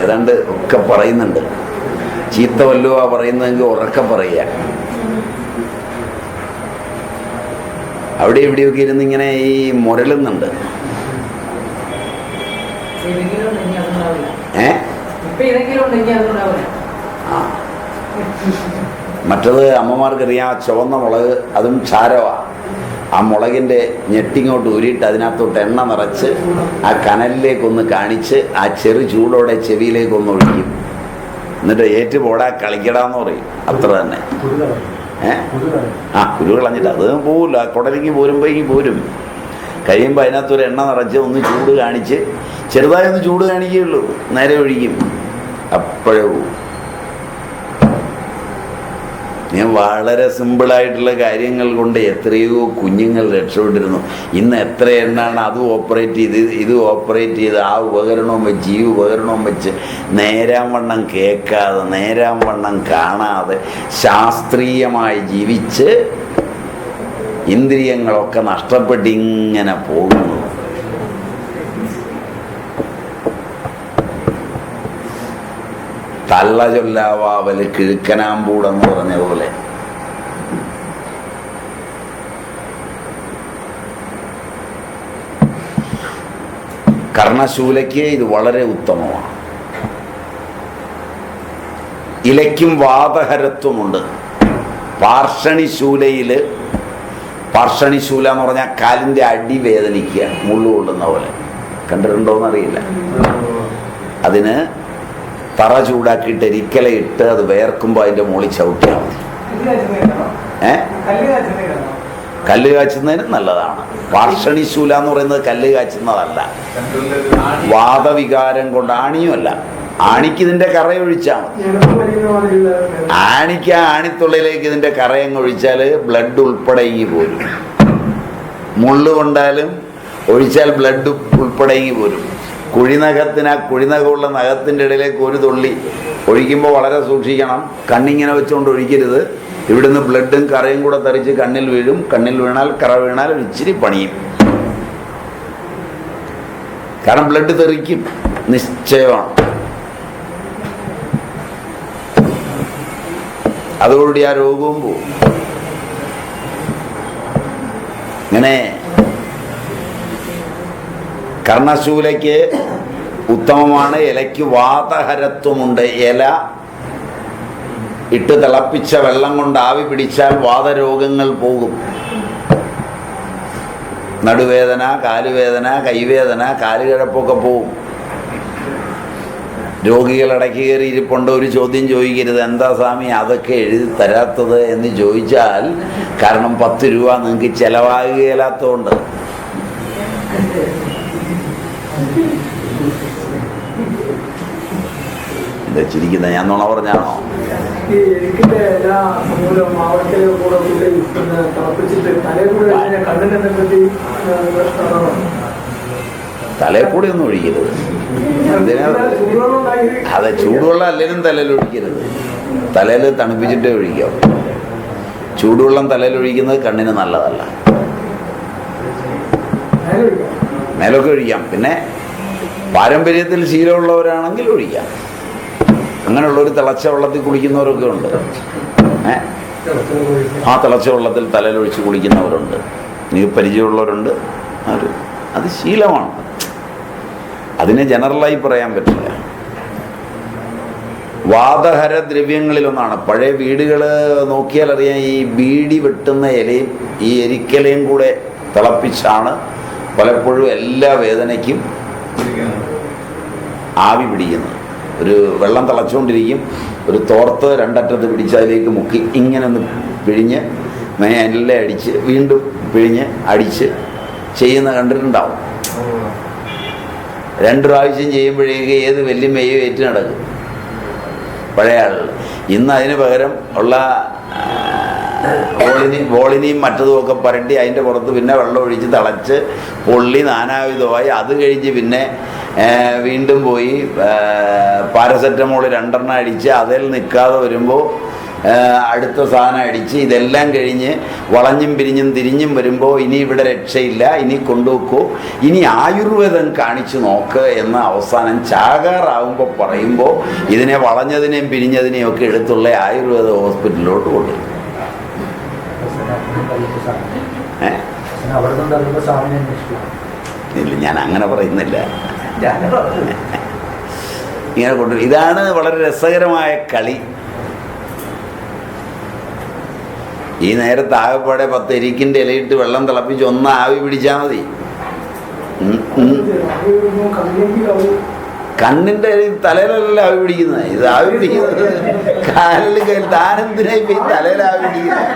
ഏതാണ്ട് ഒക്കെ പറയുന്നുണ്ട്. ചീത്ത വല്ലുവാ പറയുന്നതെങ്കിൽ ഉറക്കെ പറയുക. അവിടെ ഇവിടെയൊക്കെ ഇരുന്ന് ഇങ്ങനെ ഈ മുരളുന്നുണ്ട്. മറ്റത് അമ്മമാർക്കറിയാം, ചുവന്ന മുളക്, അതും ക്ഷാരമാണ്. ആ മുളകിൻ്റെ ഞെട്ടിങ്ങോട്ട് ഊരിയിട്ട് അതിനകത്തോട്ട് എണ്ണ നിറച്ച് ആ കനലിലേക്കൊന്ന് കാണിച്ച് ആ ചെറു ചൂടോടെ ചെവിയിലേക്കൊന്ന് ഒഴിക്കും. എന്നിട്ട് ഏറ്റു പോടാ കളിക്കടാന്ന് പറയും. അത്ര തന്നെ. കുരു കളഞ്ഞിട്ട് അത് പോവില്ല, കുടലിക്ക് പോരുമ്പോഴേക്കും പോരും. കഴിയുമ്പോൾ അതിനകത്തൊരു എണ്ണ നിറച്ച് ഒന്ന് ചൂട് കാണിച്ച്, ചെറുതായി ഒന്ന് ചൂട് കാണിക്കുകയുള്ളൂ, നേരെ ഒഴിക്കും. അപ്പോഴേ പോവും. ഞാൻ വളരെ സിമ്പിളായിട്ടുള്ള കാര്യങ്ങൾ കൊണ്ട് എത്രയോ കുഞ്ഞുങ്ങൾ രക്ഷപ്പെട്ടിരുന്നു. ഇന്ന് എത്ര എണ്ണാണ് അതും ഓപ്പറേറ്റ് ചെയ്ത് ഇത് ഓപ്പറേറ്റ് ചെയ്ത് ആ ഉപകരണവും വെച്ച് ഈ ഉപകരണവും വെച്ച് നേരാം വണ്ണം കേൾക്കാതെ നേരാം വണ്ണം കാണാതെ ശാസ്ത്രീയമായി ജീവിച്ച് ഇന്ദ്രിയങ്ങളൊക്കെ നഷ്ടപ്പെട്ടിങ്ങനെ പോകുന്നു. തള്ള ചൊല്ലാവാവല് കിഴുക്കനാമ്പൂടെന്ന് പറഞ്ഞ പോലെ കർണശൂലയ്ക്ക് ഇത് വളരെ ഉത്തമമാണ്. ഇലയ്ക്കും വാതഹരത്വമുണ്ട്. പാർഷണിശൂലയിൽ, പാർഷണിശൂല എന്ന് പറഞ്ഞാൽ കാലിൻ്റെ അടി വേദനിക്കുക, മുള്ളു കൊള്ളുന്ന പോലെ. കണ്ടിട്ടുണ്ടോയെന്നറിയില്ല. അതിന് തറ ചൂടാക്കിയിട്ട് എരിക്കലയിട്ട് അത് വേർക്കുമ്പോൾ അതിൻ്റെ മുകളിൽ ചവിട്ടിയാൽ മതി. കല്ല് കാച്ചുന്നതിന് നല്ലതാണ്. പാർഷണിശൂല എന്ന് പറയുന്നത് കല്ല് കാച്ചുന്നതല്ല, വാദവികാരം കൊണ്ട്. ആണിയുമല്ല, ആണിക്ക് ഇതിൻ്റെ കറയൊഴിച്ചാൽ മതി. ആണിക്ക് ആ ആണിത്തുള്ളിലേക്ക് ഇതിൻ്റെ കറയങ്ങ് ഒഴിച്ചാൽ ബ്ലഡ് ഉൾപ്പെടെ ഇങ്ങി പോരും. മുള്ളു കൊണ്ടാലും ഒഴിച്ചാൽ ബ്ലഡ് ഉൾപ്പെടെ ഇങ്ങി പോരും. കുഴിനഖത്തിന് ആ കുഴിനഖമുള്ള നഖത്തിൻ്റെ ഇടയിലേക്ക് ഒരു തുള്ളി ഒഴിക്കുമ്പോൾ വളരെ സൂക്ഷിക്കണം. കണ്ണിങ്ങനെ വെച്ചുകൊണ്ട് ഒഴിക്കരുത്. ഇവിടുന്ന് ബ്ലഡും കറയും കൂടെ തെറിച്ച് കണ്ണിൽ വീഴും. കണ്ണിൽ വീണാൽ കറ വീണാൽ ഇച്ചിരി പണിയും. കാരണം ബ്ലഡ് തെറിക്കും, നിശ്ചയമാണ്. അതോടുകൂടി ആ രോഗവും പോവും. ഇങ്ങനെ കർണശൂലയ്ക്ക് ഉത്തമമാണ്. ഇലയ്ക്ക് വാതഹരത്വമുണ്ട്. ഇല ഇട്ട് തിളപ്പിച്ച വെള്ളം കൊണ്ട് ആവി പിടിച്ചാൽ വാതരോഗങ്ങൾ പോകും. നടുവേദന, കാലുവേദന, കൈവേദന, കാലുകിഴപ്പൊക്കെ പോവും. രോഗികൾ ഇടയ്ക്ക് കയറി ഇരിപ്പുണ്ട്. ഒരു ചോദ്യം ചോദിക്കരുത്, എന്താ സ്വാമി അതൊക്കെ എഴുതി തരാത്തത് എന്ന് ചോദിച്ചാൽ, കാരണം 10 രൂപ നിങ്ങൾക്ക് ചിലവാകുകയില്ലാത്തതുകൊണ്ട്. എന്താ ചിരിക്കുന്ന? ഞാൻ നുണ പറഞ്ഞാണോ? തലയിൽ ഒന്നും ഒഴിക്കരുത്. അതെ, ചൂടുവെള്ളം അല്ലെങ്കിലും തലയിൽ ഒഴിക്കരുത്. തലയിൽ തണുപ്പിച്ചിട്ടേ ഒഴിക്കാം. ചൂടുവെള്ളം തലയിൽ ഒഴിക്കുന്നത് കണ്ണിന് നല്ലതല്ല. മേലൊക്കെ ഒഴിക്കാം. പിന്നെ പാരമ്പര്യത്തിൽ ശീലമുള്ളവരാണെങ്കിൽ ഒഴിക്കാം. അങ്ങനെയുള്ളവർ തിളച്ച വെള്ളത്തിൽ കുളിക്കുന്നവരൊക്കെ ഉണ്ട്. ആ തിളച്ച വെള്ളത്തിൽ തലയിലൊഴിച്ച് കുളിക്കുന്നവരുണ്ട്. എനിക്ക് പരിചയമുള്ളവരുണ്ട്. അത് ശീലമാണ്. അതിനെ ജനറലായി പറയാൻ പറ്റില്ല. വാതഹര ദ്രവ്യങ്ങളിലൊന്നാണ്. പഴയ വീടുകൾ നോക്കിയാൽ അറിയാം, ഈ ബീഡി വെട്ടുന്ന ഇലയും ഈ എരിക്കലയും കൂടെ തിളപ്പിച്ചാണ് പലപ്പോഴും എല്ലാ വേദനയ്ക്കും ആവി പിടിക്കുന്നത്. ഒരു വെള്ളം തിളച്ചുകൊണ്ടിരിക്കും, ഒരു തോർത്ത് രണ്ടറ്റത്ത് പിടിച്ച് അതിലേക്ക് മുക്കി ഇങ്ങനെ ഒന്ന് പിഴിഞ്ഞ് എല്ലാം അടിച്ച് വീണ്ടും പിഴിഞ്ഞ് അടിച്ച് ചെയ്യുന്ന കണ്ടിട്ടുണ്ടാവും. 2 പ്രാവശ്യം ചെയ്യുമ്പോഴേക്ക് ഏത് വല്യമ്മയും ഏറ്റ് നടക്കും പഴയ ആളുകൾ. ഇന്ന് അതിന് പകരം ഉള്ള വോളിനിയും മറ്റതുമൊക്കെ പുരട്ടി അതിൻ്റെ പുറത്ത് പിന്നെ വെള്ളം ഒഴിച്ച് തിളച്ച് പൊള്ളി നാനാവിധമായി. അത് കഴിഞ്ഞ് പിന്നെ വീണ്ടും പോയി പാരസെറ്റമോൾ 2 എണ്ണം അടിച്ച് അതിൽ നിൽക്കാതെ വരുമ്പോൾ അടുത്ത സാധനം അടിച്ച് ഇതെല്ലാം കഴിഞ്ഞ് വളഞ്ഞും പിരിഞ്ഞും തിരിഞ്ഞും വരുമ്പോൾ ഇനി ഇവിടെ രക്ഷയില്ല, ഇനി കൊണ്ടുപോക്കോ, ഇനി ആയുർവേദം കാണിച്ചു നോക്ക് എന്ന് അവസാനം ചാകാറാവുമ്പോൾ പറയുമ്പോൾ ഇതിനെ വളഞ്ഞതിനെയും പിരിഞ്ഞതിനെയും ഒക്കെ എടുത്തുള്ള ആയുർവേദ ഹോസ്പിറ്റലിലോട്ട് കൊണ്ടുവരും. ഇല്ല, ഞാൻ അങ്ങനെ പറയുന്നില്ല. ഇങ്ങനെ കൊണ്ടുവരും. ഇതാണ് വളരെ രസകരമായ കളി. ഈ നേരത്തെ ആകെപ്പാടെ 10 എരിക്കിൻ്റെ ഇലയിട്ട് വെള്ളം തിളപ്പിച്ച് ഒന്ന് ആവി പിടിച്ചാൽ മതി. കണ്ണിൻ്റെ തലയിലല്ല ആവി പിടിക്കുന്നത്. ഇത് ആവി പിടിക്കുന്നത് കാലിൽ. താനെന്തിനാ ഇപ്പം ഈ തലയിൽ ആവി പിടിക്കുന്നത്?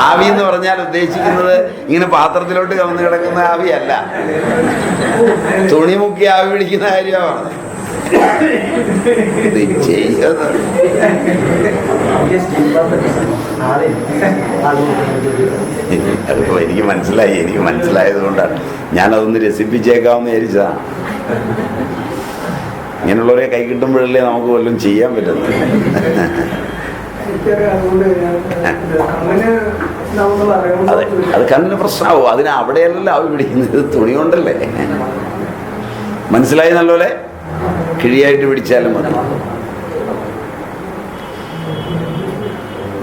ആവി എന്ന് പറഞ്ഞാൽ ഉദ്ദേശിക്കുന്നത് ഇങ്ങനെ പാത്രത്തിലോട്ട് കവന്ന് കിടക്കുന്ന ആവിയല്ല, തുണി മുക്കി ആവി പിടിക്കുന്ന കാര്യമാണ്. എനിക്ക് മനസ്സിലായത് കൊണ്ടാണ് ഞാനതൊന്ന് രസിപ്പിച്ചേക്കാമെന്ന് വിചാരിച്ചതാണ്. ഇങ്ങനെയുള്ളവരെ കൈ കിട്ടുമ്പോഴല്ലേ നമുക്ക് വല്ലതും ചെയ്യാൻ പറ്റുന്നത്. അതെ, അത് കണ്ണിന് പ്രശ്നമാവും. അതിന് അവിടെയല്ലല്ലോ ആവി പിടിക്കുന്നത്, തുണി കൊണ്ടല്ലേ. മനസ്സിലായി? നല്ലപോലെ കിഴിയായിട്ട് പിടിച്ചാലും മതി.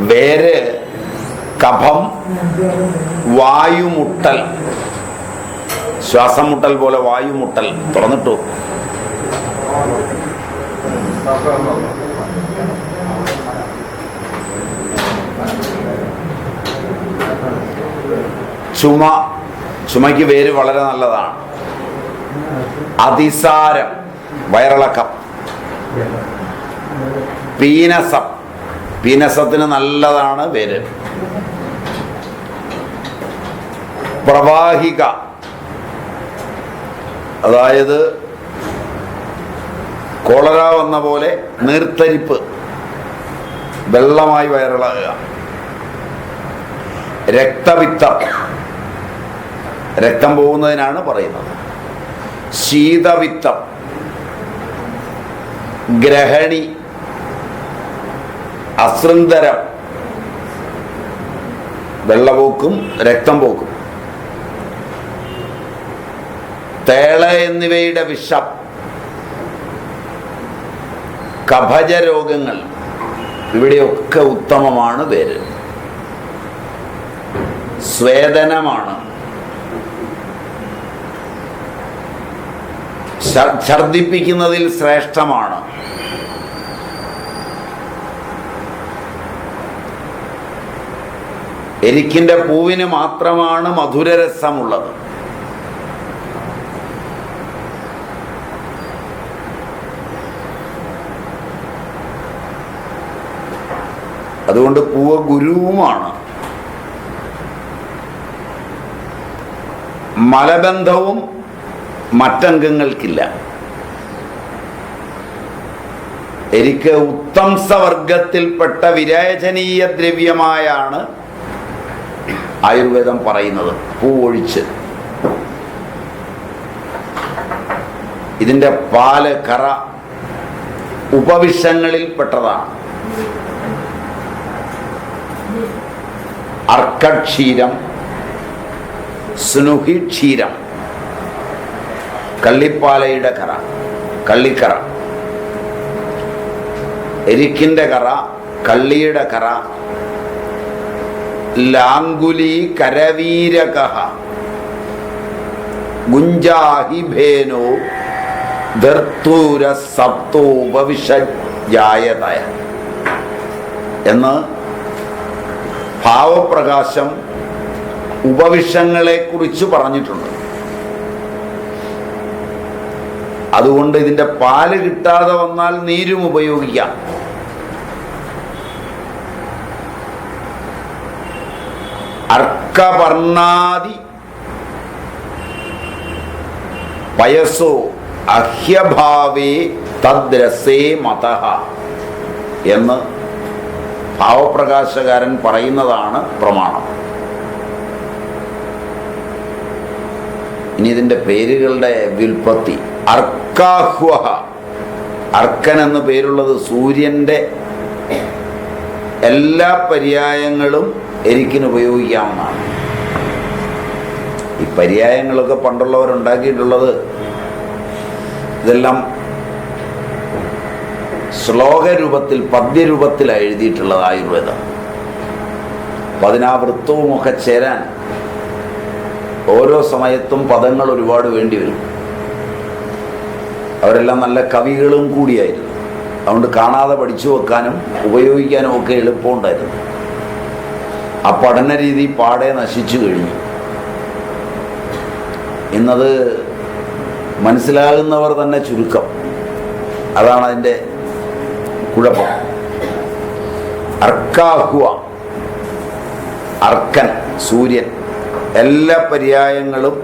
വേര്, കഫം, വായുമുട്ടൽ, ശ്വാസം മുട്ടൽ പോലെ വായുമുട്ടൽ. തുറന്നിട്ടു. ചുമ, ചുമയ്ക്ക് വേര് വളരെ നല്ലതാണ്. അതിസാരം, വയറിളക്കം. പീനസം, പീനസത്തിന് നല്ലതാണ് വേര്. പ്രവാഹിക, അതായത് കോളറ വന്ന പോലെ നീർത്തരിപ്പ്, വെള്ളമായി വയറിളകുക. രക്തപിത്തം, രക്തം പോകുന്നതിനാണ് പറയുന്നത്. ശീതപിത്തം, ഗ്രഹണി, അസൃന്തരം, വെള്ളപോക്കും രക്തം പോക്കും. തേള എന്നിവയുടെ വിഷം, കഫജ രോഗങ്ങൾ, ഇവിടെയൊക്കെ ഉത്തമമാണ് വേര്. സ്വേദനമാണ്, ഛർദിപ്പിക്കുന്നതിൽ ശ്രേഷ്ഠമാണ്. എരിക്കിന്റെ പൂവിന് മാത്രമാണ് മധുരരസമുള്ളത്. അതുകൊണ്ട് പൂവ് ഗുരുവുമാണ്. മലബന്ധവും മറ്റംഗങ്ങൾക്കില്ല. എരിക്ക് ഉത്തംസവർഗത്തിൽപ്പെട്ട വിരേചനീയ ദ്രവ്യമായാണ് ആയുർവേദം പറയുന്നത്, പൂവൊഴിച്ച്. ഇതിൻ്റെ പാല്, കറ ഉപവിഷങ്ങളിൽപ്പെട്ടതാണ്. അർക്കക്ഷീരം, സ്നുഹിക്ഷീരം, കള്ളിപ്പാലയുടെ കറ, കള്ളിക്കറ, എരിക്കിൻ്റെ കറ, കള്ളിയുടെ കറ, ലാങ്കുലി കരവീരക, ഗുഞ്ചാഹിഭേനോ ധർത്തൂര സപ്തോപവിഷജായതയ എന്ന് ഭാവപ്രകാശം ഉപവിഷങ്ങളെ കുറിച്ച് പറഞ്ഞിട്ടുണ്ട്. അതുകൊണ്ട് ഇതിൻ്റെ പാല് കിട്ടാതെ വന്നാൽ നീരും ഉപയോഗിക്കാം. അർക്കവർണാദി പയസോ അഹ്യഭാവേ തദ്രസേ മതഃ എന്ന് ഭാവപ്രകാശകാരൻ പറയുന്നതാണ് പ്രമാണം. ഇനി ഇതിൻ്റെ പേരുകളുടെ വ്യുൽപ്പത്തി. അർക്കാഹ്വഹ, അർക്കൻ എന്ന് പേരുള്ളത് സൂര്യൻ്റെ എല്ലാ പര്യായങ്ങളും എരിക്കിന് ഉപയോഗിക്കാവുന്നതാണ്. ഈ പര്യായങ്ങളൊക്കെ പണ്ടുള്ളവരുണ്ടാക്കിയിട്ടുള്ളത് ഇതെല്ലാം ശ്ലോകരൂപത്തിൽ, പദ്യരൂപത്തിലാണ് എഴുതിയിട്ടുള്ളത് ആയുർവേദം. അപ്പം അതിനാ വൃത്തവുമൊക്കെ ചേരാൻ ഓരോ സമയത്തും പദങ്ങൾ ഒരുപാട് വേണ്ടി വരും. അവരെല്ലാം നല്ല കവികളും കൂടിയായിരുന്നു. അതുകൊണ്ട് കാണാതെ പഠിച്ചു വെക്കാനും ഉപയോഗിക്കാനും ഒക്കെ എളുപ്പമുണ്ടായിരുന്നു. ആ പഠന രീതി പാടെ നശിച്ചു കഴിഞ്ഞു. ഇന്നത് മനസ്സിലാകുന്നവർ തന്നെ ചുരുക്കം. അതാണ് അതിൻ്റെ കുഴപ്പം. അർക്കാഹുവ, അർക്കൻ, സൂര്യൻ, എല്ലാ പര്യായങ്ങളും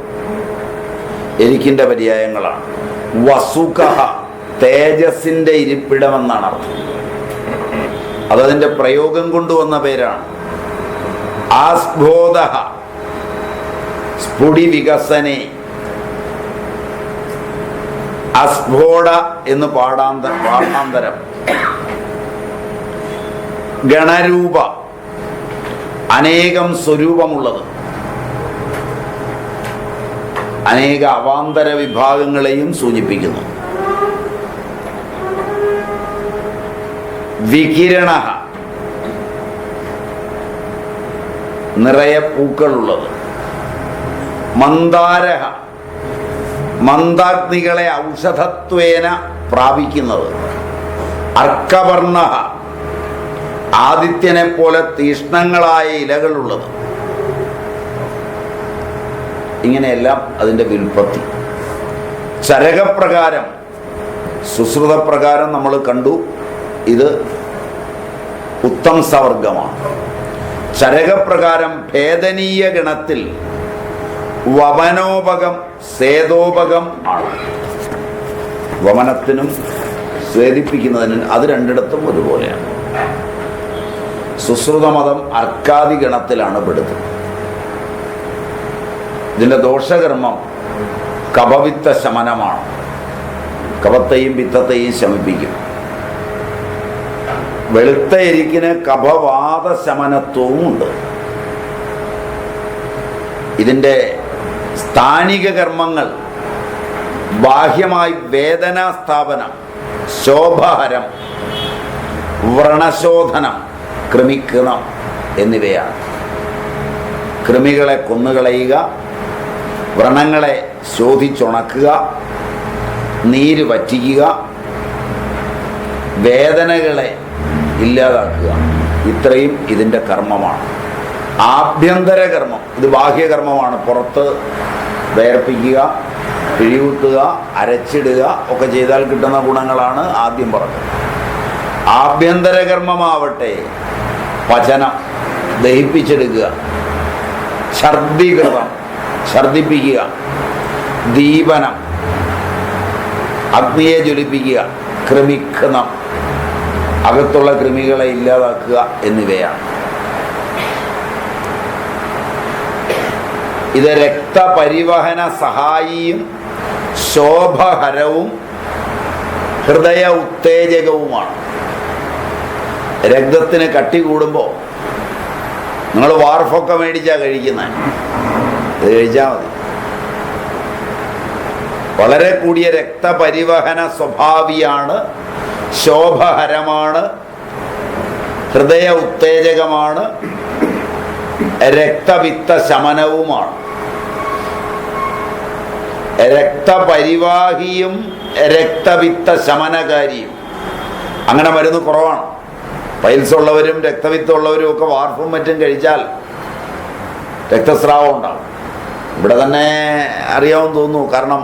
എരിക്കിൻ്റെ പര്യായങ്ങളാണ്. വസുഖ, തേജസ്സിൻ്റെ ഇരിപ്പിടമെന്നാണ് അർത്ഥം. അതതിൻ്റെ പ്രയോഗം കൊണ്ടുവന്ന പേരാണ്. ആസ്ഫോദ, സ്ഫുടി വികസനെ, അസ്ഫോട എന്ന് പാഠാന്തരം. ഗണരൂപ, അനേകം സ്വരൂപമുള്ളത്, അനേക അവാന്തര വിഭാഗങ്ങളെയും സൂചിപ്പിക്കുന്നു. വികിരണ, നിറയെ പൂക്കളുള്ളത്. മന്ദാരഹ, മന്ദാഗ്നികളെ ഔഷധത്വേന പ്രാപിക്കുന്നത്. അർക്കവർണ, ആദിത്യനെ പോലെ തീഷ്ണങ്ങളായ ഇലകളുള്ളത്. ഇങ്ങനെയെല്ലാം അതിൻ്റെ വ്യുൽപ്പത്തി. ചരകപ്രകാരം സുശ്രുതപ്രകാരം നമ്മൾ കണ്ടു, ഇത് ഉത്തം സവർഗമാണ്. ചരകപ്രകാരം ഭേദനീയ ഗണത്തിൽ വമനോപകം സേതോപകം ആണ്. വമനത്തിനും സ്വേദിപ്പിക്കുന്നതിനും അത് രണ്ടിടത്തും ഒരുപോലെയാണ്. സുശ്രുതമതം അർക്കാദി ഗണത്തിലാണ് പെടുന്നത്. ഇതിൻ്റെ ദോഷകർമ്മം കഫവിത്ത ശമനമാണ്. കഫത്തെയും പിത്തത്തെയും ശമിപ്പിക്കും. വെളുത്ത എരിക്കിന് കഫവാത ശമനത്വവും ഉണ്ട്. ഇതിൻ്റെ സ്ഥാനിക കർമ്മങ്ങൾ ബാഹ്യമായി വേദനാ സ്ഥാപനം, ശോഭഹരം, വ്രണശോധനം, കൃമികൃണം എന്നിവയാണ്. കൃമികളെ കൊന്നുകളയുക, വ്രണങ്ങളെ ശോധിച്ചുണക്കുക, നീര് വറ്റിക്കുക, വേദനകളെ ഇല്ലാതാക്കുക, ഇത്രയും ഇതിൻ്റെ കർമ്മമാണ്. ആഭ്യന്തര കർമ്മം ഇത് ബാഹ്യകർമ്മമാണ്. പുറത്ത് വേർപ്പിക്കുക, പിഴികുത്തുക, അരച്ചിടുക ഒക്കെ ചെയ്താൽ കിട്ടുന്ന ഗുണങ്ങളാണ് ആദ്യം പറഞ്ഞത്. ആഭ്യന്തര കർമ്മമാവട്ടെ പചനം, ദഹിപ്പിച്ചെടുക്കുക, ഛർദികൃതം, ഛർദിപ്പിക്കുക, ദീപനം, അഗ്നിയെ ജ്വലിപ്പിക്കുക, കൃമിഘ്നം, അകത്തുള്ള കൃമികളെ ഇല്ലാതാക്കുക എന്നിവയാണ്. ഇത് രക്തപരിവഹന സഹായിയും ശോഭഹരവും ഹൃദയ ഉത്തേജകവുമാണ്. രക്തത്തിന് കട്ടി കൂടുമ്പോൾ നിങ്ങൾ വാർഫൊക്കെ മേടിച്ചാൽ കഴിക്കുന്നത്, ഇത് കഴിച്ചാൽ മതി. വളരെ കൂടിയ രക്തപരിവഹന സ്വഭാവിയാണ്, ശോഭഹരമാണ്, ഹൃദയ ഉത്തേജകമാണ്, രക്തപിത്ത ശമനവുമാണ്. രക്തപരിവാഹിയും രക്തപിത്ത ശമനകാരിയും. അങ്ങനെ മരുന്ന് കുറവാണ്. പൈൽസ് ഉള്ളവരും രക്തപിത്തമുള്ളവരും ഒക്കെ വാർഫും മറ്റും കഴിച്ചാൽ രക്തസ്രാവം ഉണ്ടാകും. ഇവിടെ തന്നെ അറിയാമെന്ന് തോന്നുന്നു. കാരണം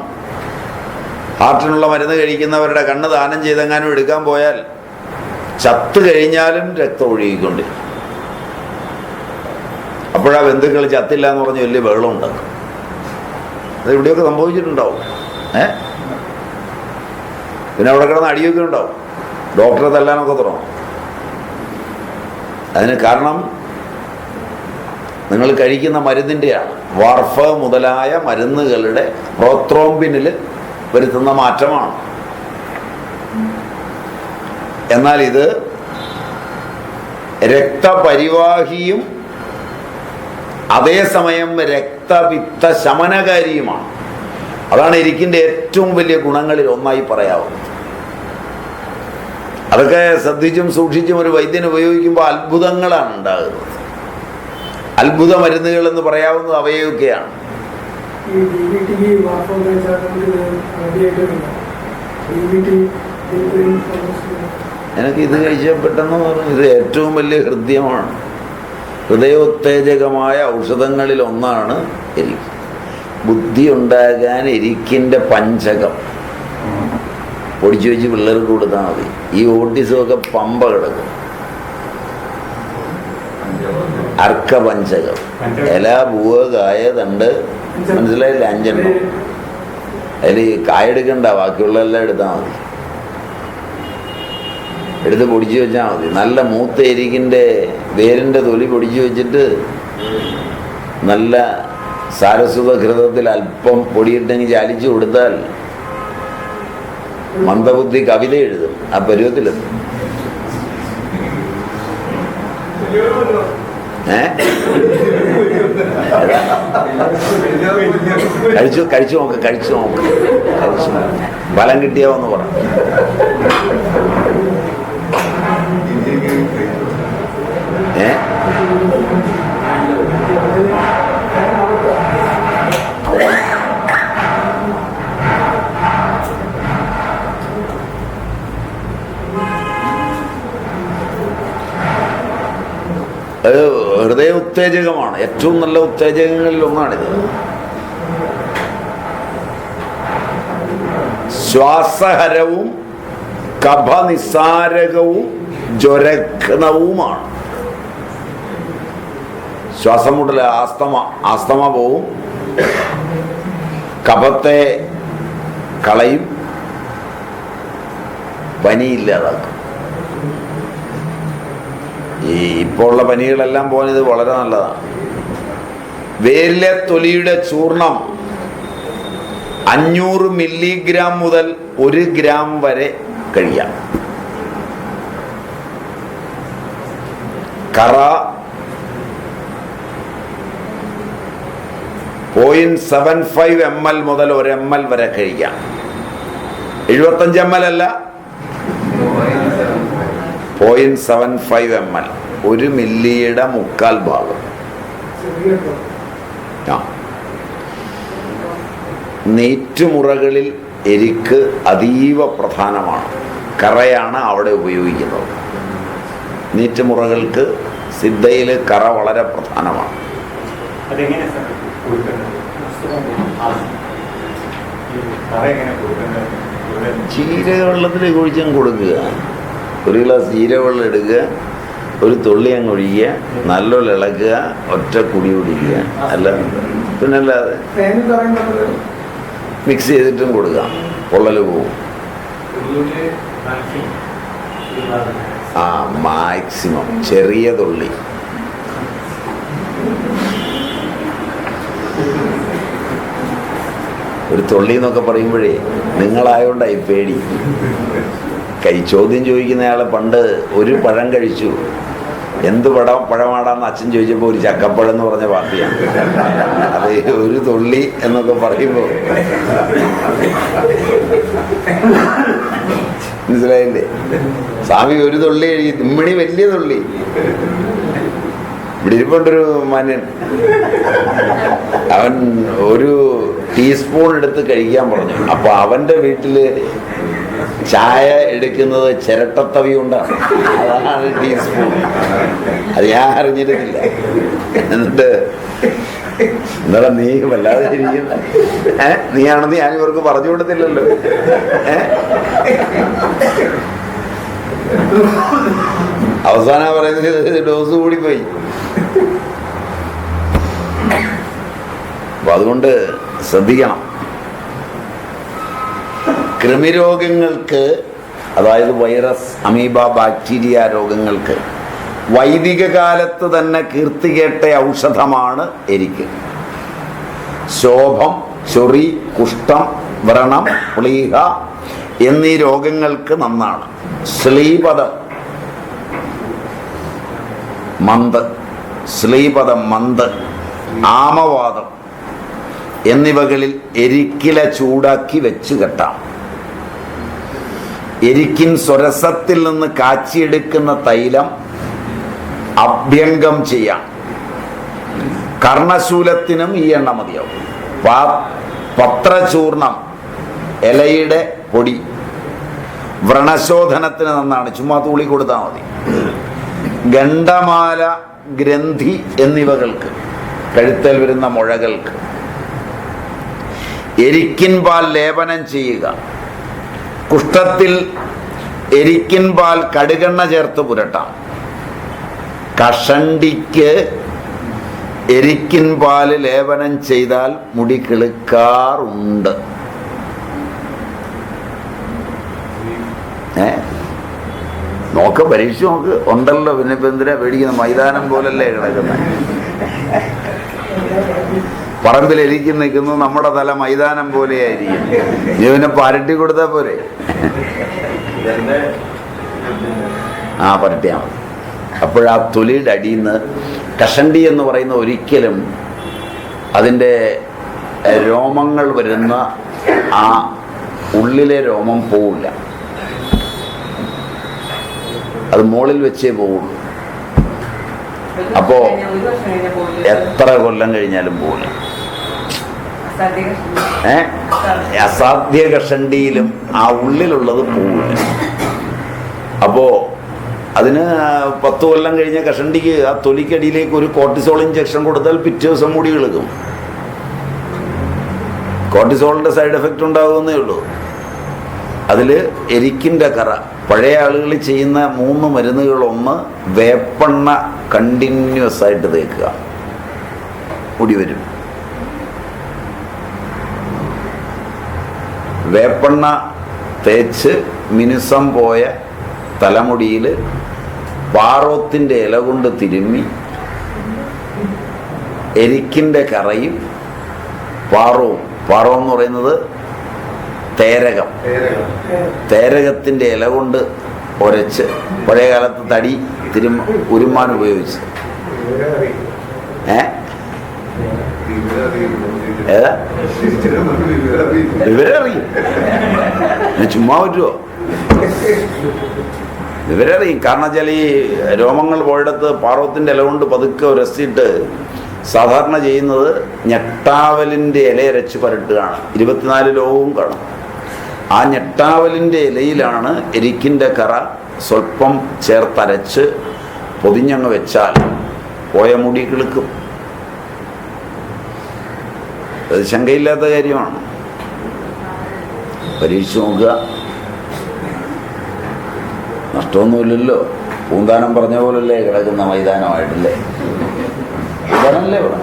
ഹാർട്ടിനുള്ള മരുന്ന് കഴിക്കുന്നവരുടെ കണ്ണ് ദാനം ചെയ്തെങ്ങാനും എടുക്കാൻ പോയാൽ ചത്ത് കഴിഞ്ഞാലും രക്തം ഒഴുകിക്കൊണ്ടിരിക്കും. അപ്പോഴാ ബന്ധുക്കൾ ചത്തില്ല എന്ന് പറഞ്ഞ് വലിയ ബഹളം ഉണ്ടാക്കും. അത് ഇവിടെയൊക്കെ സംഭവിച്ചിട്ടുണ്ടാവും. പിന്നെ അവിടെ കിടന്ന് അടിയൊക്കെ ഉണ്ടാവും. ഡോക്ടറെ തല്ലാനൊക്കെ തുടങ്ങും. അതിന് കാരണം നിങ്ങൾ കഴിക്കുന്ന മരുന്നിൻ്റെയാണ്. വാർഫ് മുതലായ മരുന്നുകളുടെ പ്രോത്രോംബിനിൽ വരുത്തുന്ന മാറ്റമാണ്. എന്നാൽ ഇത് രക്തപരിവാഹിയും അതേസമയം രക്തപിത്ത ശമനകാരിയുമാണ്. അതാണ് എരിക്കിൻ്റെ ഏറ്റവും വലിയ ഗുണങ്ങളിൽ ഒന്നായി പറയാവുന്നത്. അതൊക്കെ ശ്രദ്ധിച്ചും സൂക്ഷിച്ചും ഒരു വൈദ്യൻ ഉപയോഗിക്കുമ്പോൾ അത്ഭുതങ്ങളാണ് ഉണ്ടാകുന്നത്. അത്ഭുത മരുന്നുകൾ എന്ന് പറയാവുന്നത് അവയൊക്കെയാണ്. എനിക്ക് ഇത് കഴിച്ചാൽ പെട്ടെന്ന് പറഞ്ഞു, ഇത് ഏറ്റവും വലിയ ഹൃദ്യമാണ്. ഹൃദയോത്തേജകമായ ഔഷധങ്ങളിൽ ഒന്നാണ് എരിക്ക്. ബുദ്ധി ഉണ്ടാകാൻ എരിക്കിൻ്റെ പഞ്ചകം പൊടിച്ചു വെച്ച് പിള്ളേർക്ക് കൊടുത്താൽ മതി. ഈ ഓട്ടിസമൊക്കെ പമ്പ കിടക്കും. അർക്കപഞ്ചകം, ഇല, പൂവ്, കായ, തണ്ട്, മനസ്സിലായില്ല? 5 എണ്ണം. അതിൽ കായെടുക്കണ്ട, ബാക്കിയുള്ളതെല്ലാം എടുത്താൽ മതി. എടുത്ത് പൊടിച്ചു വെച്ചാൽ മതി. നല്ല മൂത്ത എരിക്കിൻ്റെ വേരിൻ്റെ തൊലി പൊടിച്ചു വെച്ചിട്ട് നല്ല സാരസ്വത ഘൃതത്തിൽ അല്പം പൊടിയിട്ടെങ്കിൽ ചാലിച്ചു കൊടുത്താൽ മന്ദബുദ്ധി കവിത എഴുതും. ആ പരുവത്തിലെത്തും. കഴിച്ചു നോക്ക് ബലം കിട്ടിയോ എന്ന് പറ. ഹൃദയ ഉത്തേജകമാണ്. ഏറ്റവും നല്ല ഉത്തേജകങ്ങളിൽ ഒന്നാണിത്. ശ്വാസഹരവും കഫനിസാരകവും ജ്വരഘ്നവുമാണ്. ശ്വാസം മുട്ടൽ, ആസ്തമ പോവും, കഫത്തെ കളയും, പനിയില്ലാതാക്കും. ഇപ്പോൾ ഉള്ള പനികളെല്ലാം പോകുന്നത് വളരെ നല്ലതാണ്. വേരിലെ തൊലിയുടെ ചൂർണം 500 മില്ലിഗ്രാം മുതൽ 1 ഗ്രാം വരെ കഴിയാം. കറ 0.75 ml മുതൽ 1 ml വരെ കഴിക്കാം. 75 ml അല്ല, 0.75 ml, 1 മില്ലിയുടെ 1/4 ഭാഗം. നെയ്റ്റുമുറകളിൽ എരിക്ക് അതീവ പ്രധാനമാണ്. കറയാണ് അവിടെ ഉപയോഗിക്കുന്നത്. നെയ്റ്റുമുറകൾക്ക് സിദ്ധയിൽ കറ വളരെ പ്രധാനമാണ്. ചീരവെള്ളത്തിൽ കുഴിച്ചും കൊടുക്കുക. 1 ഗ്ലാസ് ചീരവെള്ളം എടുക്കുക, ഒരു തുള്ളി അങ്ങ് ഒഴിക്കുക, നല്ലോണം ഇളക്കുക, ഒറ്റ കുടി കുടിക്കുക. അല്ല പിന്നല്ലാതെ മിക്സ് ചെയ്തിട്ടും കൊടുക്കാം, പൊള്ളല് പോവും. മാക്സിമം ചെറിയ തുള്ളി. ഒരു തുള്ളി എന്നൊക്കെ പറയുമ്പോഴേ നിങ്ങളായോണ്ടായി പേടി. ചോദ്യം ചോദിക്കുന്നയാളെ പണ്ട് ഒരു പഴം കഴിച്ചു, എന്ത് പഴമാടാന്ന് അച്ഛൻ ചോദിച്ചപ്പോൾ ഒരു ചക്കപ്പഴം എന്ന് പറഞ്ഞ പാർട്ടിയാണ്. അത് ഒരു തുള്ളി എന്നൊക്കെ പറയുമ്പോൾ മനസ്സിലായില്ലേ? സ്വാമി ഒരു തുള്ളി കഴിക്കും, ഇമ്മണി വലിയ തുള്ളി. ഇവിടെ ഇരിപ്പുണ്ടൊരു മാന്യൻ, അവൻ ഒരു ടീസ്പൂൺ എടുത്ത് കഴിക്കാൻ പറഞ്ഞു. അപ്പൊ അവന്റെ വീട്ടില് ചായ എടുക്കുന്നത് ചിരട്ടത്തവി കൊണ്ടാണ്, അതാണ് ടീസ്പൂൺ. അത് ഞാൻ അറിഞ്ഞിരുന്നില്ല. എന്നിട്ട് എന്താ നീ വല്ലാതെ ഇരിക്കുന്ന, നീയാണെന്ന് ഞാൻ ഇവർക്ക് പറഞ്ഞു കൊടുത്തില്ലല്ലോ. അവസാനം പറയുന്നത് ഡോസ് കൂടിപ്പോയി. അപ്പൊ അതുകൊണ്ട് ശ്രദ്ധിക്കണം. കൃമിരോഗങ്ങൾക്ക്, അതായത് വൈറസ്, അമീബ, ബാക്ടീരിയ രോഗങ്ങൾക്ക് വൈദിക കാലത്ത് തന്നെ കീർത്തികേട്ട ഔഷധമാണ് എരിക്ക്. ശോഭം, ചൊറി, കുഷ്ഠം, വ്രണം, പ്ലീഹ എന്നീ രോഗങ്ങൾക്ക് നന്നാണ്. ശ്ലീപദം, മന്ത്, ആമവാദം എന്നിവകളിൽ എരിക്കില ചൂടാക്കി വെച്ച് കെട്ടാം. എരിക്കിൻ സ്വരസത്തിൽ നിന്ന് കാച്ചിയെടുക്കുന്ന തൈലം അഭ്യംഗം ചെയ്യാം. കർണശൂലത്തിനും ഈ എണ്ണ മതിയാവും. പത്രചൂർണം, ഇലയുടെ പൊടി വ്രണശോധനത്തിന് നന്നാണ്, ചുമ്മാ തൂളി കൊടുത്താൽ മതി. ഗണ്ഡമാല, ഗ്രന്ഥി എന്നിവകൾക്ക്, കഴുത്തിൽ വരുന്ന മുഴകൾക്ക് എരിക്കിൻ പാൽ ലേപനം ചെയ്യുക. കുഷ്ഠത്തിൽ എരിക്കിൻ പാൽ കടുകെണ്ണ ചേർത്ത് പുരട്ടാം. കഷണ്ടിക്ക് എരിക്കിൻ പാല് ലേപനം ചെയ്താൽ മുടി കിളുക്കാറുണ്ട്. നോക്ക്, പരീക്ഷ നോക്ക്. ഉണ്ടല്ലോ, പിന്നെ ഇപ്പൊ എന്തിനാ പേടിക്കുന്ന? മൈതാനം പോലല്ലേ കിടക്കുന്നത്. പറമ്പിൽ എരിക്കും നിൽക്കുന്നു, നമ്മുടെ തല മൈതാനം പോലെയായിരിക്കും. നീ പിന്നെ പരട്ടി കൊടുത്താൽ പോരെ? പരട്ടിയാ മതി. അപ്പോഴാ തൊലിയുടെ അടിയിൽ നിന്ന് കഷണ്ടി എന്ന് പറയുന്ന ഒരിക്കലും അതിൻ്റെ രോമങ്ങൾ വരുന്ന ആ ഉള്ളിലെ രോമം പോവില്ല, അത് മുകളിൽ വെച്ചേ പോവുള്ളൂ. അപ്പോ എത്ര കൊല്ലം കഴിഞ്ഞാലും പോവില്ല. അസാധ്യ കഷണ്ടിയിലും ആ ഉള്ളിലുള്ളത് പോവില്ല. അപ്പോ അതിന് 10 കൊല്ലം കഴിഞ്ഞ കഷണ്ടിക്ക് ആ തൊലിക്കടിയിലേക്ക് ഒരു കോർട്ടിസോൾ ഇഞ്ചക്ഷൻ കൊടുത്താൽ പിറ്റേ ദിവസം മുടി കിളുക്കും. കോർട്ടിസോളിന്റെ സൈഡ് എഫക്റ്റ് ഉണ്ടാകുന്നേ ഉള്ളൂ. അതിൽ എരിക്കിൻ്റെ കറ. പഴയ ആളുകൾ ചെയ്യുന്ന 3 മരുന്നുകളൊന്ന് വേപ്പെണ്ണ കണ്ടിന്യൂസ് ആയിട്ട് തേക്കുക, മുടി വരും. വേപ്പെണ്ണ തേച്ച് മിനുസം പോയ തലമുടിയിൽ പാറോത്തിൻ്റെ ഇല കൊണ്ട് തിരുമ്മി എരിക്കിൻ്റെ കറയും പാറവും, പാറോ എന്ന് പറയുന്നത് തേരകം, തേരകത്തിൻ്റെ ഇല കൊണ്ട് ഉരച്ച്, പഴയ കാലത്ത് തടി ഉരുമാൻ ഉപയോഗിച്ച്. ഏതാ വിവരറിയും, ചുമ്മാ പറ്റുമോ? വിവരറിയും. കാരണം വെച്ചാൽ ഈ രോമങ്ങൾ പോയിടത്ത് പാറവത്തിൻ്റെ ഇല കൊണ്ട് പതുക്കെ ഉരസിയിട്ട് സാധാരണ ചെയ്യുന്നത് ഞെട്ടാവലിൻ്റെ ഇല അരച്ച് പരട്ടുകയാണ്. 24 ലോകവും കാണും. ആ ഞെട്ടാവലിൻ്റെ ഇലയിലാണ് എരിക്കിൻ്റെ കറ സ്വല്പം ചേർത്തരച്ച് പൊതിഞ്ഞങ്ങ് വെച്ചാൽ പോയ മുടി കിളുക്കും. അത് ശങ്കയില്ലാത്ത കാര്യമാണ്. പരീക്ഷിച്ച് നോക്കുക, നഷ്ടമൊന്നുമില്ലല്ലോ. പൂന്താനം പറഞ്ഞ പോലല്ലേ കിടക്കുന്ന മൈതാനമായിട്ടില്ലേ? പൂന്താനല്ലേ ഇവിടെ?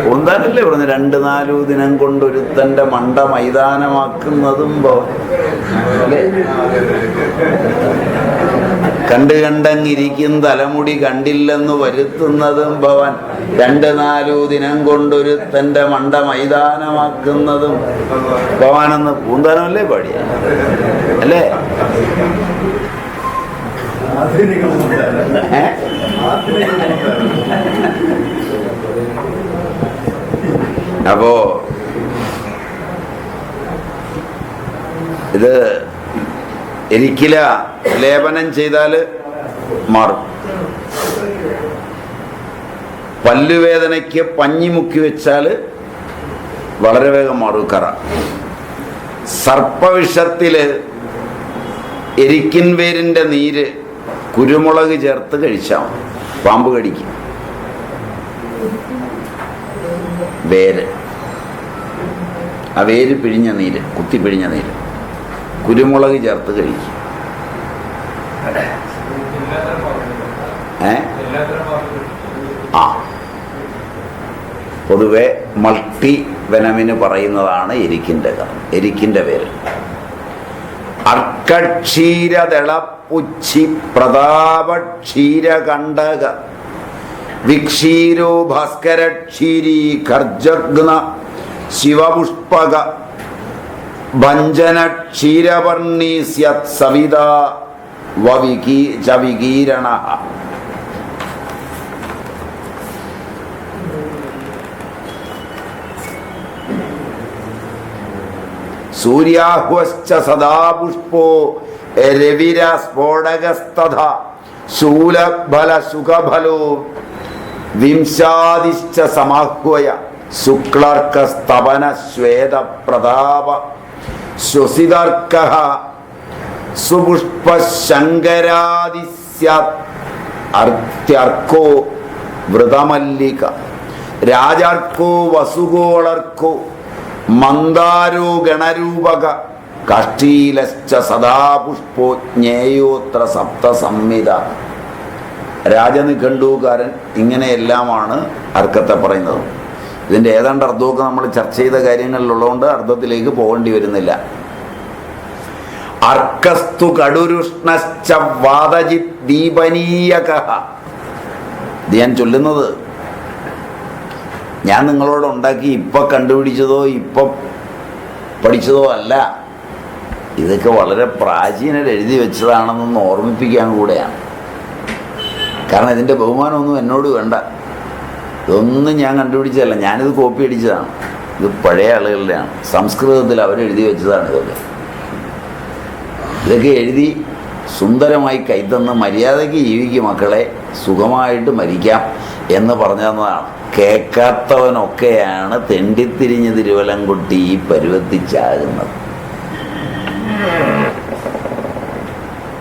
പൂന്താനല്ലേ ഇവിടെ? 2-4 ദിനം കൊണ്ടൊരുത്തൻ്റെ മണ്ട മൈതാനമാക്കുന്നതും കണ്ടങ്ങിരിക്കും തലമുടി കണ്ടില്ലെന്ന് വരുത്തുന്നതും ഭവൻ. 2-4 ദിനം കൊണ്ടൊരുത്തൻ്റെ മണ്ട മൈതാനമാക്കുന്നതും ഭവാനെന്ന് പൂന്താനമല്ലേ പാടിയ അല്ലേ? അപ്പോ ഇത് എരിക്കില ലേപനം ചെയ്താൽ മാറും. പല്ലുവേദനയ്ക്ക് പഞ്ഞി മുക്കി വെച്ചാൽ വളരെ വേഗം മാറും കറ. സർപ്പവിഷത്തില് എരിക്കിൻ വേരിൻ്റെ നീര് കുരുമുളക് ചേർത്ത് കഴിച്ചാൽ പാമ്പ് കടിക്കും. വേര്, ആ വേര് പിഴിഞ്ഞ നീര്, കുത്തി പിഴിഞ്ഞ നീര് കുരുമുളക് ചേർത്ത് കഴിക്കും. ആ പൊതുവെ മൾട്ടി വെനമിന് പറയുന്നതാണ് എരിക്കിൻ്റെ പേര്. അർക്കക്ഷീരദളപ്പുച്ചി പ്രതാപക്ഷീരകണ്ടക വിക്ഷീരോ ഭാസ്കരക്ഷീരീ ഖർജഗ്ന ശിവപുഷ്പക ഭഞ്ജനക്ഷീരവർണീ സ്യത് സവിതാ വികീരണ. സൂര്യാഹ്വശ്ച സദാ പുഷ്പോ രവിര സ്ഫോടകസ്തഥ ശൂലഫല സുഖഫലോ വിംശാദിശ്ച സമാഹ്വയ ശുക്ലർക്കസ്തപന ശ്വേത പ്രതാപ ശ്വസിതർക്കഃ സുപുഷ്പശങ്കരാദിസ്യാത് അർത്ഥ്യർക്കോ വൃതമല്ലിക രാജർക്കോ വസുഗോളർക്കോ മന്ദാരോ ഗണരൂപക കാഷ്ടീലശ്ച സദാ പുഷ്പോ ജ്ഞേയോത്ര സപ്തസംഹിത. രാജനിഘണ്ടുകാരൻ ഇങ്ങനെയെല്ലാമാണ് അർക്കത്തെ പറയുന്നത്. ഇതിൻ്റെ ഏതാണ്ട് അർത്ഥമൊക്കെ നമ്മൾ ചർച്ച ചെയ്ത കാര്യങ്ങളിലുള്ളതുകൊണ്ട് അർത്ഥത്തിലേക്ക് പോകേണ്ടി വരുന്നില്ല. അർക്കസ്തു കടുരുഷ്ണശ്ച വാദജിത് ദീപനീയകഃ. ഇത് ഞാൻ ചൊല്ലുന്നത് ഞാൻ നിങ്ങളോട് ഉണ്ടാക്കി ഇപ്പം കണ്ടുപിടിച്ചതോ ഇപ്പം പഠിച്ചതോ അല്ല. ഇതൊക്കെ വളരെ പ്രാചീനർ എഴുതി വെച്ചതാണെന്നൊന്ന് ഓർമ്മിപ്പിക്കാൻ കൂടെയാണ്. കാരണം ഇതിൻ്റെ ബഹുമാനമൊന്നും എന്നോട് വേണ്ട. ഇതൊന്നും ഞാൻ കണ്ടുപിടിച്ചതല്ല, ഞാനിത് കോപ്പി അടിച്ചതാണ്. ഇത് പഴയ ആളുകളുടെയാണ്, സംസ്കൃതത്തിൽ അവരെഴുതി വെച്ചതാണ്. ഇതൊക്കെ എഴുതി സുന്ദരമായി കൈത്തന്ന് മര്യാദയ്ക്ക് ജീവിക്കും മക്കളെ, സുഖമായിട്ട് മരിക്കാം എന്ന് പറഞ്ഞു തന്നതാണ്. കേൾക്കാത്തവനൊക്കെയാണ് തെണ്ടിത്തിരിഞ്ഞ് തിരുവലംകൊട്ടി ഈ പരുവത്തിച്ചാകുന്നത്.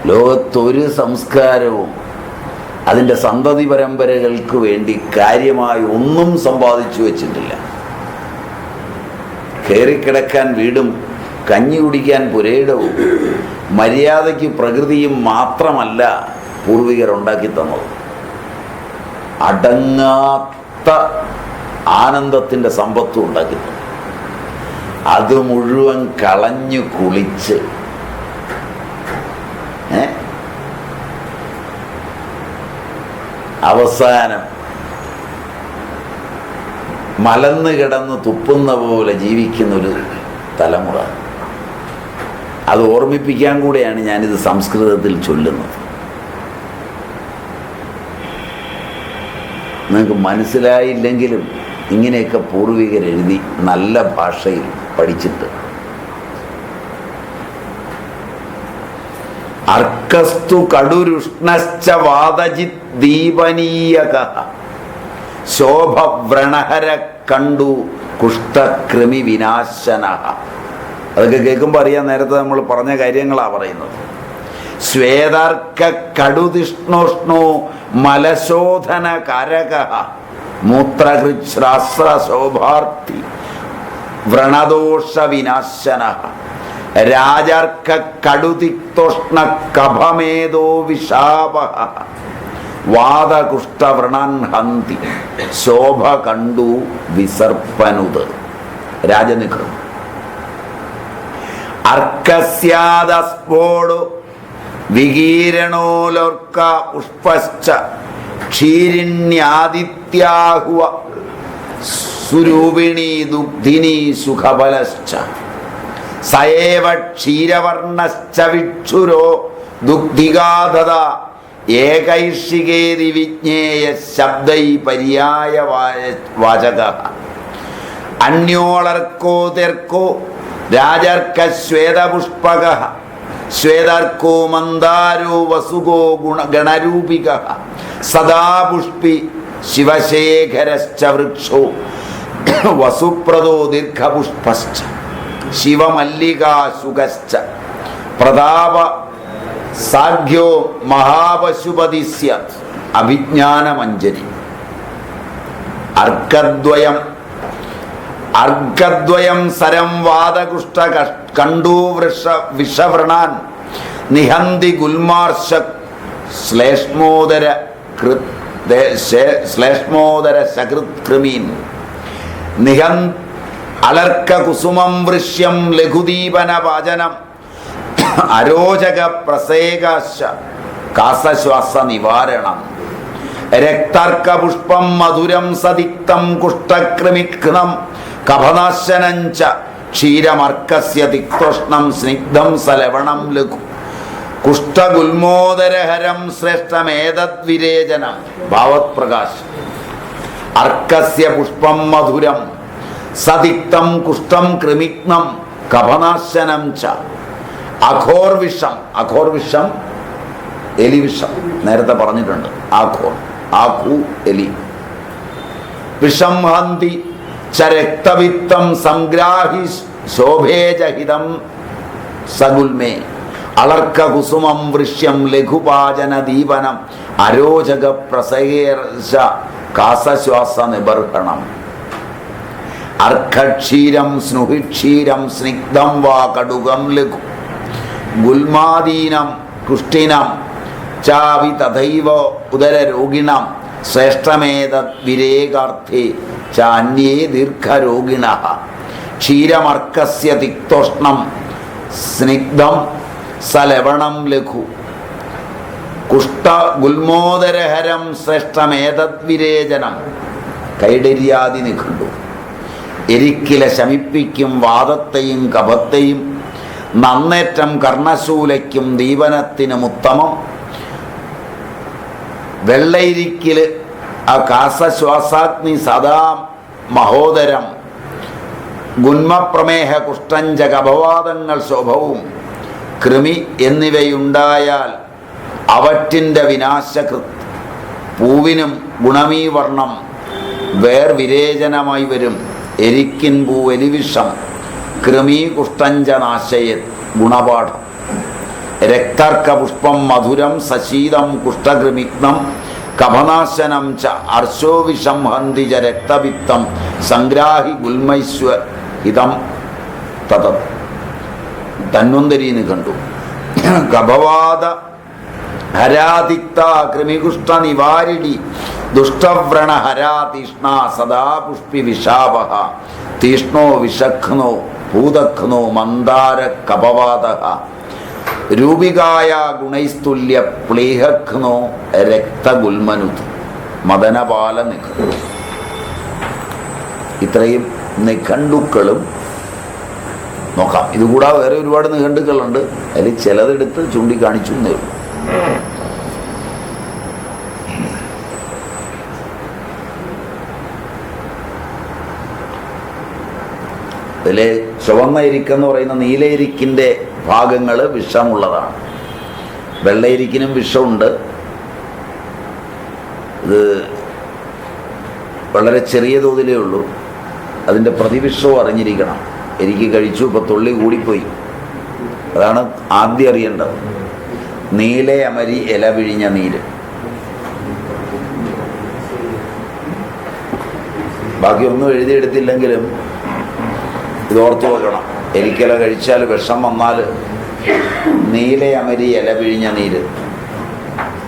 ലോകത്തൊരു സംസ്കാരവും അതിൻ്റെ സന്തതി പരമ്പരകൾക്ക് വേണ്ടി കാര്യമായി ഒന്നും സമ്പാദിച്ചു വച്ചിട്ടില്ല. കയറിക്കിടക്കാൻ വീടും കഞ്ഞി കുടിക്കാൻ പുരയിടവും മര്യാദയ്ക്ക് പ്രകൃതിയും മാത്രമല്ല പൂർവികരുണ്ടാക്കി തന്നത്. അടങ്ങാത്ത ആനന്ദത്തിൻ്റെ സമ്പത്തും ഉണ്ടാക്കി തന്നു. അത് മുഴുവൻ കളഞ്ഞു കുളിച്ച് അവസാനം മലന്ന് കിടന്ന് തുപ്പുന്ന പോലെ ജീവിക്കുന്നൊരു തലമുറ. അത് ഓർമ്മിപ്പിക്കാൻ കൂടെയാണ് ഞാനിത് സംസ്കൃതത്തിൽ ചൊല്ലുന്നത്. നിങ്ങൾക്ക് മനസ്സിലായില്ലെങ്കിലും ഇങ്ങനെയൊക്കെ പൂർവികരെഴുതി നല്ല ഭാഷയിൽ പഠിച്ചിട്ട്. അർക്കസ്തു കടുരുഷ്ണശ്ച വാതജിത് ദീപനീയകഃ ശോഭവ്രണഹര കണ്ടു കുഷ്ഠകൃമി വിനാശനഃ. അതൊക്കെ കേൾക്കുമ്പോൾ അറിയാൻ, നേരത്തെ നമ്മൾ പറഞ്ഞ കാര്യങ്ങളാണ് പറയുന്നത്. ശ്വേതാർക്ക കടുതിഷ്ണോഷ്ണോ മലശോധന കാരകഃ മൂത്രകൃച്ഛ്രാസ്ര ശോഭാർത്ഥി വ്രണദോഷ വിനാശനഃ രാജാർക്ക കടുതിക്തോഷ്ണ കഭമേദോ വിഷാപഃ വാദകുഷ്ഠവ്രണാൻ ഹന്തി ശോഭ കണ്ടു വിസർപ്പനുത്. രാജനികൃതം. അർക്കസ്യാദസ്ഫോടു വികീരണോലോർക്ക പുഷ്പശ്ച ക്ഷീരിണ്യാദിത്യാഹുവ സുരൂപിണീ ദുഗ്ധിനീ സുഖബലശ്ച സയേവ ക്ഷീരവർണ്ണശ്ച വിക്ഷുരോ ദുഗ്ധികാധത ഏകൈഷികേതി വിജ്ഞേയ ശബ്ദൈ പര്യായ വാചകഃ അന്യോളർക്കോ തെർക്കോ രാജർക്ക ശ്വേതപുഷ്പകഃ ശ്വേതാർക്കോ മന്ദാരോ വസുകോ ഗണരൂപികഃ സദാ പുഷ്പി ശിവശേഖരശ്ച വൃക്ഷോ വസുപ്രദോ ദീർഘപുഷ്പശ്ച ശിവമല്ലികാശുകശ്ച പ്രതാപ സാഖ്യോ മഹാപശുപതി സ്യാത് അഭിജ്ഞാനമഞ്ജരി. അർക്കദ്വയം സരം വാദകുഷ്ഠ കണ്ടൂ വിഷവൃണാൻ നിഹന്തി ഗുൽമാർശ ശ്ലേഷ്മോദര ശകൃത്കൃമീൻ അലർക്ക കുസുമം വൃശ്യം ലഘുദീപന പാചനം അരോചക പ്രസേകാശ കാസശ്വാസ നിവാരണം രക്താർക്ക പുഷ്പം മധുരം സതിക്തം കുഷ്ഠകൃമിഘ്നം കഫനാശനഞ്ച ക്ഷീരമർക്കസ്യ തിക്തോഷ്ണം സ്നിഗ്ധം സലവണം ലഘു കുഷ്ഠഗുൽമോദരഹരം ശ്രേഷ്ഠമേതദ്വിരേചനം. ഭാവത്പ്രകാശ്. അർക്കസ്യ പുഷ്പം മധുരം സതിക്തം കുഷ്ഠം കൃമിഘ്നം കഫനാശനം ച അഘോർവിഷം. അഘോർവിഷം എലിവിഷം, നേരത്തെ പറഞ്ഞിട്ടുണ്ട്. ആഖു എലി. വിഷം ഹന്തി ച രക്തവിത്തം സംഗ്രാഹി ശോഭേജഹിതം സഗുൽമേ അളർക്ക കുസുമം വൃശ്യം ലഘുപാചന ദീപനം അരോചക പ്രസേർശ കാസശ്വാസ നിബർഹണം അർക്കക്ഷീരം സ്നുഹിക്ഷീരം സ്നിഗ്ധം വാ കടുകം ലഘു ഗുൽമാദീനം കുഷ്ഠിനം ചാവി തഥൈവ ഉദരരോഗിണം ശ്രേഷ്ഠമേതത് വിരേകാർത്ഥേ ചാന്യേ ദീർഘരോഗിണഃ ക്ഷീരമർക്കസ്യ തിക്തോഷ്ണം സ്നിഗ്ധം സലവണം ലഘു കുഷ്ഠ ഗുൽമോദരഹരം ശ്രേഷ്ഠമേതത് വിരേചനം. കൈഡര്യാദി നിഘണ്ടു. എരിക്കില ശമിപ്പിക്കും വാദത്തെയും കഫത്തെയും നന്നേറ്റം കർണശൂലയ്ക്കും ദീപനത്തിനും ഉത്തമം. വെള്ളയിരിക്കില് ആ കാസശ്വാസാഗ്നി സദാ മഹോദരം ഗുന്മപ്രമേഹ കുഷ്ഠഞ്ച കഫവാദങ്ങൾ ശോഭവും കൃമി എന്നിവയുണ്ടായാൽ അവറ്റിൻ്റെ വിനാശകൃത്. പൂവിനും ഗുണമീ വർണ്ണം വേർവിരേചനമായി വരും. എരിക്കിൻ പൂ എലിവിഷം കൃമീ കുഷ്ഠഞ്ച നാശയ ഗുണപാഠം. രക്താർക്ക പുഷ്പം മധുരം സശീതം കുഷ്ഠകൃമിഗ്നം കഫനാശനം ച അർശോവിഷം ഹന്തി ച രക്തവിത്തം സംഗ്രാഹി ഗുൽമൈശ്വ ഹിതം തത തന്വന്തരീന്ന് കണ്ടു. കഭവാദ ഹരാതിക്ത കൃമികുഷ്ഠ നിവാരിണി ദുഷ്ടവ്രണ ഹരാതീഷ്ണ സദാ പുഷ്പി വിഷാപഹ തീഷ്ണോ വിഷഘ്നോ ഭൂതഘ്നോ മന്ദാര കപവാദ രൂപികായ ഗുണൈസ്തുല്യ പ്ലേഹഘ്നോ രക്തഗുൽമനുത് മദനപാല നിഘണ്ടു. ഇത്രയും നിഘണ്ടുക്കളും നോക്കാം. ഇതുകൂടാതെ വേറെ ഒരുപാട് നിഘണ്ടുക്കളുണ്ട്. അതിൽ ചിലതെടുത്ത് ചൂണ്ടിക്കാണിച്ചു എന്നേ ഉള്ളൂ. അതിലെ ചുവന്ന ഇരിക്കെന്ന് പറയുന്ന നീലയിരിക്കിൻ്റെ ഭാഗങ്ങൾ വിഷമുള്ളതാണ്. വെള്ളയിരിക്കിനും വിഷമുണ്ട്. ഇത് വളരെ ചെറിയ തോതിലേ ഉള്ളൂ. അതിൻ്റെ പ്രതിവിഷവും അറിഞ്ഞിരിക്കണം. എനിക്ക് കഴിച്ചു, ഇപ്പോൾ തുള്ളി കൂടിപ്പോയി. അതാണ് ആദ്യം അറിയേണ്ടത്. നീല അമരി ഇല പിഴിഞ്ഞ നീര്. ബാക്കി ഒന്നും എഴുതിയെടുത്തില്ലെങ്കിലും ഇതോർത്ത് വെക്കണം. എലിക്കല കഴിച്ചാൽ വിഷം വന്നാൽ നീല അമരി ഇല പിഴിഞ്ഞ നീര്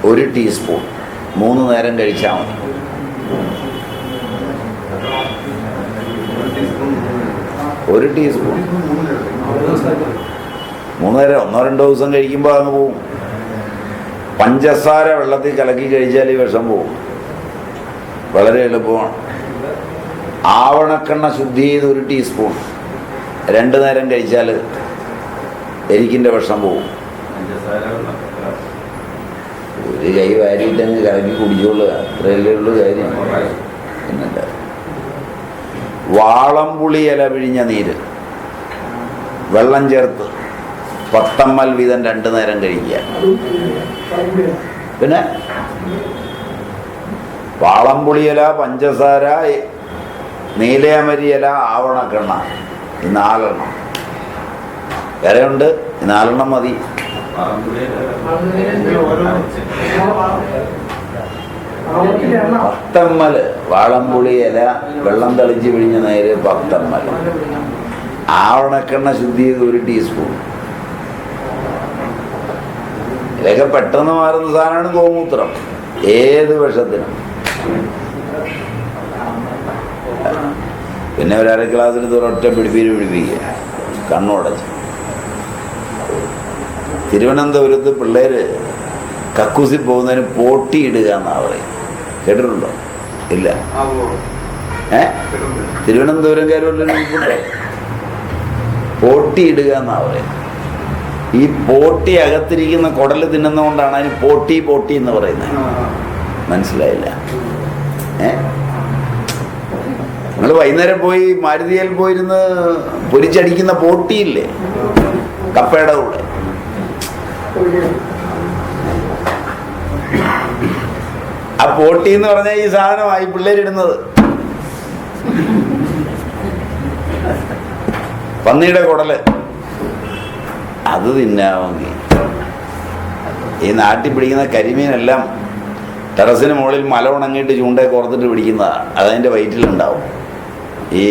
1 ടീസ്പൂൺ 3 നേരം കഴിച്ചാൽ മതി. ഒരു ടീസ്പൂൺ 3 നേരം 1-2 ദിവസം കഴിക്കുമ്പോൾ അങ്ങ് പോവും. പഞ്ചസാര വെള്ളത്തിൽ കലക്കി കഴിച്ചാൽ ഈ വിഷം പോവും. വളരെ എളുപ്പമാണ്. ആവണക്കെണ്ണ ശുദ്ധി ചെയ്ത് 1 ടീസ്പൂൺ 2 നേരം കഴിച്ചാൽ എരിക്കിൻ്റെ വിഷം പോവും. ഒരു കൈ വാരിയിട്ടങ്ങ് കലക്കി കുടിച്ചോളുക. അത്രയല്ലേ ഉള്ളൂ കാര്യം. പിന്നല്ല വാളംപുളി ഇല പിഴിഞ്ഞ നീര് വെള്ളം ചേർത്ത് 10 ml വീതം 2 നേരം കഴിക്കുക. പിന്നെ വാളംപുളി ഇല, പഞ്ചസാര, നീലയമരി ഇല, ആവണക്കെണ്ണ, ഈ 4 എണ്ണം. വേറെയുണ്ട്, 4 എണ്ണം മതി. 10 ml വാളംപുളി ഇല വെള്ളം തളിച്ച് പിഴിഞ്ഞ നേര് 10 ml. ആവണക്കെണ്ണ ശുദ്ധി ചെയ്ത് 1 ടീസ്പൂൺ. ഇതൊക്കെ പെട്ടെന്ന് മാറുന്ന സാധനമാണ് ഗോമൂത്രം. ഏത് വിഷത്തിനും. പിന്നെ ഒരു 1/2 ഗ്ലാസ്സിൽ ഒരൊറ്റ പിടിപ്പിക്കുക, കണ്ണുടച്ച്. തിരുവനന്തപുരത്ത് പിള്ളേർ കക്കൂസി പോകുന്നതിന് പോട്ടിയിടുക എന്നാണ് പറയും. കേട്ടിട്ടുണ്ടോ? ഇല്ല. തിരുവനന്തപുരംകാരുള്ള പോട്ടിയിടുക എന്നാണ് പറയും. ഈ പോട്ടി അകത്തിരിക്കുന്ന കുടല് തിന്നുന്നതുകൊണ്ടാണ് അതിന് പോട്ടി പോട്ടി എന്ന് പറയുന്നത്. മനസ്സിലായില്ല? നിങ്ങൾ വൈകുന്നേരം പോയി മാരുതിയിൽ പോയിരുന്ന് പൊരിച്ചടിക്കുന്ന പോട്ടിയില്ലേ, കപ്പയുടെ കൂടെ, ആ പോട്ടി എന്ന് പറഞ്ഞാൽ ഈ സാധനമായി പിള്ളേരിടുന്നത്. പന്നിയുടെ കുടല് അത് തിന്നാമെങ്കിൽ ഈ നാട്ടിൽ പിടിക്കുന്ന കരിമീനെല്ലാം ടെറസിന് മുകളിൽ മല ഉണങ്ങിയിട്ട് ചൂണ്ടയെ കോർത്തിട്ട് പിടിക്കുന്നതാണ്. അതതിൻ്റെ വയറ്റിലുണ്ടാവും. ഈ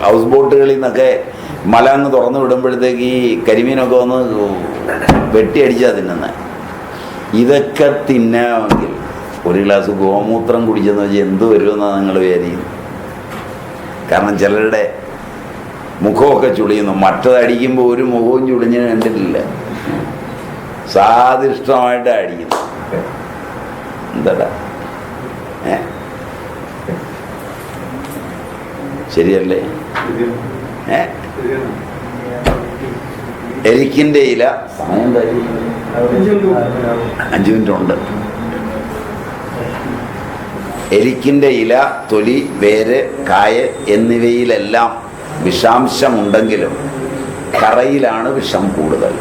ഹൗസ് ബോട്ടുകളിൽ നിന്നൊക്കെ മല അങ്ങ് തുറന്നു വിടുമ്പോഴത്തേക്ക് ഈ കരിമീനൊക്കെ വന്ന് വെട്ടിയടിച്ചാൽ തിന്നുന്നത്. ഇതൊക്കെ തിന്നാമെങ്കിൽ 1 ഗ്ലാസ് ഗോമൂത്രം കുടിച്ചെന്ന് വെച്ചാൽ എന്ത് വരുമെന്നാണ് നിങ്ങൾ വിചാരിക്കുന്നത്? കാരണം ചിലരുടെ മുഖമൊക്കെ ചുളിയുന്നു. മറ്റതടിക്കുമ്പോൾ ഒരു മുഖവും ചുളിഞ്ഞ് കണ്ടിട്ടില്ല. സാധിഷ്ടമായിട്ട് അടിക്കുന്നു. എന്താടാ ശരിയല്ലേ? എരിക്കിൻ്റെ ഇല സമയം 5 മിനിറ്റ് ഉണ്ട്. എരിക്കിൻ്റെ ഇല, തൊലി, വേര്, കായ എന്നിവയിലെല്ലാം വിഷാംശമുണ്ടെങ്കിലും കറയിലാണ് വിഷം കൂടുതൽ.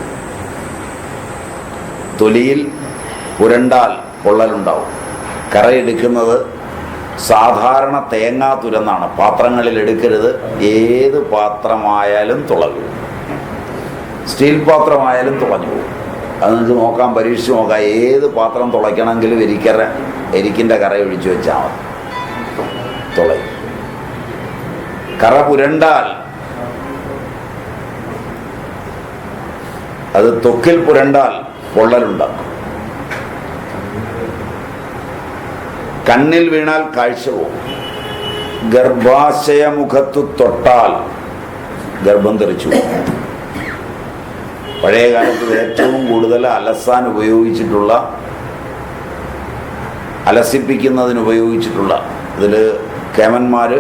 തൊലിയിൽ പുരണ്ടാൽ പൊള്ളലുണ്ടാവും. കറയെടുക്കുന്നത് സാധാരണ തേങ്ങാ തുരന്നാണ്. പാത്രങ്ങളിൽ എടുക്കരുത്. ഏത് പാത്രമായാലും തുളകും. സ്റ്റീൽ പാത്രമായാലും തുളഞ്ഞു പോകും. അത് നിങ്ങൾക്ക് നോക്കാം, പരീക്ഷിച്ച് നോക്കാം. ഏത് പാത്രം തുളയ്ക്കണമെങ്കിലും എരിക്കിൻ്റെ കറ ഒഴിച്ചു വെച്ചാൽ മതി, തുളയും. കറ പുരണ്ടാൽ അത് ത്വക്കിൽ പുരണ്ടാൽ പൊള്ളലുണ്ടാക്കും. കണ്ണിൽ വീണാൽ കാഴ്ച പോകും. ഗർഭാശയമുഖത്തു തൊട്ടാൽ ഗർഭം തെറിച്ചു പോകും. പഴയ കാലത്ത് ഏറ്റവും കൂടുതൽ അലസാൻ ഉപയോഗിച്ചിട്ടുള്ള, അലസിപ്പിക്കുന്നതിന് ഉപയോഗിച്ചിട്ടുള്ള ഇതിൽ കേമന്മാർ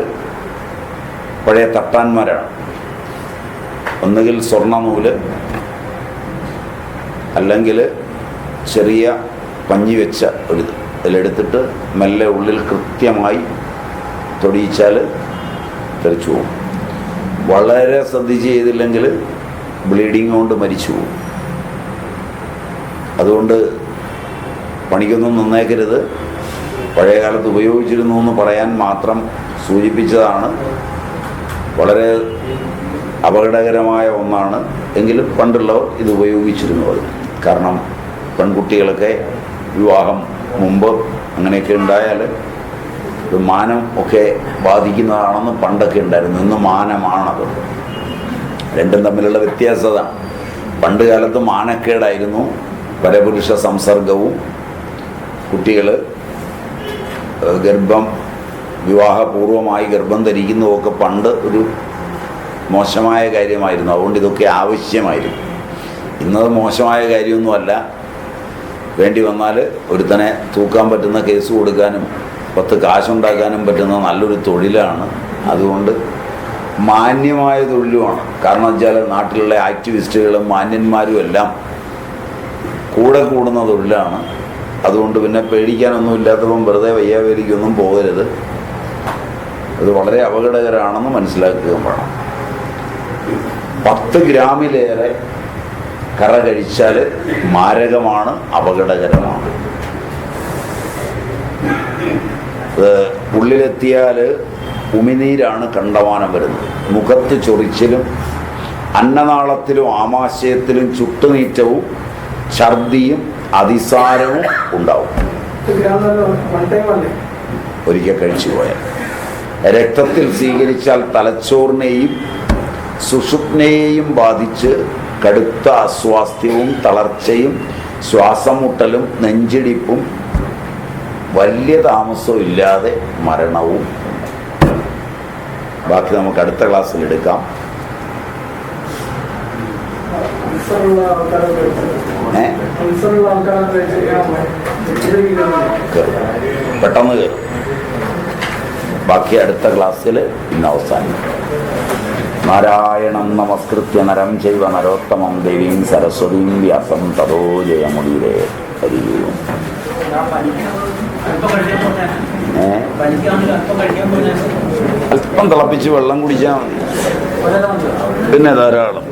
പഴയ തട്ടാന്മാരാണ്. ഒന്നുകിൽ സ്വർണ്ണ നൂല്, അല്ലെങ്കിൽ ചെറിയ പഞ്ഞി വെച്ച ഒരു ഇതിലെടുത്തിട്ട് മെല്ലെ ഉള്ളിൽ കൃത്യമായി തൊടിയിച്ചാൽ തെറിച്ചു പോകും. വളരെ ശ്രദ്ധിച്ച് ചെയ്തില്ലെങ്കിൽ ബ്ലീഡിങ് കൊണ്ട് മരിച്ചു പോകും. അതുകൊണ്ട് പണിക്കൊന്നും നിന്നേക്കരുത്. പഴയ കാലത്ത് ഉപയോഗിച്ചിരുന്നു എന്ന് പറയാൻ മാത്രം സൂചിപ്പിച്ചതാണ്. വളരെ അപകടകരമായ ഒന്നാണ്. എങ്കിലും പണ്ടുള്ളവർ ഇത് ഉപയോഗിച്ചിരുന്നു. അത് കാരണം പെൺകുട്ടികളൊക്കെ വിവാഹം മുമ്പ് അങ്ങനെയൊക്കെ ഉണ്ടായാൽ ഇത് മാനം ഒക്കെ ബാധിക്കുന്നതാണെന്ന് പണ്ടൊക്കെ ഉണ്ടായിരുന്നു. ഇന്ന് മാനമാണത്. രണ്ടും തമ്മിലുള്ള വ്യത്യാസം അതാണ്. പണ്ട് കാലത്ത് മാനക്കേടായിരുന്നു. പരപുരുഷ സംസർഗവും കുട്ടികൾ വിവാഹപൂർവമായി ഗർഭം ധരിക്കുന്നതൊക്കെ പണ്ട് ഒരു മോശമായ കാര്യമായിരുന്നു. അതുകൊണ്ട് ഇതൊക്കെ ആവശ്യമായിരുന്നു. ഇന്നത് മോശമായ കാര്യമൊന്നുമല്ല. വേണ്ടി വന്നാൽ ഒരുത്തനെ തൂക്കാൻ പറ്റുന്ന കേസ് കൊടുക്കാനും 10 കാശുണ്ടാക്കാനും പറ്റുന്ന നല്ലൊരു തൊഴിലാണ്. അതുകൊണ്ട് മാന്യമായ തൊഴിലുമാണ്. കാരണം വെച്ചാൽ നാട്ടിലുള്ള ആക്ടിവിസ്റ്റുകളും മാന്യന്മാരും എല്ലാം കൂടെ കൂടുന്ന തൊഴിലാണ്. അതുകൊണ്ട് പിന്നെ പേടിക്കാനൊന്നും ഇല്ലാത്തപ്പം വെറുതെ വയ്യാവേലിക്കൊന്നും പോകരുത്. അത് വളരെ അപകടകരമാണെന്ന് മനസ്സിലാക്കുകയും വേണം. 10 ഗ്രാമിലേറെ കറ കഴിച്ചാൽ മാരകമാണ്, അപകടകരമാണ്. ഉള്ളിലെത്തിയാൽ ഉമിനീരാണ് കണ്ടമാനം വരുന്നത്. മുഖത്ത് ചൊറിച്ചിലും അന്നനാളത്തിലും ആമാശയത്തിലും ചുട്ടുനീറ്റവും ഛർദിയും അതിസാരവും ഉണ്ടാവും. ഒരിക്കൽ കഴിച്ചു പോയാൽ രക്തത്തിൽ സ്വീകരിച്ചാൽ തലച്ചോറിനെയും സുഷുപ്നയെയും ബാധിച്ച് കടുത്ത അസ്വാസ്ഥ്യവും തളർച്ചയും ശ്വാസം മുട്ടലും നെഞ്ചിടിപ്പും വലിയ താമസവും ഇല്ലാതെ മരണവും. ബാക്കി നമുക്ക് അടുത്ത ക്ലാസ്സിൽ എടുക്കാം. പെട്ടെന്ന് കയറും. ബാക്കി അടുത്ത ക്ലാസ്സിൽ ഇന്ന് അവസാനിക്കും. നാരായണം നമസ്കൃത്യ നരം ചൈവ നരോത്തമം ദേവീം സരസ്വതീം വ്യാസം തതോ ജയമുദീരേ. ഹരി ഓം. അല്പം തിളപ്പിച്ച് വെള്ളം കുടിച്ചാൽ മതി. പിന്നെ ധാരാളം